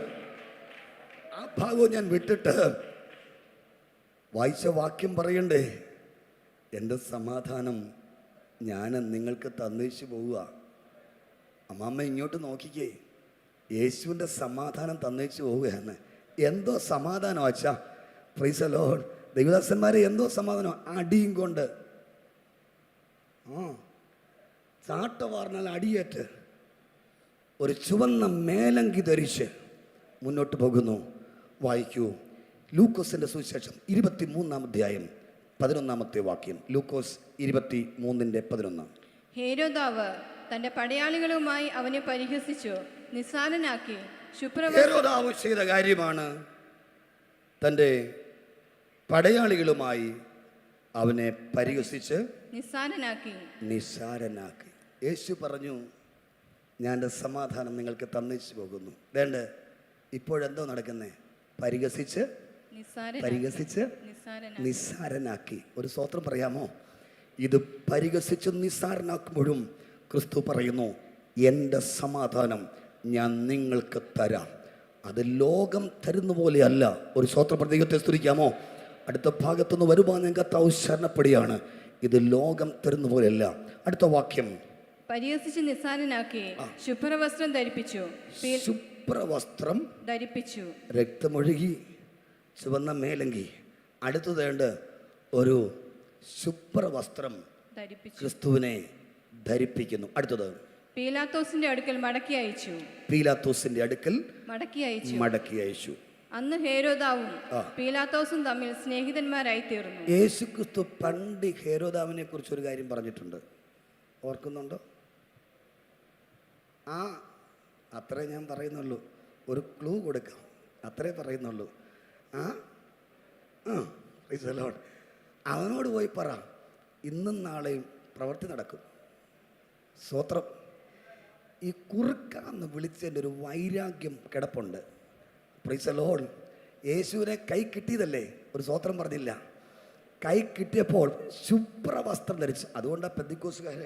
ആ ഭാഗവും ഞാൻ വിട്ടിട്ട് വായിച്ച വാക്യം പറയണ്ടേ? എൻ്റെ സമാധാനം ഞാൻ നിങ്ങൾക്ക് തന്നേച്ചു പോവുക. അമ്മാമ്മ ഇങ്ങോട്ട് നോക്കിക്കേ, യേശുവിൻ്റെ സമാധാനം തന്നേച്ചു പോവുകയാണ്. എന്തോ സമാധാനം അച്ഛാ, പ്രൈസ് ദി ലോർഡ്. ദൈവദാസന്മാരെ, എന്തോ സമാധാനം. അടിയും കൊണ്ട് ചാട്ട വാർന്നാൽ അടിയേറ്റ് ഒരു ചുവന്ന മേലങ്കി ധരിച്ച് മുന്നോട്ട് പോകുന്നു. വായിക്കൂ ലൂക്കോസിൻ്റെ സുവിശേഷം 23-ാം അധ്യായം 11-ാമത്തെ വാക്യം. ലൂക്കോസ് 23:11. ഹേരോദാവ് തന്റെ പടയാളികളുമായി അവനെ പരിഹസിച്ചു, നിസ്സാരനാക്കി. ഹേരോദാവ് ചെയ്ത കാര്യമാണ്. തൻ്റെ പടയാളികളുമായി അവനെ പരിഹസിച്ച് നിസ്സാരനാക്കി. യേശു പറഞ്ഞു, ഞാൻ എൻ്റെ സമാധാനം നിങ്ങൾക്ക് തന്നിച്ചു പോകുന്നു. വേണ്ട, ഇപ്പോഴെന്തോ നടക്കുന്നേ? പരിഹസിച്ച് നിസ്സാരനാക്കി. ഒരു സ്തോത്രം പറയാമോ? ഇത് പരിഹസിച്ച് നിസ്സാരനാക്കുമ്പോഴും ക്രിസ്തു പറയുന്നു, എൻ്റെ സമാധാനം ഞാൻ നിങ്ങൾക്ക് തരാം. അത് ലോകം തരുന്ന പോലെയല്ല. ഒരു സ്തോത്രം ദൈവത്തെ സ്തുതിക്കാമോ? അടുത്ത ഭാഗത്തുനിന്ന് വരുമ്പോൾ ഞാൻ കർത്താവ് ശരണപ്പെടുകയാണ്. ഇത് ലോകം തരുന്ന പോലെയല്ല. അടുത്ത വാക്യം, പരിഹസിച്ച് നിസ്സാരനാക്കി, ശുഭ്രവസ്ത്രം ധരിപ്പിച്ചു. ശുഭ്രവസ്ത്രം ധരിപ്പിച്ചു, രക്തമൊഴുകി ചുവന്ന മേലങ്കി. അടുത്തതേണ്ട ഒരു ശുഭ്രവസ്ത്രം ക്രിസ്തുവിനെ ധരിപ്പിക്കുന്നു. അടുത്തത്, പീലാത്തോസിന്റെ അടുക്കൽ മടക്കി അയച്ചു. പീലാത്തോസിന്റെ അടുക്കൽ മടക്കി അയച്ചു. അന്ന് ഹേരോദാവും പീലാത്തോസും തമ്മിൽ സ്നേഹിതന്മാരായി തീർന്നു. യേശു ക്രിസ്തു പണ്ട് ഹേരോദാവിനെ കുറിച്ച് ഒരു കാര്യം പറഞ്ഞിട്ടുണ്ട്, ഓർക്കുന്നുണ്ടോ? അത്രേ ഞാൻ പറയുന്നുള്ളൂ. ഒരു ക്ലൂ കൊടുക്കാം, അത്രേ പറയുന്നുള്ളൂ. അവനോട് പോയി പറ, ഇന്നും നാളെയും പ്രവൃത്തി നടക്കും. സ്തോത്രം. ഈ കുറുക്കാന്ന് വിളിച്ചതിൻ്റെ ഒരു വൈരാഗ്യം കിടപ്പുണ്ട്. Price the Lord. യേശുവിനെ കൈ കിട്ടിയതല്ലേ? ഒരു സ്തോത്രം പറഞ്ഞില്ല. കൈ കിട്ടിയപ്പോൾ ശുഭ്രവസ്ത്രം ധരിച്ച്, അതുകൊണ്ടാണ് പെന്തിക്കോസുകാർ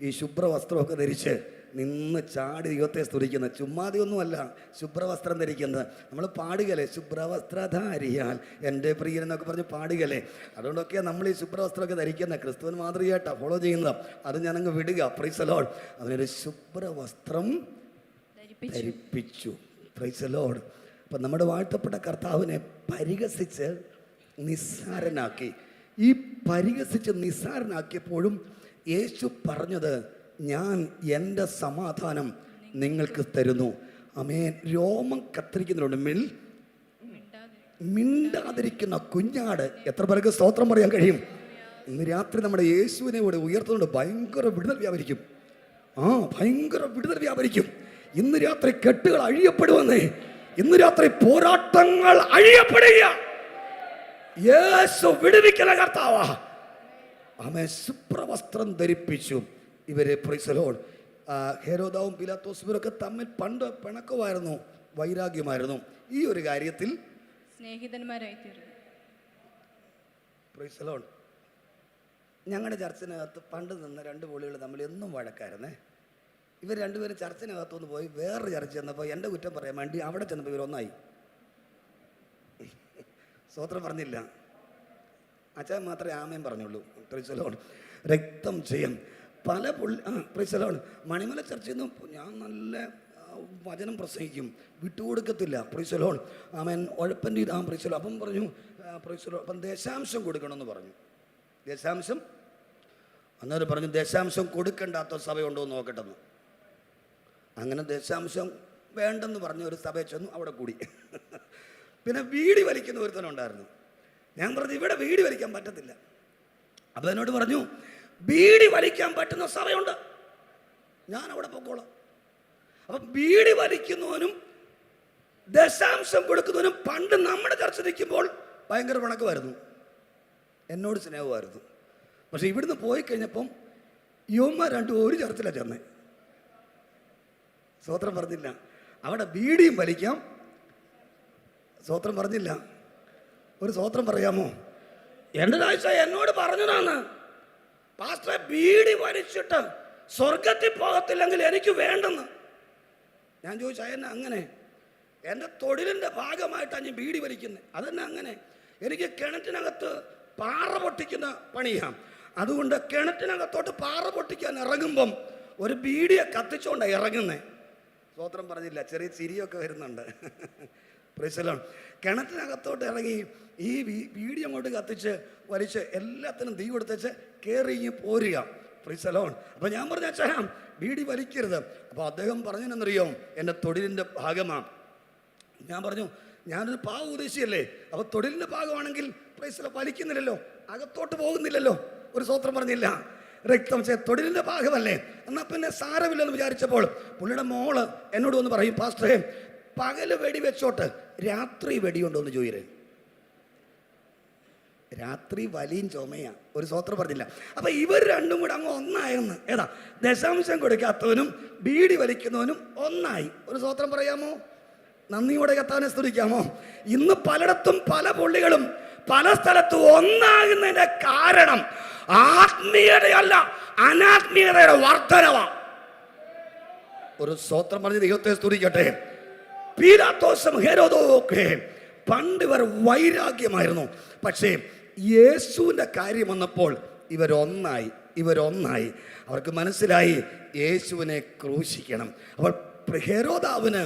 ഈ ശുഭ്രവസ്ത്രമൊക്കെ ധരിച്ച് നിന്ന് ചാടി ദൈവത്തെ സ്തുതിക്കുന്നത്. ചുമ്മാതിയൊന്നുമല്ല ശുഭ്രവസ്ത്രം ധരിക്കുന്നത്. നമ്മൾ പാടുകല്ലേ, ശുഭ്രവസ്ത്രധാരിയാൽ എൻ്റെ പ്രിയൻ എന്നൊക്കെ പറഞ്ഞ് പാടുകല്ലേ. അതുകൊണ്ടൊക്കെയാണ് നമ്മൾ ഈ ശുഭ്രവസ്ത്രമൊക്കെ ധരിക്കുന്നത്. ക്രിസ്തുവിന് മാതൃകയായിട്ടാണ് ഫോളോ ചെയ്യുന്നത്. അത് ഞാനങ്ങ് വിടുക. Price the Lord. അതിനൊരു ശുഭ്രവസ്ത്രം ധരിപ്പിച്ചു. Price the lord. അപ്പം നമ്മുടെ വാഴ്ത്തപ്പെട്ട കർത്താവിനെ പരിഹസിച്ച് നിസ്സാരനാക്കി. ഈ പരിഹസിച്ച് നിസ്സാരനാക്കിയപ്പോഴും യേശു പറഞ്ഞത്, ഞാൻ എൻ്റെ സമാധാനം നിങ്ങൾക്ക് തരുന്നു. ആമേൻ. രോമം കത്തിരിക്കുന്നതിനുള്ളിൽ മിണ്ടാതിരിക്കുന്ന കുഞ്ഞാട്. എത്ര പേർക്ക് സ്തോത്രം പറയാൻ കഴിയും? ഇന്ന് രാത്രി നമ്മുടെ യേശുവിനെ ഇവിടെ ഉയർത്തുന്നുണ്ട്. ഭയങ്കര വിടുതൽ വ്യാപരിക്കും. ഭയങ്കര വിടുതൽ വ്യാപരിക്കും. ഇന്ന് രാത്രി കെട്ടുകൾ അഴിയപ്പെടുവന്നേ. ഇന്ന് രാത്രി പോരാട്ടങ്ങൾ അഴിയപ്പെടുക. യേശു വിടുവിക്കല കർത്താവാ. ആമേൻ. ശുഭ്രവസ്ത്രം ധരിപ്പിച്ചു ഇവരെ. Praise the lord. ഹെരോദാവും പിലാത്തോസുമൊക്കെ തമ്മിൽ പണ്ട് പിണക്കമായിരുന്നു, വൈരാഗ്യമായിരുന്നു. ഈ ഒരു കാര്യത്തിൽ സ്നേഹിതന്മാരായി തീർന്നു. Praise the lord. ഞങ്ങളുടെ ചർച്ചിനകത്ത് പണ്ട് നിന്ന് രണ്ട് പുള്ളികൾ തമ്മിൽ എന്നും വഴക്കായിരുന്നേ. ഇവർ രണ്ടുപേരും ചർച്ചിനകത്തുനിന്ന് പോയി വേറൊരു ചർച്ച ചെന്നപ്പോൾ എൻ്റെ കുറ്റം പറയാൻ വേണ്ടി അവിടെ ചെന്നപ്പോൾ ഇവരൊന്നായി. സ്വോത്രം പറഞ്ഞില്ല. അച്ഛൻ മാത്രമേ ആമേൻ പറഞ്ഞുള്ളൂ. Price the Lord. രക്തം ചെയ്യും പല പ്രൈസ് ദി ലോർഡ്. മണിമല ചർച്ചയിൽ നിന്ന് ഞാൻ നല്ല വചനം പ്രസംഗിക്കും, വിട്ടുകൊടുക്കത്തില്ല. Praise the lord. ആമേൻ. ഉഴപ്പൻ്റെ ഇതാ. Praise the lord. അപ്പം പറഞ്ഞു പ്രൈസ് ദി ലോർഡ്. അപ്പം ദശാംശം കൊടുക്കണമെന്ന് പറഞ്ഞു. ദശാംശം അന്നേരം പറഞ്ഞു ദശാംശം കൊടുക്കേണ്ടാത്ത സഭയുണ്ടോ എന്ന് നോക്കട്ടെന്ന്. അങ്ങനെ ദശാംശം വേണ്ടെന്ന് പറഞ്ഞ ഒരു സഭയിൽ ചെന്നു, അവിടെ കൂടി. പിന്നെ വീടി വലിക്കുന്ന ഒരുത്തനുണ്ടായിരുന്നു. ഞാൻ പറഞ്ഞു ഇവിടെ വീടി വലിക്കാൻ പറ്റത്തില്ല. അപ്പോൾ എന്നോട് പറഞ്ഞു വീടി വലിക്കാൻ പറ്റുന്ന സഭയുണ്ട്, ഞാൻ അവിടെ പൊക്കോളാം. അപ്പം വീടി വലിക്കുന്നവനും ദശാംശം കൊടുക്കുന്നവനും പണ്ട് നമ്മുടെ ചർച്ച നിൽക്കുമ്പോൾ ഭയങ്കര വണക്കമായിരുന്നു, എന്നോട് സ്നേഹമായിരുന്നു. പക്ഷെ ഇവിടുന്ന് പോയി കഴിഞ്ഞപ്പം യുവന്മാർ രണ്ടും ഒരു ചർച്ചിലാണ് ചെന്നേ. സ്വോത്രം പറഞ്ഞില്ല. അവിടെ ബീഡിയും വലിക്കാം. സ്വോത്രം പറഞ്ഞില്ല. ഒരു സ്വോത്രം പറയാമോ? എൻ്റെ ആഴ്ച എന്നോട് പറഞ്ഞതാണ്, പാസ്റ്ററെ ബീഡി വലിച്ചിട്ട് സ്വർഗത്തിൽ പോകത്തില്ലെങ്കിൽ എനിക്ക് വേണ്ടെന്ന്. ഞാൻ ചോദിച്ചു അതെന്നെ അങ്ങനെ? എൻ്റെ തൊഴിലിൻ്റെ ഭാഗമായിട്ടാണ് ഞാൻ ബീഡി വലിക്കുന്നത്. അതെന്നെ അങ്ങനെ? എനിക്ക് കിണറ്റിനകത്ത് പാറ പൊട്ടിക്കുന്ന പണിയാം. അതുകൊണ്ട് കിണറ്റിനകത്തോട്ട് പാറ പൊട്ടിക്കാൻ ഇറങ്ങുമ്പം ഒരു ബീഡിയെ കത്തിച്ചുകൊണ്ടാണ് ഇറങ്ങുന്നത്. സ്വോത്രം പറഞ്ഞില്ല. ചെറിയ ചിരിയൊക്കെ വരുന്നുണ്ട്. Price the Lord. കിണറ്റിനകത്തോട്ട് ഇറങ്ങി ഈ ബീഡി അങ്ങോട്ട് കത്തിച്ച് വലിച്ച് എല്ലാത്തിനും തീ കൊടുത്തേച്ച് കയറി പോരുക. Price the Lord. അപ്പോൾ ഞാൻ പറഞ്ഞ അച്ഛാ ബീഡി വലിക്കരുത്. അപ്പോൾ അദ്ദേഹം പറഞ്ഞതെന്നറിയോ, എൻ്റെ തൊഴിലിൻ്റെ ഭാഗമാണ്. ഞാൻ പറഞ്ഞു ഞാനൊരു പാവ ഉദ്ദേശിയല്ലേ, അപ്പോൾ തൊഴിലിൻ്റെ ഭാഗമാണെങ്കിൽ പ്രൈസ് വലിക്കുന്നില്ലല്ലോ, അകത്തോട്ട് പോകുന്നില്ലല്ലോ. ഒരു സ്വോത്രം പറഞ്ഞില്ല. രക്തം തൊഴിലിൻ്റെ ഭാഗമല്ലേ, എന്നാൽ പിന്നെ സാരമില്ലെന്ന് വിചാരിച്ചപ്പോൾ പുള്ളിയുടെ മോള് എന്നോട് വന്ന് പറയും, പാസ്റ്ററെ പകല് വെടി വെച്ചോട്ട് രാത്രി വെടിയുണ്ടോ എന്ന് ചോദിരേ. രാത്രി വലിയും ചുമയാ. ഒരു സ്വോത്രം പറഞ്ഞില്ല. അപ്പം ഇവർ രണ്ടും കൂടെ അങ്ങ് ഒന്നായെന്ന്. ഏതാ? ദശാംശം കൊടുക്കാത്തവനും ബീഡി വലിക്കുന്നവനും ഒന്നായി. ഒരു സ്വോത്രം പറയാമോ? നന്ദിയോടെ കർത്താവിനെ സ്തുതിക്കാമോ? ഇന്ന് പലയിടത്തും പല പുള്ളികളും പല സ്ഥലത്തും ഒന്നാകുന്നതിന്റെ കാരണം ആത്മീയതയല്ല, അനാത്മീയതയുടെ വർധനവാണ്. ഒരു സ്വോത്രം പറഞ്ഞ് ദൈവത്തെ സ്തുതിക്കട്ടെ. പീലാത്തോസും ഹെരോദവും ഒക്കെ പണ്ട് ഇവർ വൈരാഗ്യമായിരുന്നു. പക്ഷേ യേശുവിൻ്റെ കാര്യം വന്നപ്പോൾ ഇവരൊന്നായി. അവർക്ക് മനസ്സിലായി യേശുവിനെ ക്രൂശിക്കണം. അപ്പോൾ ഹെരോദാവിന്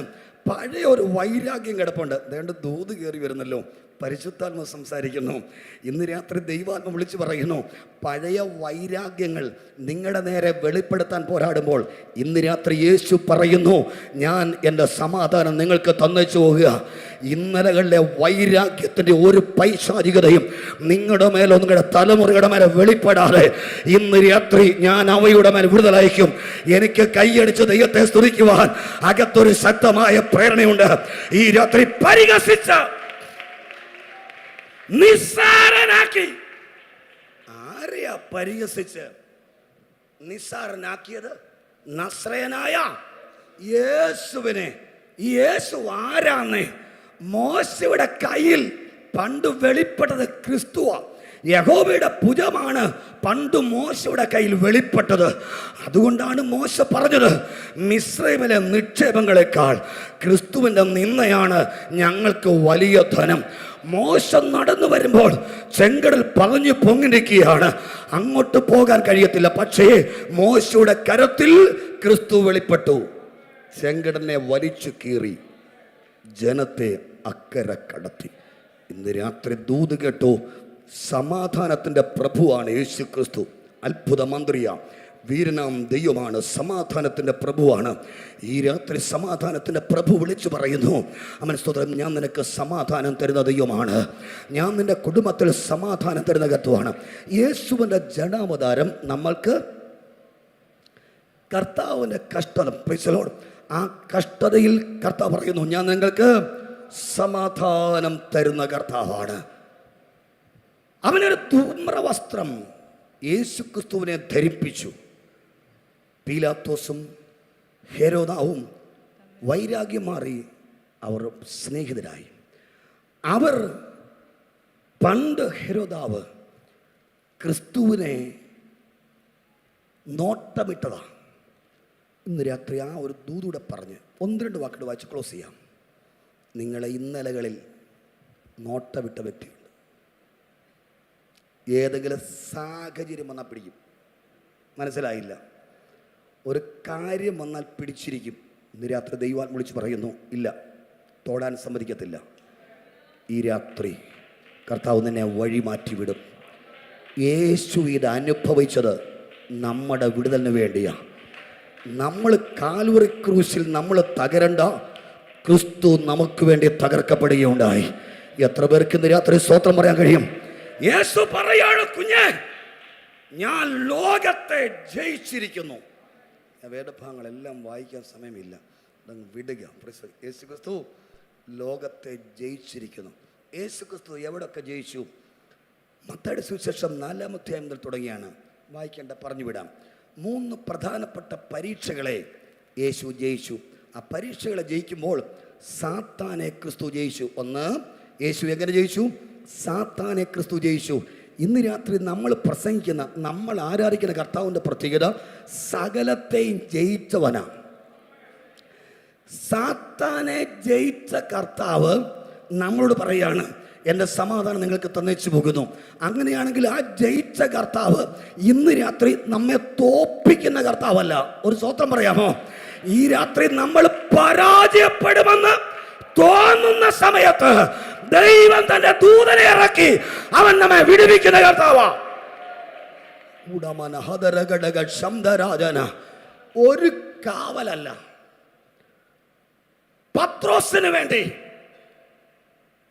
പഴയ ഒരു വൈരാഗ്യം കിടപ്പുണ്ട്. അതുകൊണ്ട് ദൂത് കയറി വരുന്നല്ലോ, പരിശുദ്ധാത്മ സംസാരിക്കുന്നു. ഇന്ന് രാത്രി ദൈവാത്മ വിളിച്ചു പറയുന്നു, പഴയ വൈരാഗ്യങ്ങൾ നിങ്ങളുടെ നേരെ വെളിപ്പെടുത്താൻ പോരാടുമ്പോൾ ഇന്ന് രാത്രി യേശു പറയുന്നു, ഞാൻ എൻ്റെ സമാധാനം നിങ്ങൾക്ക് തന്നേച്ചു പോകുക. ഇന്നലകളിലെ വൈരാഗ്യത്തിൻ്റെ ഒരു പൈശാചികതയും നിങ്ങളുടെ മേലോ നിങ്ങളുടെ തലമുറയുടെ മേലെ വെളിപ്പെടാതെ ഇന്ന് രാത്രി ഞാൻ അവയുടെ മേൽ വിടുതലയക്കും. എനിക്ക് കൈയടിച്ച് ദൈവത്തെ സ്തുതിക്കുവാൻ അകത്തൊരു ശക്തമായ പ്രേരണയുണ്ട്. ഈ രാത്രി പരിഹസിച്ച നിസ്സാരനാക്കി. ആരെയാ പരിഹസിച്ച് നിസ്സാരനാക്കിയത്? നസ്രയനായ യേശുവിനെ. യേശു ആരാന്ന്? മോശയുടെ കയ്യിൽ പണ്ട് വെളിപ്പെട്ടത് ക്രിസ്തുവാ. യഹോവയുടെ ഭുജമാണ് പണ്ട് മോശയുടെ കയ്യിൽ വെളിപ്പെട്ടത്. അതുകൊണ്ടാണ് മോശ പറഞ്ഞത്, മിസ്രൈമിലെ നിക്ഷേപങ്ങളെക്കാൾ ക്രിസ്തുവിൻ്റെ നിന്നയാണ് ഞങ്ങൾക്ക് വലിയ ധനം. മോശ നടന്നു വരുമ്പോൾ ചെങ്കടൽ പതഞ്ഞു പൊങ്ങിരിക്കുകയാണ്, അങ്ങോട്ട് പോകാൻ കഴിയത്തില്ല. പക്ഷേ മോശയുടെ കരത്തിൽ ക്രിസ്തു വെളിപ്പെട്ടു. ചെങ്കടലിനെ വലിച്ചു കീറി ജനത്തെ അക്കരെ കടത്തി. ഇന്ന് രാത്രി ദൂത് കേട്ടു, സമാധാനത്തിൻ്റെ പ്രഭുവാണ് യേശു ക്രിസ്തു. അത്ഭുത മന്ത്രിയ, വീരനാം ദൈവമാണ്, സമാധാനത്തിൻ്റെ പ്രഭുവാണ്. ഈ രാത്രി സമാധാനത്തിൻ്റെ പ്രഭു വിളിച്ചു പറയുന്നു, അവൻ സ്തോത്രം, ഞാൻ നിനക്ക് സമാധാനം തരുന്ന ദൈവമാണ്, ഞാൻ നിൻ്റെ കുടുംബത്തിൽ സമാധാനം തരുന്ന കർത്താവാണ്. യേശുവിൻ്റെ ജഡാവതാരം നമ്മൾക്ക് കർത്താവിൻ്റെ കഷ്ടത, പ്രൈസ് ദി ലോർഡ്, ആ കഷ്ടതയിൽ കർത്താവ് പറയുന്നു, ഞാൻ നിങ്ങൾക്ക് സമാധാനം തരുന്ന കർത്താവാണ്. അവനൊരു ധൂമ്രവസ്ത്രം യേശുക്രിസ്തുവിനെ ധരിപ്പിച്ചു. പീലാത്തോസും ഹെരോദാവും വൈരാഗ്യം മാറി അവർ സ്നേഹിതരായി. അവർ പണ്ട് ഹെരോദാവ് ക്രിസ്തുവിനെ നോട്ടമിട്ടതാണ്. ഇന്ന് രാത്രി ആ ഒരു ദൂതൂടെ പറഞ്ഞ് 1-2 വാക്കുകൾ വായിച്ച് ക്ലോസ് ചെയ്യാം. നിങ്ങളെ ഇന്നലകളിൽ നോട്ടമിട്ട വ്യക്തിയുണ്ട്. ഏതെങ്കിലും സാഹചര്യം വന്നാൽ പിടിക്കും. മനസ്സിലായില്ല, ഒരു കാര്യം വന്നാൽ പിടിച്ചിരിക്കും. ഇന്ന് രാത്രി ദൈവം വിളിച്ച് പറയുന്നു, ഇല്ല, തൊടാൻ സമ്മതിക്കത്തില്ല. ഈ രാത്രി കർത്താവ് നിന്നെ വഴി മാറ്റിവിടും. യേശു ഇത് അനുഭവിച്ചത് നമ്മുടെ വിടുതലിന് വേണ്ടിയാണ്. നമ്മൾ കാൽവറി ക്രൂശിൽ നമ്മൾ തകരണ്ട, ക്രിസ്തു നമുക്ക് വേണ്ടി തകർക്കപ്പെടുകയുണ്ടായി. എത്ര പേർക്ക് ഇന്ന് രാത്രി സ്തോത്രം പറയാൻ കഴിയും? യേശു പറയാണ്, കുഞ്ഞേ, ഞാൻ ലോകത്തെ ജയിച്ചിരിക്കുന്നു. വേദഭാഗങ്ങളെല്ലാം വായിക്കാൻ സമയമില്ല, അതങ്ങ് വിടുക. യേശു ക്രിസ്തു ലോകത്തെ ജയിച്ചിരിക്കുന്നു. യേശു ക്രിസ്തു എവിടെയൊക്കെ ജയിച്ചു? മത്തായിയുടെ സുവിശേഷം 4-ാം അധ്യായം മുതൽ തുടങ്ങിയാണ് വായിക്കേണ്ട, പറഞ്ഞു വിടാം. 3 പ്രധാനപ്പെട്ട പരീക്ഷകളെ യേശു ജയിച്ചു. ആ പരീക്ഷകളെ ജയിക്കുമ്പോൾ സാത്താനെ ക്രിസ്തു ജയിച്ചു. ഒന്ന്, യേശു എങ്ങനെ ജയിച്ചു? സാത്താനെ ക്രിസ്തു ജയിച്ചു. ഇന്ന് രാത്രി നമ്മൾ പ്രസംഗിക്കുന്ന, നമ്മൾ ആരാധിക്കുന്ന കർത്താവിൻ്റെ പ്രത്യേകത സകലത്തെയും ജയിച്ചവനാണ്. സാത്താനെ ജയിച്ച കർത്താവ് നമ്മളോട് പറയാണ്, എൻ്റെ സമാധാനം നിങ്ങൾക്ക് തന്നേച്ചു പോകുന്നു. അങ്ങനെയാണെങ്കിൽ ആ ജയിച്ച കർത്താവ് ഇന്ന് രാത്രി നമ്മെ തോപ്പിക്കുന്ന കർത്താവല്ല. ഒരു സ്തോത്രം പറയാമോ? ഈ രാത്രി നമ്മൾ പരാജയപ്പെടുമെന്ന് തോന്നുന്ന സമയത്ത് ദൈവം തന്റെ ദൂതനെ ഇറക്കി അവൻ നമ്മെ വിടുവിക്കുന്ന കർത്താവാ. ഒരു കാവലല്ല, പത്രോസിന് വേണ്ടി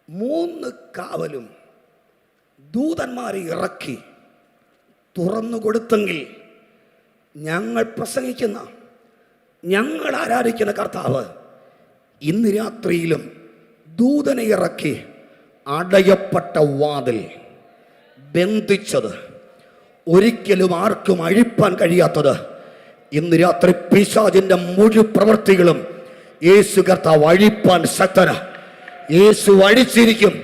3 കാവലും ദൂതന്മാരെ ഇറക്കി തുറന്നു കൊടുത്തെങ്കിൽ ഞങ്ങൾ പ്രസംഗിക്കുന്ന, ഞങ്ങൾ ആരാധിക്കുന്ന കർത്താവ് ഇന്ന് രാത്രിയിലും ദൂതനെ ഇറക്കി അടയപ്പെട്ട വാതിൽ ബന്ധിച്ചത്, ഒരിക്കലും ആർക്കും അഴിപ്പാൻ കഴിയാത്തത്, ഇന്ന് രാത്രി പിശാചിന്റെ മുഴു പ്രവൃത്തികളും യേശു കർത്താവ് അഴിപ്പാൻ ശക്തന. യേശു അഴിച്ചിരിക്കും.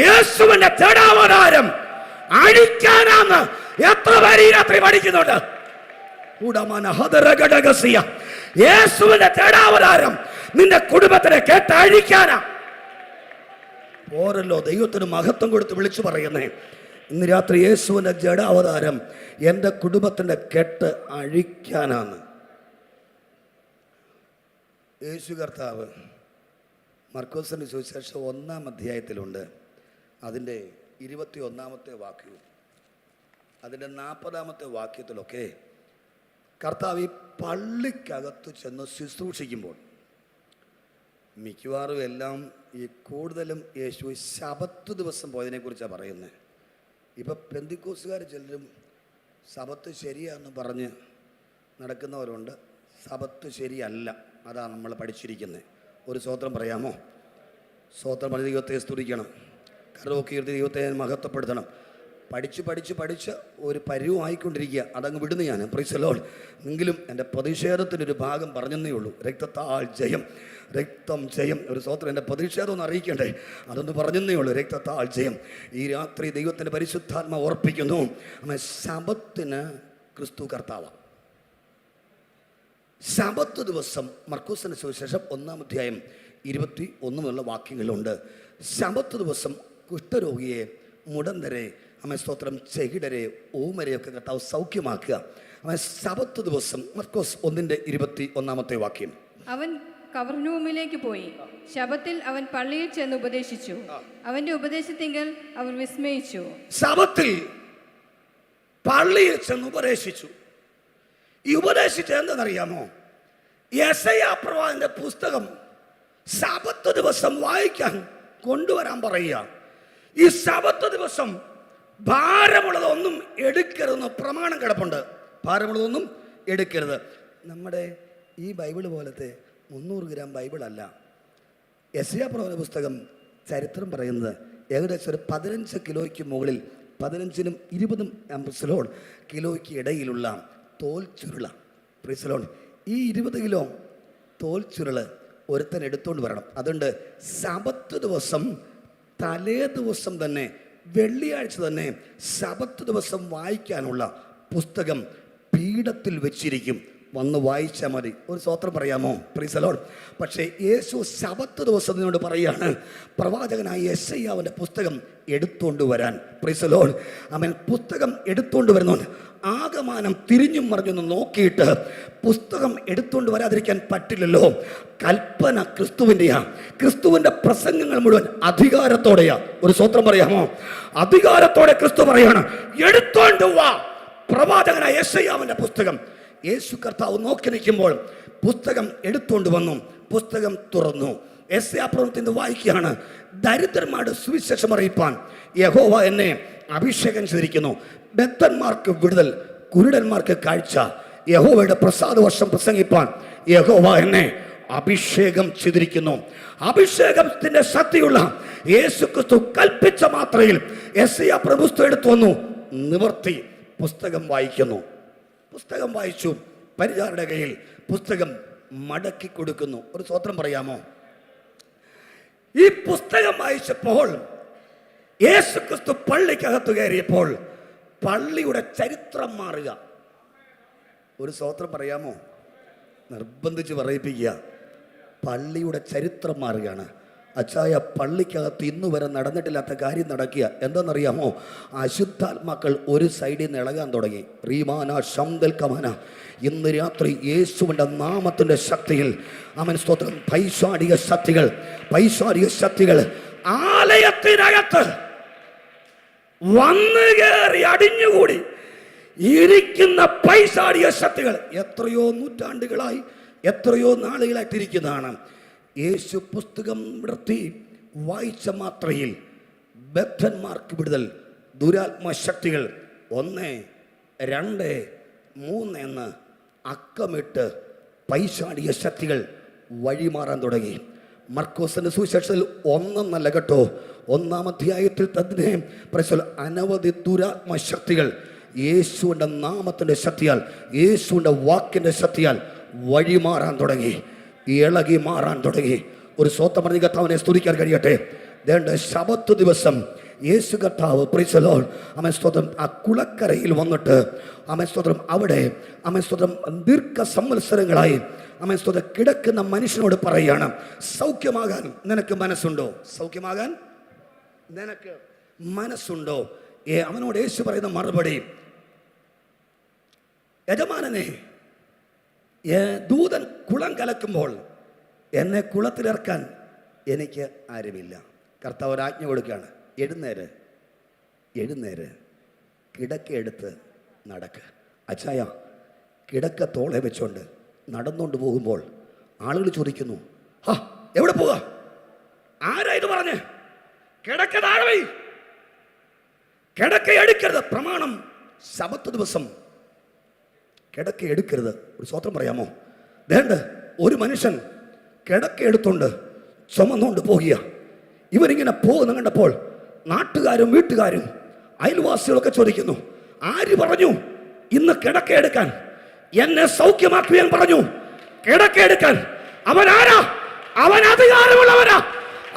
യേശുവിന്റെ ജഡാവതാരം അഴിക്കാനാന്ന് എത്ര പേര് ഈ രാത്രി പഠിക്കുന്നുണ്ട്? യേശുവിന്റെ ജഡാവതാരം നിന്റെ കുടുംബത്തിനെ കേട്ട് അഴിക്കാനാ. ഓരല്ലോ ദൈവത്തിന് മഹത്വം കൊടുത്ത് വിളിച്ചു പറയുന്നേ. ഇന്ന് രാത്രി യേശുവിന്റെ ജഡാവതാരം എൻ്റെ കുടുംബത്തിൻ്റെ കെട്ട് അഴിക്കാനാണ്. യേശു കർത്താവ് മർക്കോസിന്റെ സുവിശേഷം 1-ാം അധ്യായത്തിലുണ്ട്. അതിൻ്റെ 21-ാമത്തെ വാക്യവും അതിൻ്റെ 40-ാമത്തെ വാക്യത്തിലൊക്കെ കർത്താവ് ഈ പള്ളിക്കകത്ത് ചെന്ന് ശുശ്രൂഷിക്കുമ്പോൾ മിക്കവാറും എല്ലാം ഈ കൂടുതലും യേശു ശബത്ത് ദിവസം പോയതിനെക്കുറിച്ചാണ് പറയുന്നത്. ഇപ്പം പെന്തിക്കോസുകാർ ചിലരും ശബത്ത് ശരിയാണെന്ന് പറഞ്ഞ് നടക്കുന്നവരുണ്ട്. ശബത്ത് ശരിയല്ല, അതാണ് നമ്മൾ പഠിച്ചിരിക്കുന്നത്. ഒരു സ്തോത്രം പറയാമോ? സ്തോത്രം പറഞ്ഞ് ദൈവത്തെ സ്തുതിക്കണം, കർത്താവീർത്തി ദൈവത്തെ മഹത്വപ്പെടുത്തണം. പഠിച്ച് ഒരു പരുവമായിക്കൊണ്ടിരിക്കുക, അതങ്ങ് വിടുന്നു ഞാൻ. Price the Lord. എങ്കിലും എൻ്റെ പ്രതിഷേധത്തിനൊരു ഭാഗം പറഞ്ഞെന്നേ ഉള്ളൂ. രക്തത്താൽ ജയം, രക്തം ജയം. ഒരു സ്തോത്രം, എൻ്റെ പ്രതിഷേധം ഒന്ന് അറിയിക്കണ്ടേ, അതൊന്ന് പറഞ്ഞെന്നേ ഉള്ളൂ. രക്തത്താൽ ജയം. ഈ രാത്രി ദൈവത്തിൻ്റെ പരിശുദ്ധാത്മ ഓർപ്പിക്കുന്നു, ശബത്തിന് ക്രിസ്തു കർത്താവാണ്. ശബത്ത് ദിവസം മർക്കോസിന്റെ സുവിശേഷം 1-ാം അധ്യായം 21 മുതലുള്ള വാക്യങ്ങളുണ്ട്. ശബത്ത് ദിവസം കുഷ്ഠരോഗിയെ, മുടന്തരെ, സ്തോത്രം, ചെകിടരെ, ഊമരെയൊക്കെ കർത്താവ് സൗഖ്യമാക്കുക. ശബത്ത് ദിവസം മർക്കോസ് 1-ന്റെ 21-ാമത്തെ വാക്യം. അവൻ കവർനൂമിലേക്ക് പോയി. ശബത്തിൽ അവൻ പള്ളിയിൽ ചെന്ന് ഉപദേശിച്ചു. അവന്റെ ഉപദേശത്തിങ്കൽ അവർ വിസ്മയിച്ചു. ശബത്തിൽ പള്ളിയിൽ ചെന്ന് ഉപദേശിച്ചു. ഈ ഉപദേശിച്ചത് എന്തെന്നറിയാമോ? യെശയ്യാ പ്രവാചകന്റെ പുസ്തകം ശബത്ത് ദിവസം വായിക്കാൻ കൊണ്ടുവരാൻ പറയുക. ഈ ശബത്ത് ദിവസം ഭാരമുള്ളതൊന്നും എടുക്കരുതെന്ന് പ്രമാണം കിടപ്പുണ്ട്. ഭാരമുള്ളതൊന്നും എടുക്കരുത്. നമ്മുടെ ഈ ബൈബിൾ പോലത്തെ 300 ഗ്രാം ബൈബിളല്ല. യെശയ്യാ പ്രവാചകന്റെ പുസ്തകം ചരിത്രം പറയുന്നത് ഏകദേശം ഒരു 15 കിലോയ്ക്ക് മുകളിൽ, 15-നും 20 കിലോയ്ക്ക് ഇടയിലുള്ള തോൽ ചുരുള. പ്രീസലോൺ, ഈ 20 കിലോ തോൽ ചുരുള് ഒരുത്തൻ എടുത്തുകൊണ്ട് വരണം. അതുകൊണ്ട് ശബത്ത് ദിവസം തലേ ദിവസം തന്നെ, വെള്ളിയാഴ്ച തന്നെ ശബത്ത് ദിവസം വായിക്കാനുള്ള പുസ്തകം പീഠത്തിൽ വെച്ചിരിക്കും. വന്ന് വായിച്ചാൽ മതി. ഒരു സ്തോത്രം പറയാമോ? Price the Lord. പക്ഷേ യേശു ശബത്ത് ദിവസം നിന്നോട് പറയാണ്, പ്രവാചകനായ യെശയ്യാവിൻ്റെ പുസ്തകം എടുത്തുകൊണ്ട് വരാൻ. Price the Lord. അവൻ പുസ്തകം എടുത്തുകൊണ്ട് വരുന്നുണ്ട്. ആകമാനം തിരിഞ്ഞും മറിഞ്ഞൊന്ന് നോക്കിയിട്ട് പുസ്തകം എടുത്തുകൊണ്ട് വരാതിരിക്കാൻ പറ്റില്ലല്ലോ. കൽപ്പന ക്രിസ്തുവിൻ്റെയാ. ക്രിസ്തുവിൻ്റെ പ്രസംഗങ്ങൾ മുഴുവൻ അധികാരത്തോടെയാ. ഒരു സ്തോത്രം പറയാമോ? അധികാരത്തോടെ ക്രിസ്തു പറയാണ്, എടുത്തോണ്ട് വാ. പ്രവാചകനായ യെശയ്യാവിൻ്റെ പുസ്തകം യേശു കർത്താവ് നോക്കി നിൽക്കുമ്പോൾ പുസ്തകം എടുത്തുകൊണ്ട് വന്നു. പുസ്തകം തുറന്നു. യെശയ്യാ പ്രവചനത്തിൽ വായിക്കുകയാണ്, ദരിദ്രന്മാരുടെ സുവിശേഷം അറിയിപ്പാൻ യഹോവ എന്നെ അഭിഷേകം ചെയ്തിരിക്കുന്നു. ബദ്ധന്മാർക്ക് വിടുതൽ, കുരുടന്മാർക്ക് കാഴ്ച. യഹോവയുടെ പ്രസാദ വർഷം പ്രസംഗിപ്പാൻ യഹോവ എന്നെ അഭിഷേകം ചെയ്തിരിക്കുന്നു. അഭിഷേകത്തിന്റെ ശക്തിയുള്ള യേശു ക്രിസ്തു കൽപ്പിച്ച മാത്രയിൽ യെശയ്യാ പുസ്തകം എടുത്തു വന്നു, നിവർത്തി പുസ്തകം വായിക്കുന്നു. പുസ്തകം വായിച്ചു. പരിചാരയുടെ കയ്യിൽ പുസ്തകം മടക്കി കൊടുക്കുന്നു. ഒരു സ്തോത്രം പറയാമോ? ഈ പുസ്തകം വായിച്ചപ്പോൾ യേശു ക്രിസ്തു പള്ളിക്കകത്ത് കയറിയപ്പോൾ പള്ളിയുടെ ചരിത്രം മാറുക. ഒരു സ്തോത്രം പറയാമോ? നിർബന്ധിച്ച് പറയിപ്പിക്കുക. പള്ളിയുടെ ചരിത്രം മാറുകയാണ്. അച്ചായ, പള്ളിക്കകത്ത് ഇന്ന് വരെ നടന്നിട്ടില്ലാത്ത കാര്യം നടക്കുക. എന്താണെന്നറിയാമോ? അശുദ്ധാത്മാക്കൾ ഒരു സൈഡിൽ നിന്ന് ഇളകാൻ തുടങ്ങി. റീമാന ശംദൽ കമാന. ഇന്ന് രാത്രി യേശുവിൻ്റെ നാമത്തിൻ്റെ ശക്തിയിൽ അവൻ സ്തോത്രം, പൈശാചിക ശക്തികൾ ആലയത്തിനകത്ത് വന്നു കയറി അടിഞ്ഞുകൂടി ഇരിക്കുന്ന പൈശാചിക ശക്തികൾ എത്രയോ നൂറ്റാണ്ടുകളായി, എത്രയോ നാളുകളായിട്ടിരിക്കുന്നതാണ്. യേശു പുസ്തകം നിർത്തി വായിച്ച മാത്രയിൽ ബദ്ധന്മാർക്ക് വിടുതൽ, ദുരാത്മശക്തികൾ 1, 2, 3 എന്ന് അക്കമിട്ട് പൈശാചിക ശക്തികൾ വഴിമാറാൻ തുടങ്ങി. മർക്കോസിന്റെ സുവിശേഷത്തിൽ 1 എന്നല്ല കേട്ടോ, 1-ാം അധ്യായത്തിൽ തന്നെ അനവധി ദുരാത്മശക്തികൾ യേശുവിൻ്റെ നാമത്തിൻ്റെ ശക്തിയാൽ, യേശുവിൻ്റെ വാക്കിൻ്റെ ശക്തിയാൽ വഴിമാറാൻ തുടങ്ങി, ഇളകി മാറാൻ തുടങ്ങി. ഒരു സ്വന്തം പറഞ്ഞ കർത്താവിനെ സ്തുതിക്കാൻ കഴിയട്ടെ. ശബത്ത് ദിവസം യേശു കർത്താവ് പ്രൈസ് ദി ലോർഡ് അമേൻ സ്തോത്രം ആ കുളക്കരയിൽ വന്നിട്ട് അമേൻ സ്തോത്രം അവിടെ അമേൻ സ്തോത്രം ദീർഘ സംവത്സരങ്ങളായി അമേൻ സ്തോത്രം കിടക്കുന്ന മനുഷ്യനോട് പറയുകയാണ്, സൗഖ്യമാകാൻ നിനക്ക് മനസ്സുണ്ടോ? സൗഖ്യമാകാൻ നിനക്ക് മനസ്സുണ്ടോ? അവനോട് യേശു പറയുന്ന മറുപടി, യജമാനനെ, ദൂതൻ കുളം കലക്കുമ്പോൾ എന്നെ കുളത്തിലിറക്കാൻ എനിക്ക് ആരുമില്ല. കർത്താവ് ഒരാജ്ഞ കൊടുക്കുകയാണ്, എഴുന്നേര് കിടക്കയെടുത്ത് നടക്ക്. അച്ചായ, കിടക്ക തോളെ വെച്ചോണ്ട് നടന്നുകൊണ്ട് പോകുമ്പോൾ ആളുകൾ ചോദിക്കുന്നു, എവിടെ പോകാ? ആരാ ഇത് പറഞ്ഞ്? കിടക്ക താഴെ, കിടക്ക എടുക്കരുത്. പ്രമാണം ശബത്ത് ദിവസം കിടക്ക എടുക്കരുത്. ഒരു സ്വത്രം പറയാമോ? വേണ്ട, ഒരു മനുഷ്യൻ കിടക്ക എടുത്തോണ്ട് ചുമന്നുകൊണ്ട് പോകുക. ഇവരിങ്ങനെ പോകുന്ന കണ്ടപ്പോൾ നാട്ടുകാരും വീട്ടുകാരും അയൽവാസികളൊക്കെ ചോദിക്കുന്നു, ആര് പറഞ്ഞു ഇന്ന് കിടക്ക എടുക്കാൻ? എന്നെ സൗഖ്യമാക്കുവാൻ പറഞ്ഞു കിടക്ക എടുക്കാൻ. അവൻ ആരാ? അവൻ അധികാരമുള്ളവനാ,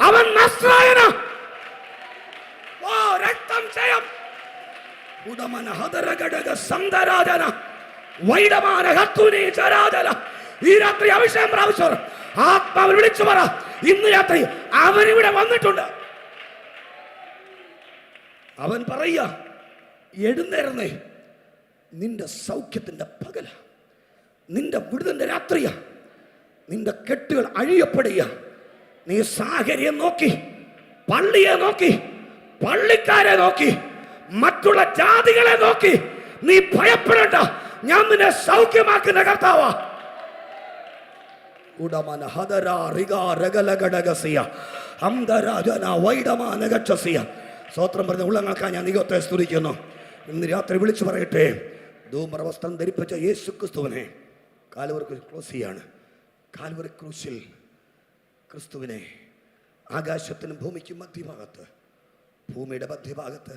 അവൻ നസ്രായനാ. രക്തം ജയം ഉടമന ഹദരഘടക സന്തരാജന വൈഡമാന ഹത്തുനി ചരാജല. ഈ രാത്രി അഭിഷേകം പ്രാപിച്ചവർ ആത്മാവിൽ വിളിച്ചു പറ, ഇന്ന് രാത്രി അവനിവിടെ വന്നിട്ടുണ്ട്. അവൻ പറയുക, എഴുന്നേരുന്നേ, നിന്റെ സൗഖ്യത്തിന്റെ പകല, നിന്റെ വിടുതലിന്റെ രാത്രിയാ. നിന്റെ കെട്ടുകൾ അഴിയപ്പെടുക. നീ സാഹചര്യം നോക്കി, പള്ളിയെ നോക്കി, പള്ളിക്കാരെ നോക്കി, മറ്റുള്ള ജാതികളെ നോക്കി നീ ഭയപ്പെടേണ്ട. ഞാൻ നിന്നെ സൗഖ്യമാക്കുന്ന കർത്താവാ. ഉടമന ഹദര റിഗ രഗലഗടഗസിയ അംദരാജന വൈഡമാനഗച്ഛസിയ. സ്തോത്രം പറഞ്ഞ ഉള്ളങ്ങൾക്കാ ഞാൻ ദൈവത്തെ സ്തുതിക്കുന്നു. ഇന്ന് രാത്രി വിളിച്ചു പറയട്ടെ, ധൂമ്രവസ്ത്രം ധരിപ്പിച്ച യേശു ക്രിസ്തുവിനെ കാൽവരി ക്രൂശ് ചെയ്യാണ്. കാൽവരി ക്രൂശിൽ ക്രിസ്തുവിനെ ആകാശത്തിനും ഭൂമിക്കും മധ്യഭാഗത്ത്, ഭൂമിയുടെ മധ്യഭാഗത്ത്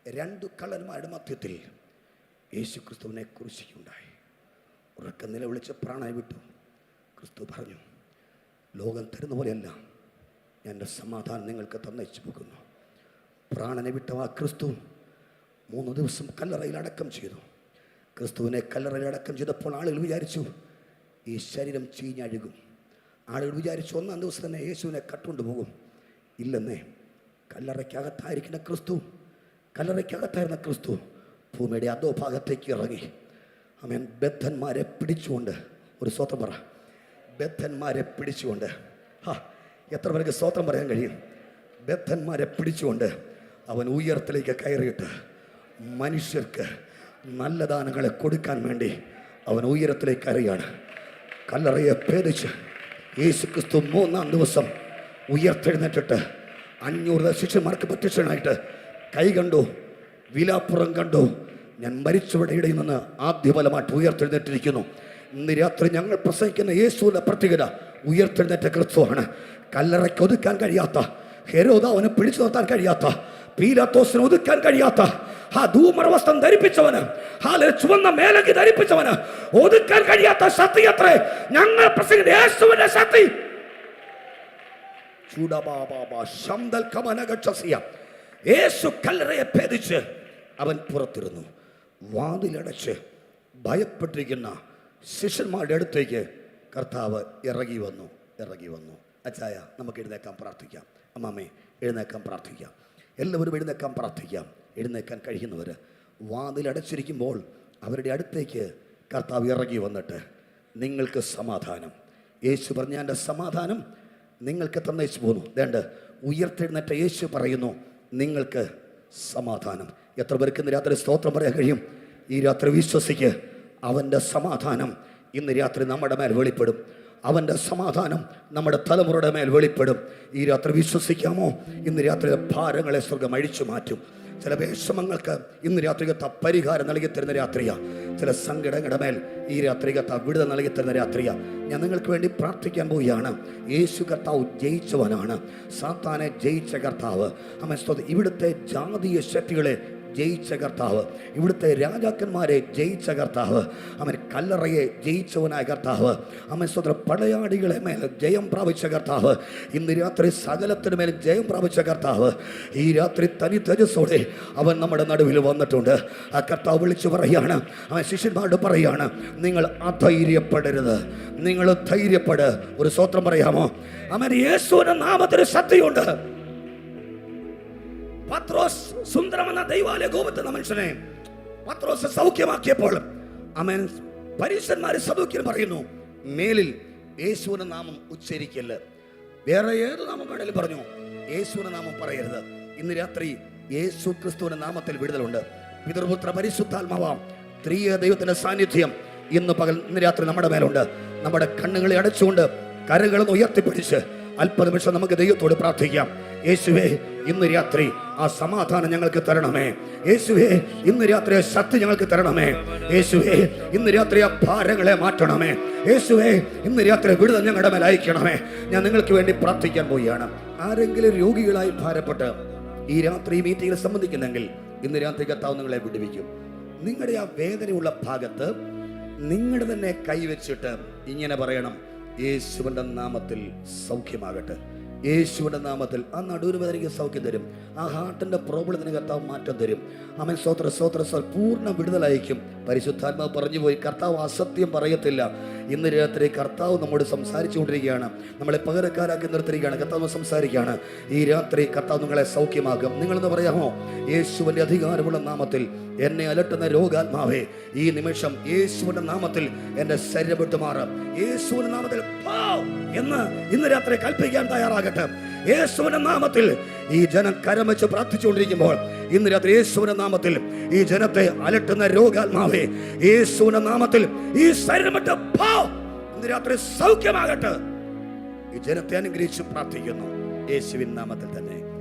രണ്ടു കള്ളന്മാരുടെ മധ്യത്തിൽ യേശു ക്രിസ്തുവിനെ ക്രൂശിക്കുകയുണ്ടായി. ഉറക്കം നിലവിളിച്ച് പ്രാണനെ വിട്ടു. ക്രിസ്തു പറഞ്ഞു, ലോകം തരുന്ന പോലെയല്ല, എൻ്റെ സമാധാനം നിങ്ങൾക്ക് തന്നയച്ചു പോകുന്നു. പ്രാണനെ വിട്ട ആ ക്രിസ്തു 3 ദിവസം കല്ലറയിൽ അടക്കം ചെയ്തു. ക്രിസ്തുവിനെ കല്ലറയിൽ അടക്കം ചെയ്തപ്പോൾ ആളുകൾ വിചാരിച്ചു ഈ ശരീരം ചീഞ്ഞഴുകും. ആളുകൾ വിചാരിച്ചു 1-ാം ദിവസം തന്നെ യേശുവിനെ കട്ടുകൊണ്ടുപോകും. ഇല്ലെന്നേ, കല്ലറയ്ക്കകത്തായിരിക്കുന്ന ക്രിസ്തു, കല്ലറയ്ക്കകത്തായിരുന്ന ക്രിസ്തു ഭൂമിയുടെ അധോ ഭാഗത്തേക്ക് ഇറങ്ങി. അവൻ ബദ്ധന്മാരെ പിടിച്ചുകൊണ്ട്, ഒരു സ്തോത്രം പറ, ബദ്ധന്മാരെ പിടിച്ചുകൊണ്ട്, എത്ര പേർക്ക് സ്തോത്രം പറയാൻ കഴിയും? ബദ്ധന്മാരെ പിടിച്ചുകൊണ്ട് അവൻ ഉയരത്തിലേക്ക് കയറിയിട്ട് മനുഷ്യർക്ക് നല്ല ദാനങ്ങളെ കൊടുക്കാൻ വേണ്ടി അവൻ ഉയരത്തിലേക്ക് കയറിയാണ്. കല്ലറയെ ഭേദിച്ച് യേശു ക്രിസ്തു 3-ാം ദിവസം ഉയർത്തെഴുന്നേറ്റിട്ട് 500 ശിഷ്യന്മാർക്ക് പ്രത്യക്ഷനായിട്ട് കൈ കണ്ടു, വിലാപ്പുറം കണ്ടു. ഞാൻ മരിച്ചവരുടെ ഇടയിൽ നിന്ന് ആദ്യഫലമായിട്ട് ഉയർത്തെഴുന്നേറ്റിരിക്കുന്നു. ഇന്ന് രാത്രി ഞങ്ങൾ പ്രസംഗിക്കുന്ന യേശുവിൻ്റെ പ്രത്യേകത ഉയർത്തെഴുന്നേറ്റ ക്രിസ്തുവാണ്. കല്ലറയ്ക്ക് ഒതുക്കാൻ കഴിയാത്ത, ഹെരോദാവിനെ പിടിച്ചു നിർത്താൻ കഴിയാത്ത, പീലാത്തോസിനെ ഒതുക്കാൻ കഴിയാത്ത ആ ധൂമ്രവസ്ത്രം ധരിപ്പിച്ചവന്, ചുവന്ന മേലങ്കി ധരിപ്പിച്ചവന് ഒതുക്കാൻ കഴിയാത്ത ശക്തി അത്രേ ഞങ്ങൾ പ്രസംഗിക്കുന്ന യേശുവിന്റെ ശക്തി. യേശു കല്ലറയെ ഭേദിച്ച് അവൻ പുറത്തിരുന്നു. വാതിലടച്ച് ഭയപ്പെട്ടിരിക്കുന്ന ശിഷ്യന്മാരുടെ അടുത്തേക്ക് കർത്താവ് ഇറങ്ങി വന്നു. അച്ചായ, നമുക്ക് എഴുന്നേക്കാൻ പ്രാർത്ഥിക്കാം. അമ്മാമ്മേ, എഴുന്നേക്കാൻ പ്രാർത്ഥിക്കാം. എല്ലാവരും എഴുന്നേക്കാൻ പ്രാർത്ഥിക്കാം. എഴുന്നേക്കാൻ കഴിയുന്നവർ വാതിലടച്ചിരിക്കുമ്പോൾ അവരുടെ അടുത്തേക്ക് കർത്താവ് ഇറങ്ങി വന്നിട്ട്, നിങ്ങൾക്ക് സമാധാനം, യേശു പറഞ്ഞ എൻ്റെ സമാധാനം നിങ്ങൾക്ക് തന്നേച്ചു പോന്നു. വേണ്ട, ഉയർത്തെഴുന്നേറ്റ യേശു പറയുന്നു, നിങ്ങൾക്ക് സമാധാനം. എത്ര പേർക്ക് ഇന്ന് രാത്രി സ്തോത്രം പറയാൻ കഴിയും? ഈ രാത്രി വിശ്വസിക്ക്, അവൻ്റെ സമാധാനം ഇന്ന് രാത്രി നമ്മുടെ മേൽ വെളിപ്പെടും. അവൻ്റെ സമാധാനം നമ്മുടെ തലമുറയുടെ മേൽ വെളിപ്പെടും. ഈ രാത്രി വിശ്വസിക്കാമോ? ഇന്ന് രാത്രി ഭാരങ്ങളെ സ്വർഗം അഴിച്ചു മാറ്റും. ചില വിഷമങ്ങൾക്ക് ഇന്ന് രാത്രികത്ത പരിഹാരം നൽകി തരുന്ന രാത്രിയാണ്. ചില സങ്കടങ്ങളുടെ മേൽ ഈ രാത്രികത്ത വിടുതൽ നൽകി തരുന്ന രാത്രിയാണ്. ഞാൻ നിങ്ങൾക്ക് വേണ്ടി പ്രാർത്ഥിക്കാൻ പോവുകയാണ്. യേശു കർത്താവ് ജയിച്ചവനാണ്, സാത്താനെ ജയിച്ച കർത്താവ്. ഇവിടുത്തെ ജാതീയ ശക്തികളെ ജയിച്ച കർത്താവ്, ഇവിടുത്തെ രാജാക്കന്മാരെ ജയിച്ച കർത്താവ്, അവൻ കല്ലറയെ ജയിച്ചവനായ കർത്താവ്, അവൻ സ്വന്തം പടയാളികളെ മേൽ ജയം പ്രാപിച്ച കർത്താവ്, ഇന്ന് രാത്രി സകലത്തിന് മേലും ജയം പ്രാപിച്ച കർത്താവ് ഈ രാത്രി തനി തേജസ്സോടെ അവൻ നമ്മുടെ നടുവിൽ വന്നിട്ടുണ്ട്. ആ കർത്താവ് വിളിച്ചു പറയാണ്, അവൻ ശിഷ്യന്മാരോട് പറയാണ്, നിങ്ങൾ അധൈര്യപ്പെടരുത്, നിങ്ങൾ ധൈര്യപ്പെട്. ഒരു സ്തോത്രം പറയാമോ? അവൻ യേശുവിന്റെ നാമത്തിന് ശക്തിയുണ്ട്. പത്രോസ് സുന്ദരമെന്ന ദൈവാലയ ഗോപുരത്തെ മനുഷ്യനെ പത്രോസ് സൗഖ്യമാക്കിയപ്പോൾ അവൻ പരീശന്മാരെ സദൂക്യർ പറയുന്നു, മേലിൽ യേശുവിന്റെ നാമം ഉച്ചരിക്കല്ല. വേറെ ഏത് നാമം വേണേലും പറഞ്ഞു, യേശുവിന്റെ നാമം പറയരുത്. ഇന്ന് രാത്രി യേശു ക്രിസ്തുവിന്റെ നാമത്തിൽ വിടുതലുണ്ട്. പിതൃപുത്ര പരിശുദ്ധാത്മാവാം ത്രിയേക ദൈവത്തിന്റെ സാന്നിധ്യം ഇന്ന് രാത്രി നമ്മുടെ മേലുണ്ട്. നമ്മുടെ കണ്ണുകളെ അടച്ചുകൊണ്ട് കരകളൊന്ന് ഉയർത്തിപ്പിടിച്ച് അല്പനിമിഷം നമുക്ക് ദൈവത്തോട് പ്രാർത്ഥിക്കാം. യേശുവേ, ഇന്ന് രാത്രി ആ സമാധാനം ഞങ്ങൾക്ക് തരണമേ. യേശുവേ, ഇന്ന് രാത്രി ആ ശക്തി ഞങ്ങൾക്ക് തരണമേ. യേശുവേ, ഇന്ന് രാത്രി ആ ഭാരങ്ങളെ മാറ്റണമേ. യേശുവേ, ഇന്ന് രാത്രി വിടുതൽ ഞങ്ങളുടെ മേൽ അയക്കണമേ. ഞാൻ നിങ്ങൾക്ക് വേണ്ടി പ്രാർത്ഥിക്കാൻ പോവുകയാണ്. ആരെങ്കിലും രോഗികളായി ഭാരപ്പെട്ട് ഈ രാത്രി മീറ്റിംഗിൽ സംബന്ധിക്കുന്നെങ്കിൽ ഇന്ന് രാത്രി കർത്താവ് നിങ്ങളെ വിടുവിക്കും. നിങ്ങളുടെ ആ വേദനയുള്ള ഭാഗത്ത് നിങ്ങളുടെ തന്നെ കൈവച്ചിട്ട് ഇങ്ങനെ പറയണം, യേശുവിന്റെ നാമത്തിൽ സൗഖ്യമാകട്ടെ. യേശുവിന്റെ നാമത്തിൽ ആ നടുവിന് സൗഖ്യം തരും. ആ ഹാർട്ടിന്റെ പ്രോബ്ലത്തിന് കർത്താവ് മാറ്റം തരും. അവൻ സ്വത്ര പൂർണ്ണ വിടുതലയക്കും. പരിശുദ്ധാത്മാവ് പറഞ്ഞു പോയി, കർത്താവ് അസത്യം പറയത്തില്ല. ഇന്ന് രാത്രി കർത്താവ് നമ്മോട് സംസാരിച്ചു കൊണ്ടിരിക്കുകയാണ്. നമ്മളെ പകരക്കാരാക്കി നിർത്തിയിരിക്കുകയാണ്. കർത്താവ് സംസാരിക്കുകയാണ്. ഈ രാത്രി കർത്താവ് നിങ്ങളെ സൗഖ്യമാക്കും. നിങ്ങളെന്ന് പറയാമോ? യേശുവിന്റെ അധികാരമുള്ള നാമത്തിൽ എന്നെ അലട്ടുന്ന രോഗാത്മാവേ, ഈ നിമിഷം യേശുവിന്റെ നാമത്തിൽ എന്റെ ശരീരം വിട്ടു മാറാം. യേശുവിന്റെ നാമത്തിൽ എന്ന് ഇന്ന് രാത്രി കൽപ്പിക്കാൻ തയ്യാറാകട്ടെ. യേശുവിന്റെ നാമത്തിൽ ഈ ജനം കരം വെച്ച് പ്രാർത്ഥിച്ചുകൊണ്ടിരിക്കുമ്പോൾ ഇന്ന് രാത്രി യേശുവിന്റെ നാമത്തിൽ ഈ ജനത്തെ അലട്ടുന്ന രോഗാത്മാവേ, യേശുവിന്റെ നാമത്തിൽ ഈ ശരീരമിട്ട് ഇന്ന് രാത്രി സൗഖ്യമാകട്ടെ. ഈ ജനത്തെ അനുഗ്രഹിച്ച് പ്രാർത്ഥിക്കുന്നു യേശുവിൻ നാമത്തിൽ തന്നെ.